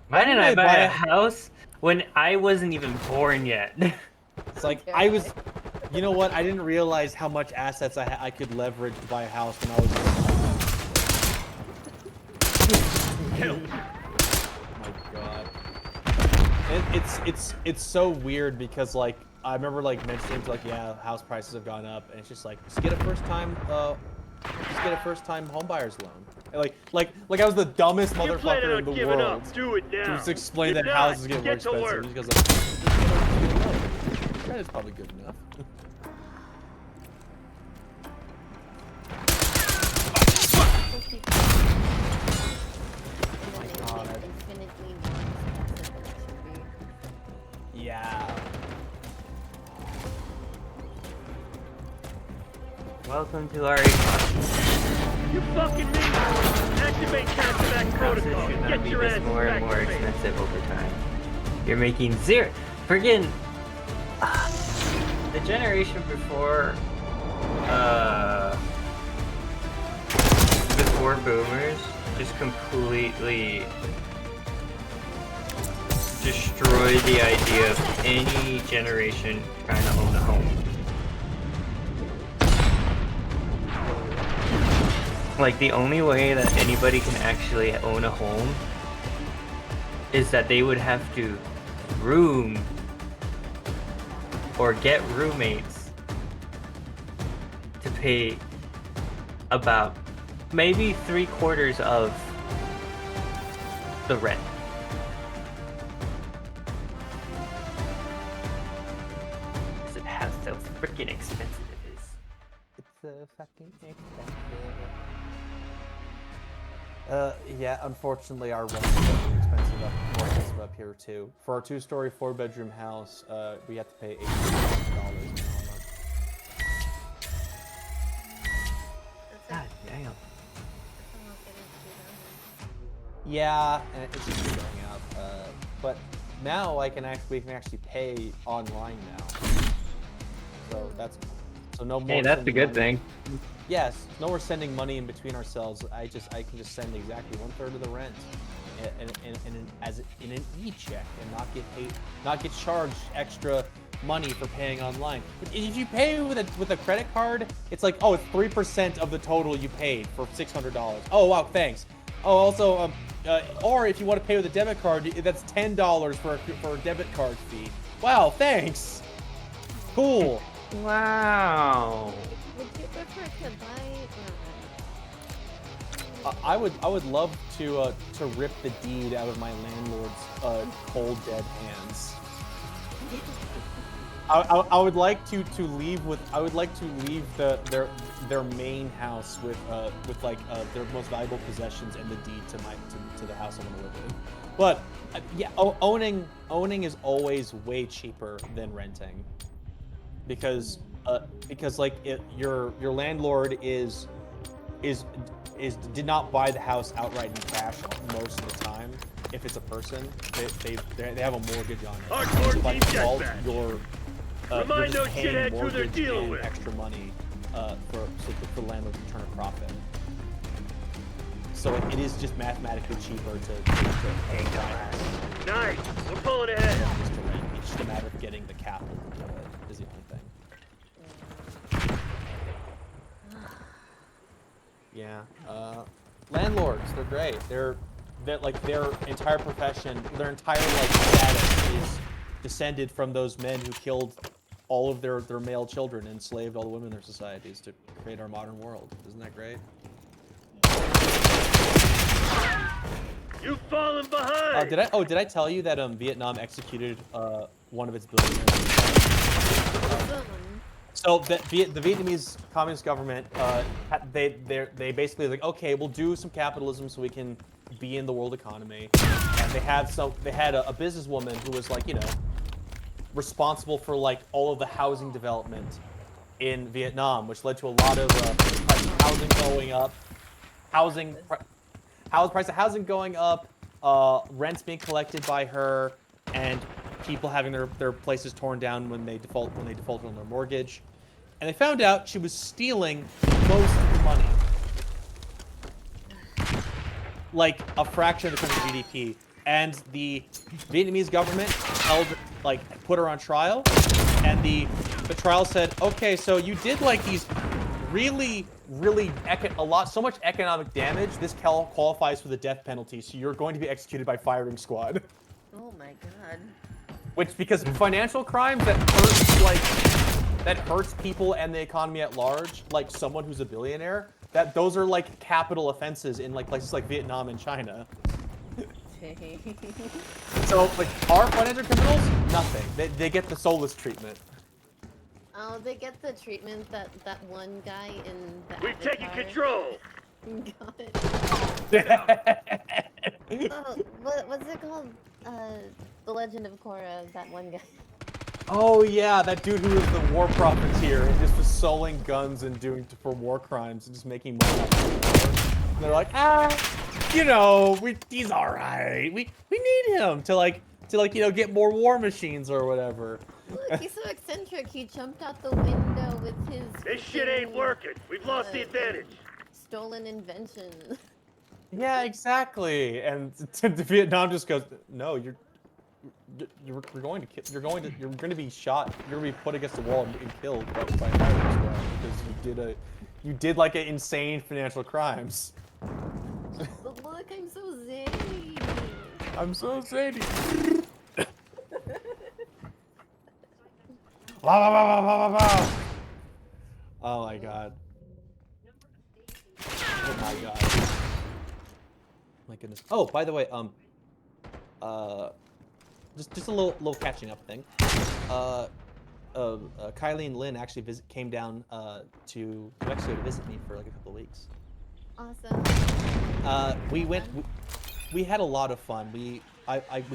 Why didn't I buy a house when I wasn't even born yet? It's like I was. You know what? I didn't realize how much assets I could leverage to buy a house when I was. Kill. Oh my God. It's so weird because like I remember like mentioning to like yeah house prices have gone up and it's just like just get a first time home buyer's loan. And like I was the dumbest motherfucker in the world. Up, do it now. To just explain If that not, houses get more get to expensive work. because that is probably good enough. Welcome to our economy. You fucking mean it? Activate Cash Houses protocol. should not Get be your this ass more back and more to base. expensive over time. You're making zero. Friggin' the generation before boomers just completely destroyed the idea of any generation trying to own a home. Like, the only way that anybody can actually own a home is that they would have to room or get roommates to pay about maybe 3/4 of the rent. Because it has so freaking expensive it is. It's so fucking expensive. Yeah, unfortunately our rent is more expensive up here too. For our 2-story, 4-bedroom house, we have to pay $8,000 now a month. God damn. Yeah, and it's just been going up. But now we can actually pay online now. So no more. Hey, that's a sending good money. thing. Yes, no more sending money in between ourselves. I can just send exactly 1/3 of the rent, in an e-check, and not get charged extra money for paying online. But if you pay with a credit card, it's like, oh, it's 3% of the total you paid for $600. Oh wow, thanks. Oh, also, or if you want to pay with a debit card, that's $10 for a debit card fee. Wow, thanks. Cool. Wow. Would you prefer to buy? I would love to rip the deed out of my landlord's cold dead hands. I would like to leave their main house with like their most valuable possessions and the deed to the house I'm gonna live in. But yeah, owning is always way cheaper than renting, because like your landlord did not buy the house outright in cash most of the time. If it's a person, they have a mortgage on it. Hardcore So by team default, deathmatch. you're Remind just those paying shitheads who they're mortgage dealing and with. extra money for the landlord to turn a profit. So it is just mathematically cheaper to pay guys. Nice. We're pulling ahead. Just to rent. It's just a matter of getting the capital to do it. Is the only thing. Yeah. Landlords, they're great. They're like their entire profession, their entire like status is descended from those men who killed all of their male children and enslaved all the women in their societies to create our modern world. Isn't that great? You've fallen behind. Did I tell you that Vietnam executed one of its billionaires? So the Vietnamese Communist government, they basically like, okay, we'll do some capitalism so we can be in the world economy, and they had a businesswoman who was like, you know, responsible for like all of the housing development in Vietnam, which led to a lot of price of housing going up, price of housing going up, rents being collected by her, and people having their places torn down when they defaulted on their mortgage. And they found out she was stealing most of the money. Like a fraction of the country's GDP. And the Vietnamese government put her on trial. And the trial said, okay, so you did like these really so much economic damage. This qualifies for the death penalty, so you're going to be executed by firing squad. Oh my god. Which, because financial crimes that hurts people and the economy at large, like someone who's a billionaire, those are like capital offenses in like places like Vietnam and China. So like our financial criminals, nothing. They get the soulless treatment. Oh, they get the treatment that one guy in the We've taken Avatar control. got. Oh, what's it called? The Legend of Korra, that one guy. Oh yeah, that dude who was the war profiteer and just was selling guns and doing for war crimes and just making money. And they're like, he's all right. We need him to get more war machines or whatever. Look, he's so eccentric. He jumped out the window with his. This shit ain't working. We've lost the advantage. Stolen invention. Yeah, exactly. And Vietnam just goes, no, you're going to be shot. You're going to be put against the wall and killed by fire as well because you did like an insane financial crimes. But look, I'm so zany. I'm so zany. Oh my god. Oh my god. My goodness. Oh, by the way, just a little catching up thing. Kylie and Lynn actually came down to Mexico to visit me for like a couple of weeks. Awesome. We had a lot of fun. We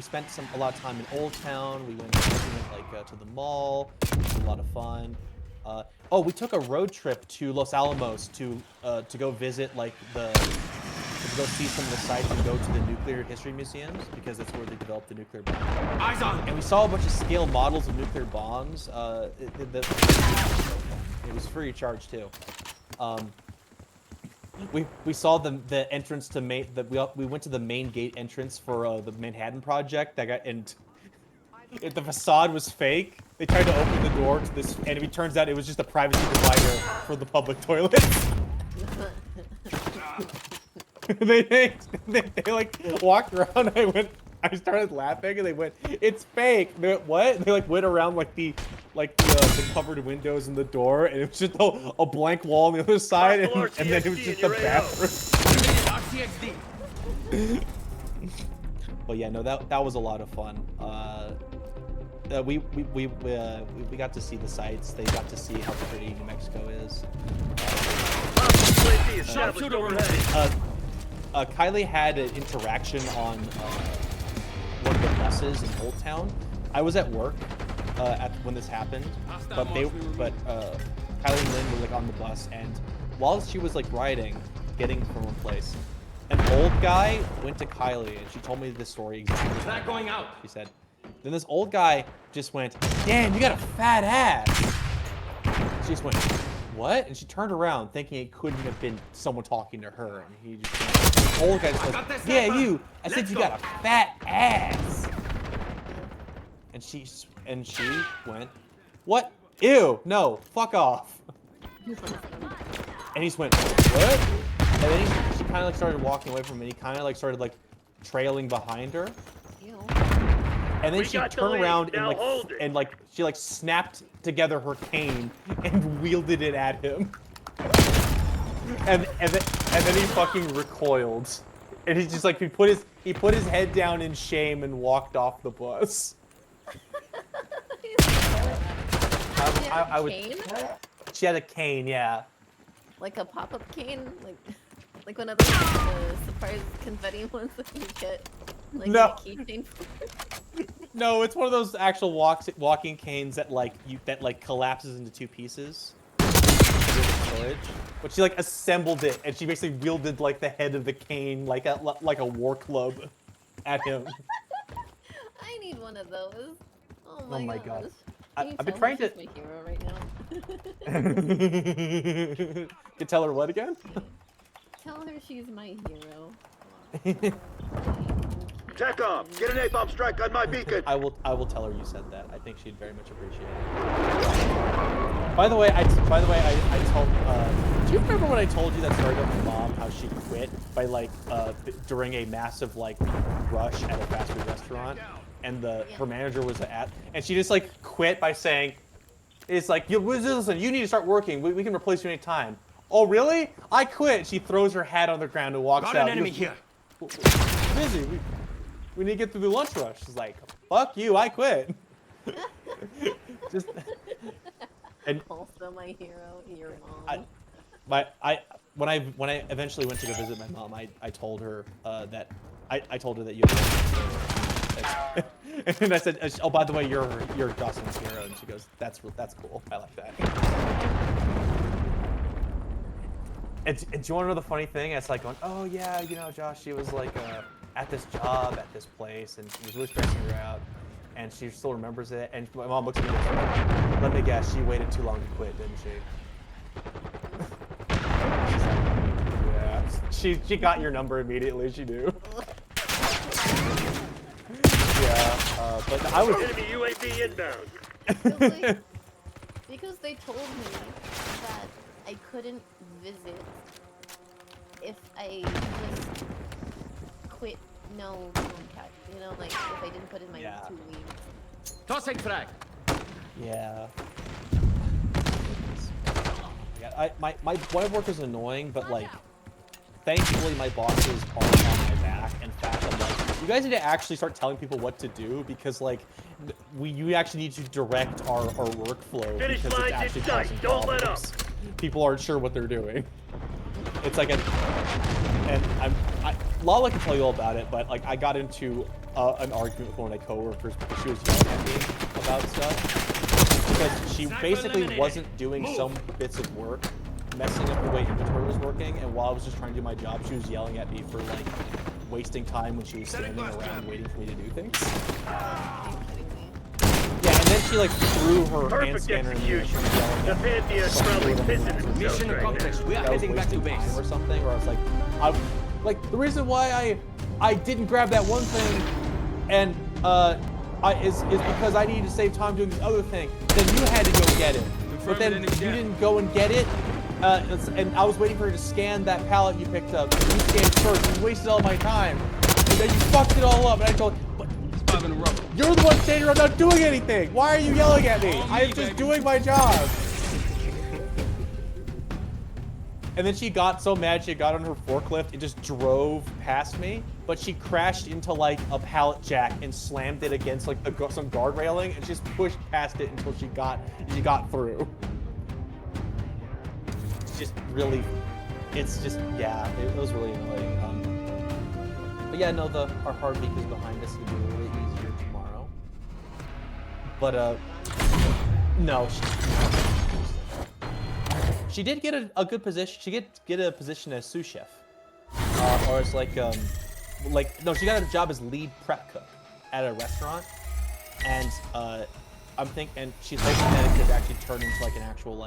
spent a lot of time in Old Town. We went to the mall. It was a lot of fun. We took a road trip to Los Alamos to go visit to go see some of the sites and go to the nuclear history museums because that's where they developed the nuclear bomb. Eyes on. And we saw a bunch of scale models of nuclear bombs. It was free of charge too. We saw the entrance to we went to the main gate entrance for the Manhattan Project. If the facade was fake, they tried to open the door to this, and it turns out it was just a privacy divider for the public toilets. they like walked around. I started laughing, and they went, "It's fake." And they went, "What?" And they went around the covered windows in the door, and it was just a blank wall on the other side, and then it was just a bathroom. But yeah, no, that was a lot of fun. We got to see the sights. They got to see how pretty New Mexico is. Kylie had an interaction on one of the buses in Old Town. I was at work when this happened, but Kylie and Lynn were on the bus, and while she was riding, getting from one place, an old guy went to Kylie, and she told me this story exactly. It's not going out. She said, then this old guy just went, "Damn, you got a fat ass." She just went, "What?" And she turned around thinking it couldn't have been someone talking to her. And he just went, the old guy just goes, "Yeah, you. I said you got a fat ass." And she went, "What? Ew, no, fuck off." And he just went, "What?" And then she kind of started walking away from him, and he kind of started trailing behind her. Ew. And then she turned around and she snapped together her cane and wielded it at him. and then he fucking recoiled. And he just he put his head down in shame and walked off the bus. Cane? She had a cane, yeah. Like a pop-up cane? Like one of those surprise confetti ones that you get No. a keychain for? No, it's one of those actual walking canes that collapses into two pieces. But she assembled it, and she basically wielded the head of the cane like a war club at him. I need one of those. Oh Oh my gosh. god. Can you I've been tell trying her to. she's my hero right now? You tell her what again? Tell her she's my hero. TACOM, get an A-bomb strike on my beacon. I will tell her you said that. I think she'd very much appreciate it. By the way, I told. Do you remember when I told you that story about my mom? How she quit by during a massive rush at a fast food restaurant, and her manager was and she just quit by saying, "It's listen, you need to start working. We can replace you anytime." "Oh really? I quit." She throws her hat on the ground and walks out. Got an enemy here. Busy. We need to get through the lunch rush. She's like, "Fuck you, I quit." Just and Also my hero, your mom. when I eventually went to go visit my mom, I told her that I told her that you had And I said, oh, by the way, you're Jocelyn's hero. And she goes, that's cool. I like that. And do you want to know the funny thing? It's like going, oh yeah, you know, Josh, she was like at this job at this place, and it was really stressing her out, and she still remembers it. And my mom looks at me and goes, let me guess, she waited too long to quit, didn't she? She's like, yeah, she got your number immediately. She knew. Yeah, but I was. Enemy UAV inbound. Because they told me that I couldn't visit if I just quit no contact. You know, like if I didn't put in my 2 weeks. Tossing frag. Yeah. Yeah, my work is annoying, but like, thankfully my bosses aren't on my back. In fact, I'm like, you guys need to actually start telling people what to do, because like, you actually need to direct our workflow, Finish because it's lines actually in sight. causing Don't let up. problems. People aren't sure what they're doing. It's like and Lala can tell you all about it, but like I got into an argument with one of my coworkers because she was yelling at me about stuff, because she basically wasn't doing some bits of work, messing up the way inventory was working, and while I was just trying to do my job, she was yelling at me for like wasting time when she was standing around waiting for me to do things. Yeah, and then she like threw her hand scanner in the air. The Pantheon's probably pissing Mission itself. accomplished. We are heading back to base. Or something, or I was like, the reason why I didn't grab that one thing, and is because I needed to save time doing this other thing. Then you had to go get it, but then you didn't go and get it. And I was waiting for her to scan that pallet you picked up. You scanned first, and you wasted all my time. And then you fucked it all up, and I told you're the one standing around not doing anything. Why are you yelling at me? I am just doing my job. And then she got so mad she got on her forklift and just drove past me, but she crashed into like a pallet jack and slammed it against like some guard railing and just pushed past it until she got through. It's just really, yeah, it was really annoying. But yeah, no, our hard week is behind us. It'll be a little bit easier tomorrow. But no, she did get a good position. She get a position as sous chef, or as no, she got a job as lead prep cook at a restaurant, and and she's hoping that it could actually turn into like an actual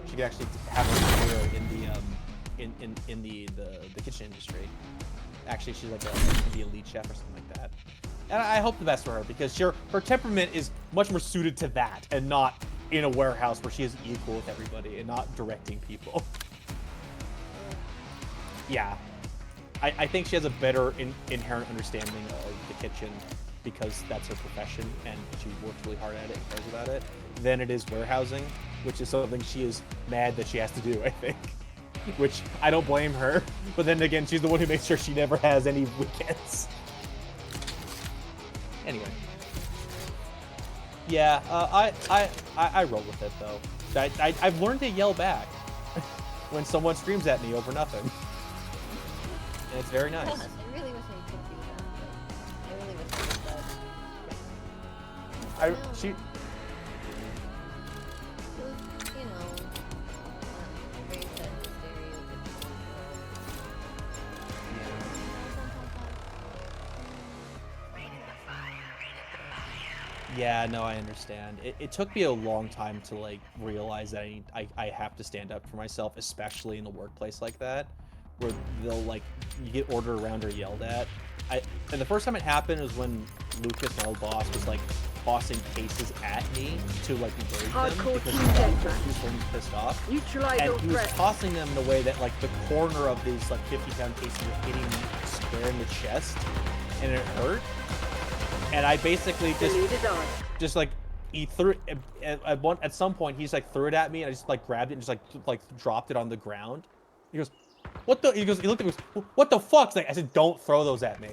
she could actually have a career in the kitchen industry. Actually, she's like be a lead chef or something like that. And I hope the best for her, because her temperament is much more suited to that and not in a warehouse where she is equal with everybody and not directing people. Yeah. I think she has a better inherent understanding of the kitchen because that's her profession and she works really hard at it and cares about it, than it is warehousing, which is something she is mad that she has to do, I think. Which I don't blame her, but then again, she's the one who makes sure she never has any weekends. Anyway. Yeah, I roll with it though. I've learned to yell back when someone screams at me over nothing. And it's very nice. Gosh, I really wish I could do that, but I really wish I could. She You know, very set stereotypical. Yeah, no, I understand. It took me a long time to like realize that I have to stand up for myself, especially in a workplace like that, where they'll like you get ordered around or yelled at. And the first time it happened was when Lucas, my old boss, was like tossing cases at me to like encourage them because he was so pissed off. And he was tossing them in a way that like the corner of these like 50-pound cases were hitting me square in the chest, and it hurt. And I basically just like he threw at some point he just like threw it at me, and I just like grabbed it and just like dropped it on the ground. He goes, "What the?" He looked at me, goes, "What the fuck?" Like, I said, "Don't throw those at me."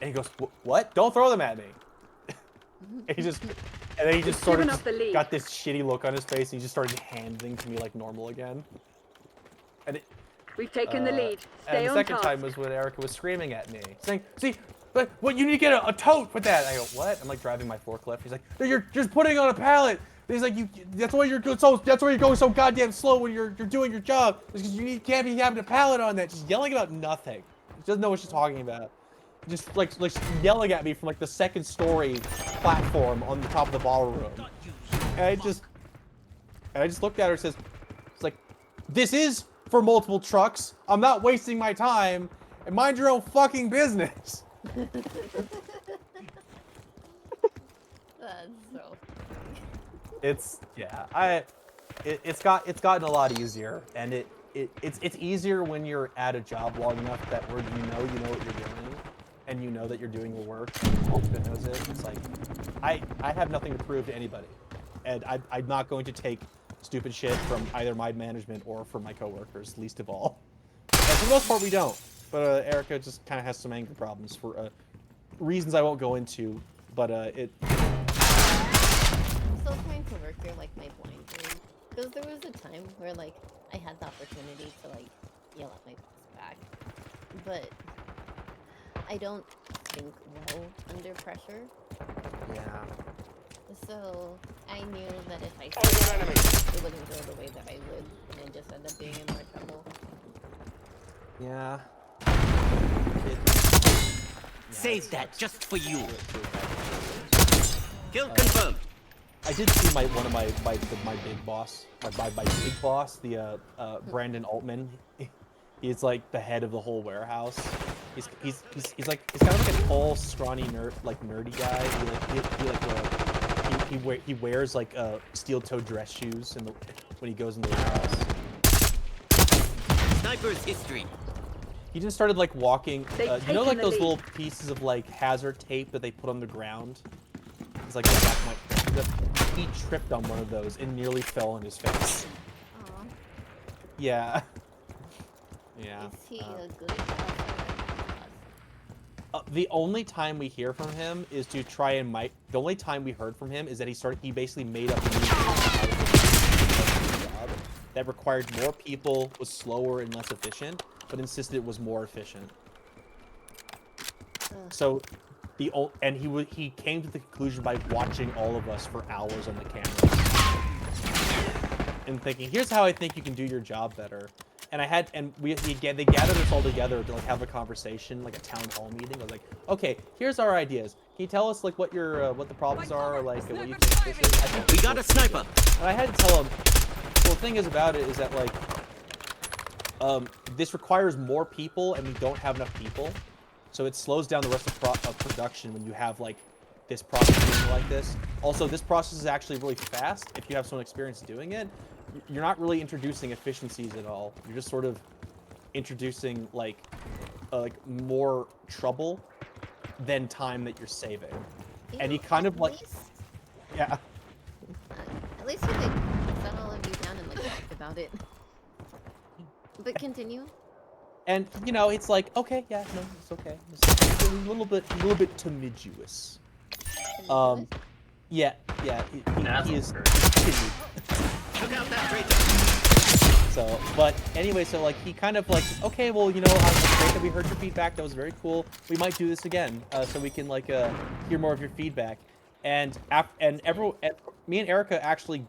And he goes, "What? Don't throw them at me." And then he just sort of got this shitty look on his face, and he just started handing to me like normal again. And we've taken the lead. And the second time was when Erica was screaming at me, saying, "See, but well, you need to get a tote with that. I go, what? I'm like driving my forklift. He's like, no, you're just putting on a pallet. He's like, that's why you're going so goddamn slow when you're doing your job. It's because can't be having a pallet on that. Just yelling about nothing. She doesn't know what she's talking about. Just like yelling at me from like the second story platform on the top of the ballroom. And I just looked at her and says, it's like, this is for multiple trucks. I'm not wasting my time. And mind your own fucking business. That's so. It's it's gotten a lot easier, and it's easier when you're at a job long enough that where you know what you're doing, and you know that you're doing your work. That knows it. It's like I have nothing to prove to anybody, and I'm not going to take stupid shit from either my management or from my coworkers, least of all. And for the most part, we don't. But Erica just kind of has some anger problems for reasons I won't go into. But it. I'm still trying to work through like my blind room, because there was a time where like I had the opportunity to like yell at my boss back, but I don't think well under pressure. Yeah. So I knew that if I said it wouldn't go the way that I would, and I just ended up being in more trouble. Yeah. Save that just for you. Kill confirmed. I did see one of my big boss, my big boss, the Brandon Altman. He's like the head of the whole warehouse. He's kind of like a tall, scrawny nerdy guy. He wears like steel-toed dress shoes when he goes in the warehouse. Sniper's history. He just started like walking. You know, like those lead. little pieces of like hazard tape that they put on the ground. It's like he tripped on one of those and nearly fell on his face. Aww. Yeah. Yeah. Is he a good boss? The only time we hear from him is to try and the only time we heard from him is that he basically made up a new job that required more people, was slower and less efficient, but insisted it was more efficient. So he came to the conclusion by watching all of us for hours on the cameras and thinking, here's how I think you can do your job better. And they gathered us all together to like have a conversation, like a town hall meeting. I was like, okay, here's our ideas. Can you tell us like what the problems are, or like what you think this is? We got a sniper. And I had to tell him. Well, the thing is about it is that like, this requires more people, and we don't have enough people, so it slows down the rest of production when you have like this process being like this. Also, this process is actually really fast if you have some experience doing it. You're not really introducing efficiencies at all. You're just sort of introducing like more trouble than time that you're saving. And he kind of like, yeah. At least he like sat all of you down and like talked about it. But continue. And you know, it's like, okay, yeah, no, it's okay. It's a little bit tumultuous. Yeah, he is timid. Look out that traitor. So, but anyway, so like he kind of like, okay, well, you know, it's great that we heard your feedback. That was very cool. We might do this again, so we can like hear more of your feedback. And me and Erica actually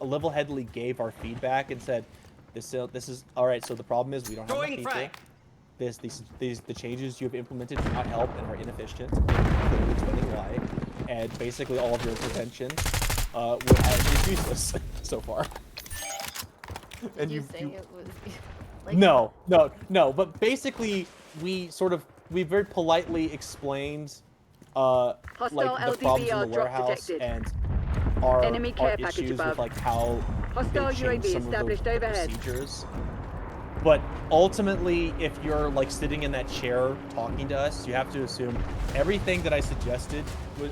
level-headedly gave our feedback and said, this is all right. So the problem is we don't have enough people. The changes you have implemented do not help and are inefficient. Clearly explaining why. And basically all of your interventions is useless so far. And Did you say it was like... No. But basically, we very politely explained like the problems in the warehouse and our issues with like how they changed some of the procedures. But ultimately, if you're like sitting in that chair talking to us, you have to assume everything that I suggested,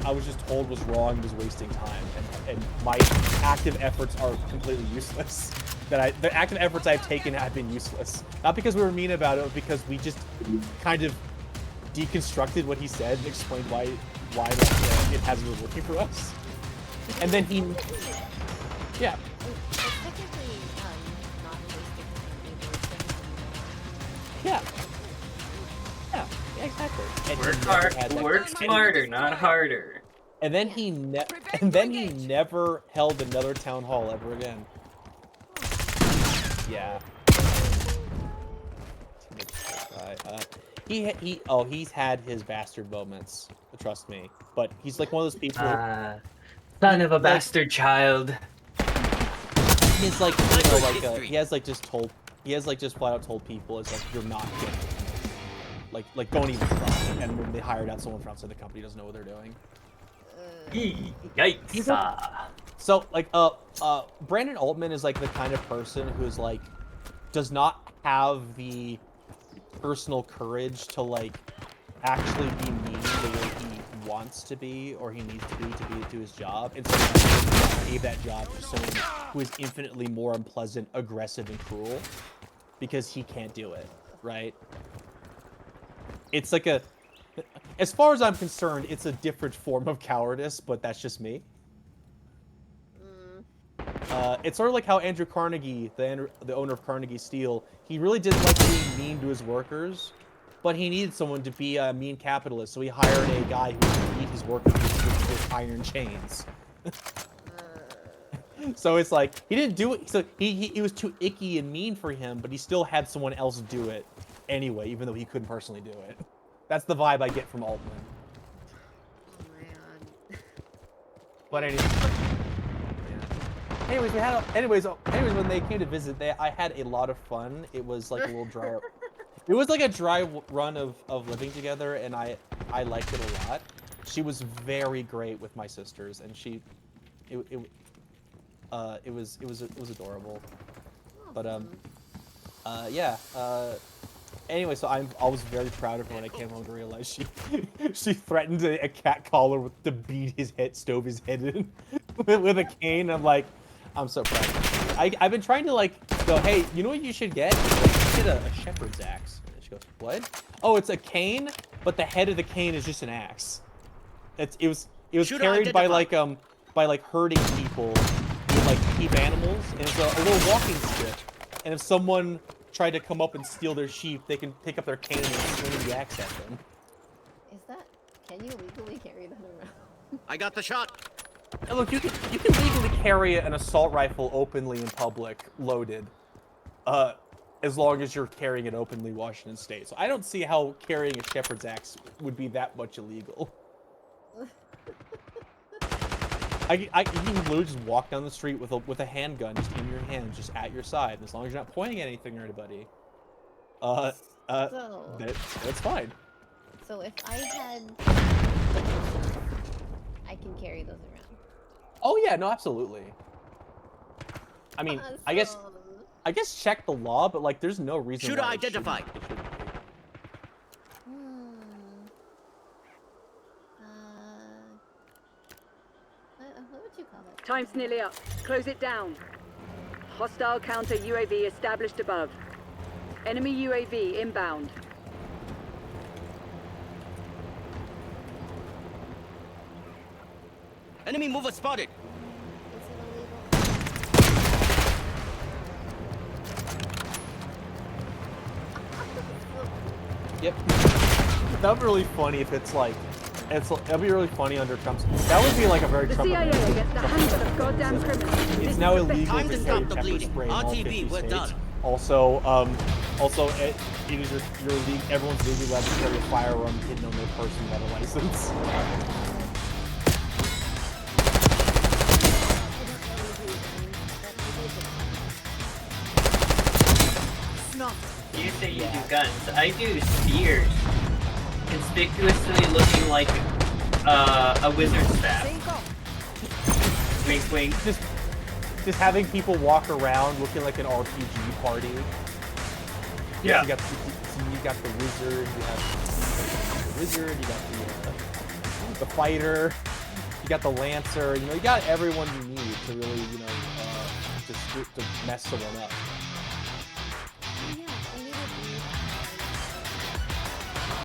I was just told was wrong, was wasting time, and my active efforts are completely useless. The active efforts I've taken have been useless. Not because we were mean about it, but because we just kind of deconstructed what he said and explained why it hasn't been working for us. And then he, yeah. Yeah. Exactly. And he Work never hard, had, like, work smarter, not harder. And then he never held another town hall ever again. Yeah. He's had his bastard moments. Trust me. But he's like one of those people. Son of a like, bastard child. He's like, you know, like he has like just flat out told people, it's like, you're not getting it. Like don't even try. And when they hired out someone from outside the company, doesn't know what they're doing. Yikes. So like Brandon Altman is like the kind of person who's like does not have the personal courage to like actually be mean the way he wants to be or he needs to be to do his job, and so he gave that job to someone who is infinitely more unpleasant, aggressive, and cruel because he can't do it, right? It's like as far as I'm concerned, it's a different form of cowardice, but that's just me. It's sort of like how Andrew Carnegie, the owner of Carnegie Steel, he really didn't like being mean to his workers, but he needed someone to be a mean capitalist, so he hired a guy who could beat his workers with iron chains. So it's like, he didn't do it, so he was too icky and mean for him, but he still had someone else do it anyway, even though he couldn't personally do it. That's the vibe I get from Altman. Oh man. But anyway. Anyways, when they came to visit, I had a lot of fun. It was like a little dry. It was like a dry run of living together, and I liked it a lot. She was very great with my sisters, and it was adorable. But yeah. Anyway, so I was very proud of her when I came home to realize she threatened a cat caller to beat his head, stove his head in with a cane. I'm like, I'm so proud of her. I've been trying to like go, hey, you know what you should get? You get a shepherd's axe. And she goes, what? Oh, it's a cane, but the head of the cane is just an axe. It was carried by like herding people who like keep animals, and it's a little walking stick. And if someone tried to come up and steal their sheep, they can pick up their cane and swing the axe at them. Can you legally carry that around? I got the shot. And look, you can legally carry an assault rifle openly in public, loaded, as long as you're carrying it openly in Washington State. So I don't see how carrying a shepherd's axe would be that much illegal. You can literally just walk down the street with a handgun just in your hand, just at your side, and as long as you're not pointing at anything or anybody, that's fine. So if I had, I can carry those around. Oh yeah, no, absolutely. I mean, Awesome. I guess check the law, but like, there's no reason. Shooter why identified. What would you call it? Time's nearly up. Close it down. Hostile counter UAV established above. Enemy UAV inbound. Enemy mover spotted. Is it illegal? Yep. That would be really funny if it's like, that'd be really funny under Trump's. That would be like a very The Trump. CIA against a handful of goddamn criminals. It's now illegal Time to to carry stop the pepper bleeding. spray in all 50 RTB, we're states. done. Also, it is everyone's legally allowed to carry a firearm hidden on their person without a license. You say you do guns. I do spears. Conspicuously looking like a wizard staff. Wink, wink. Just having people walk around looking like an RPG party. Yeah. You got the wizard. You got the fighter. You got the lancer. You know, you got everyone you need to really, just to mess someone up.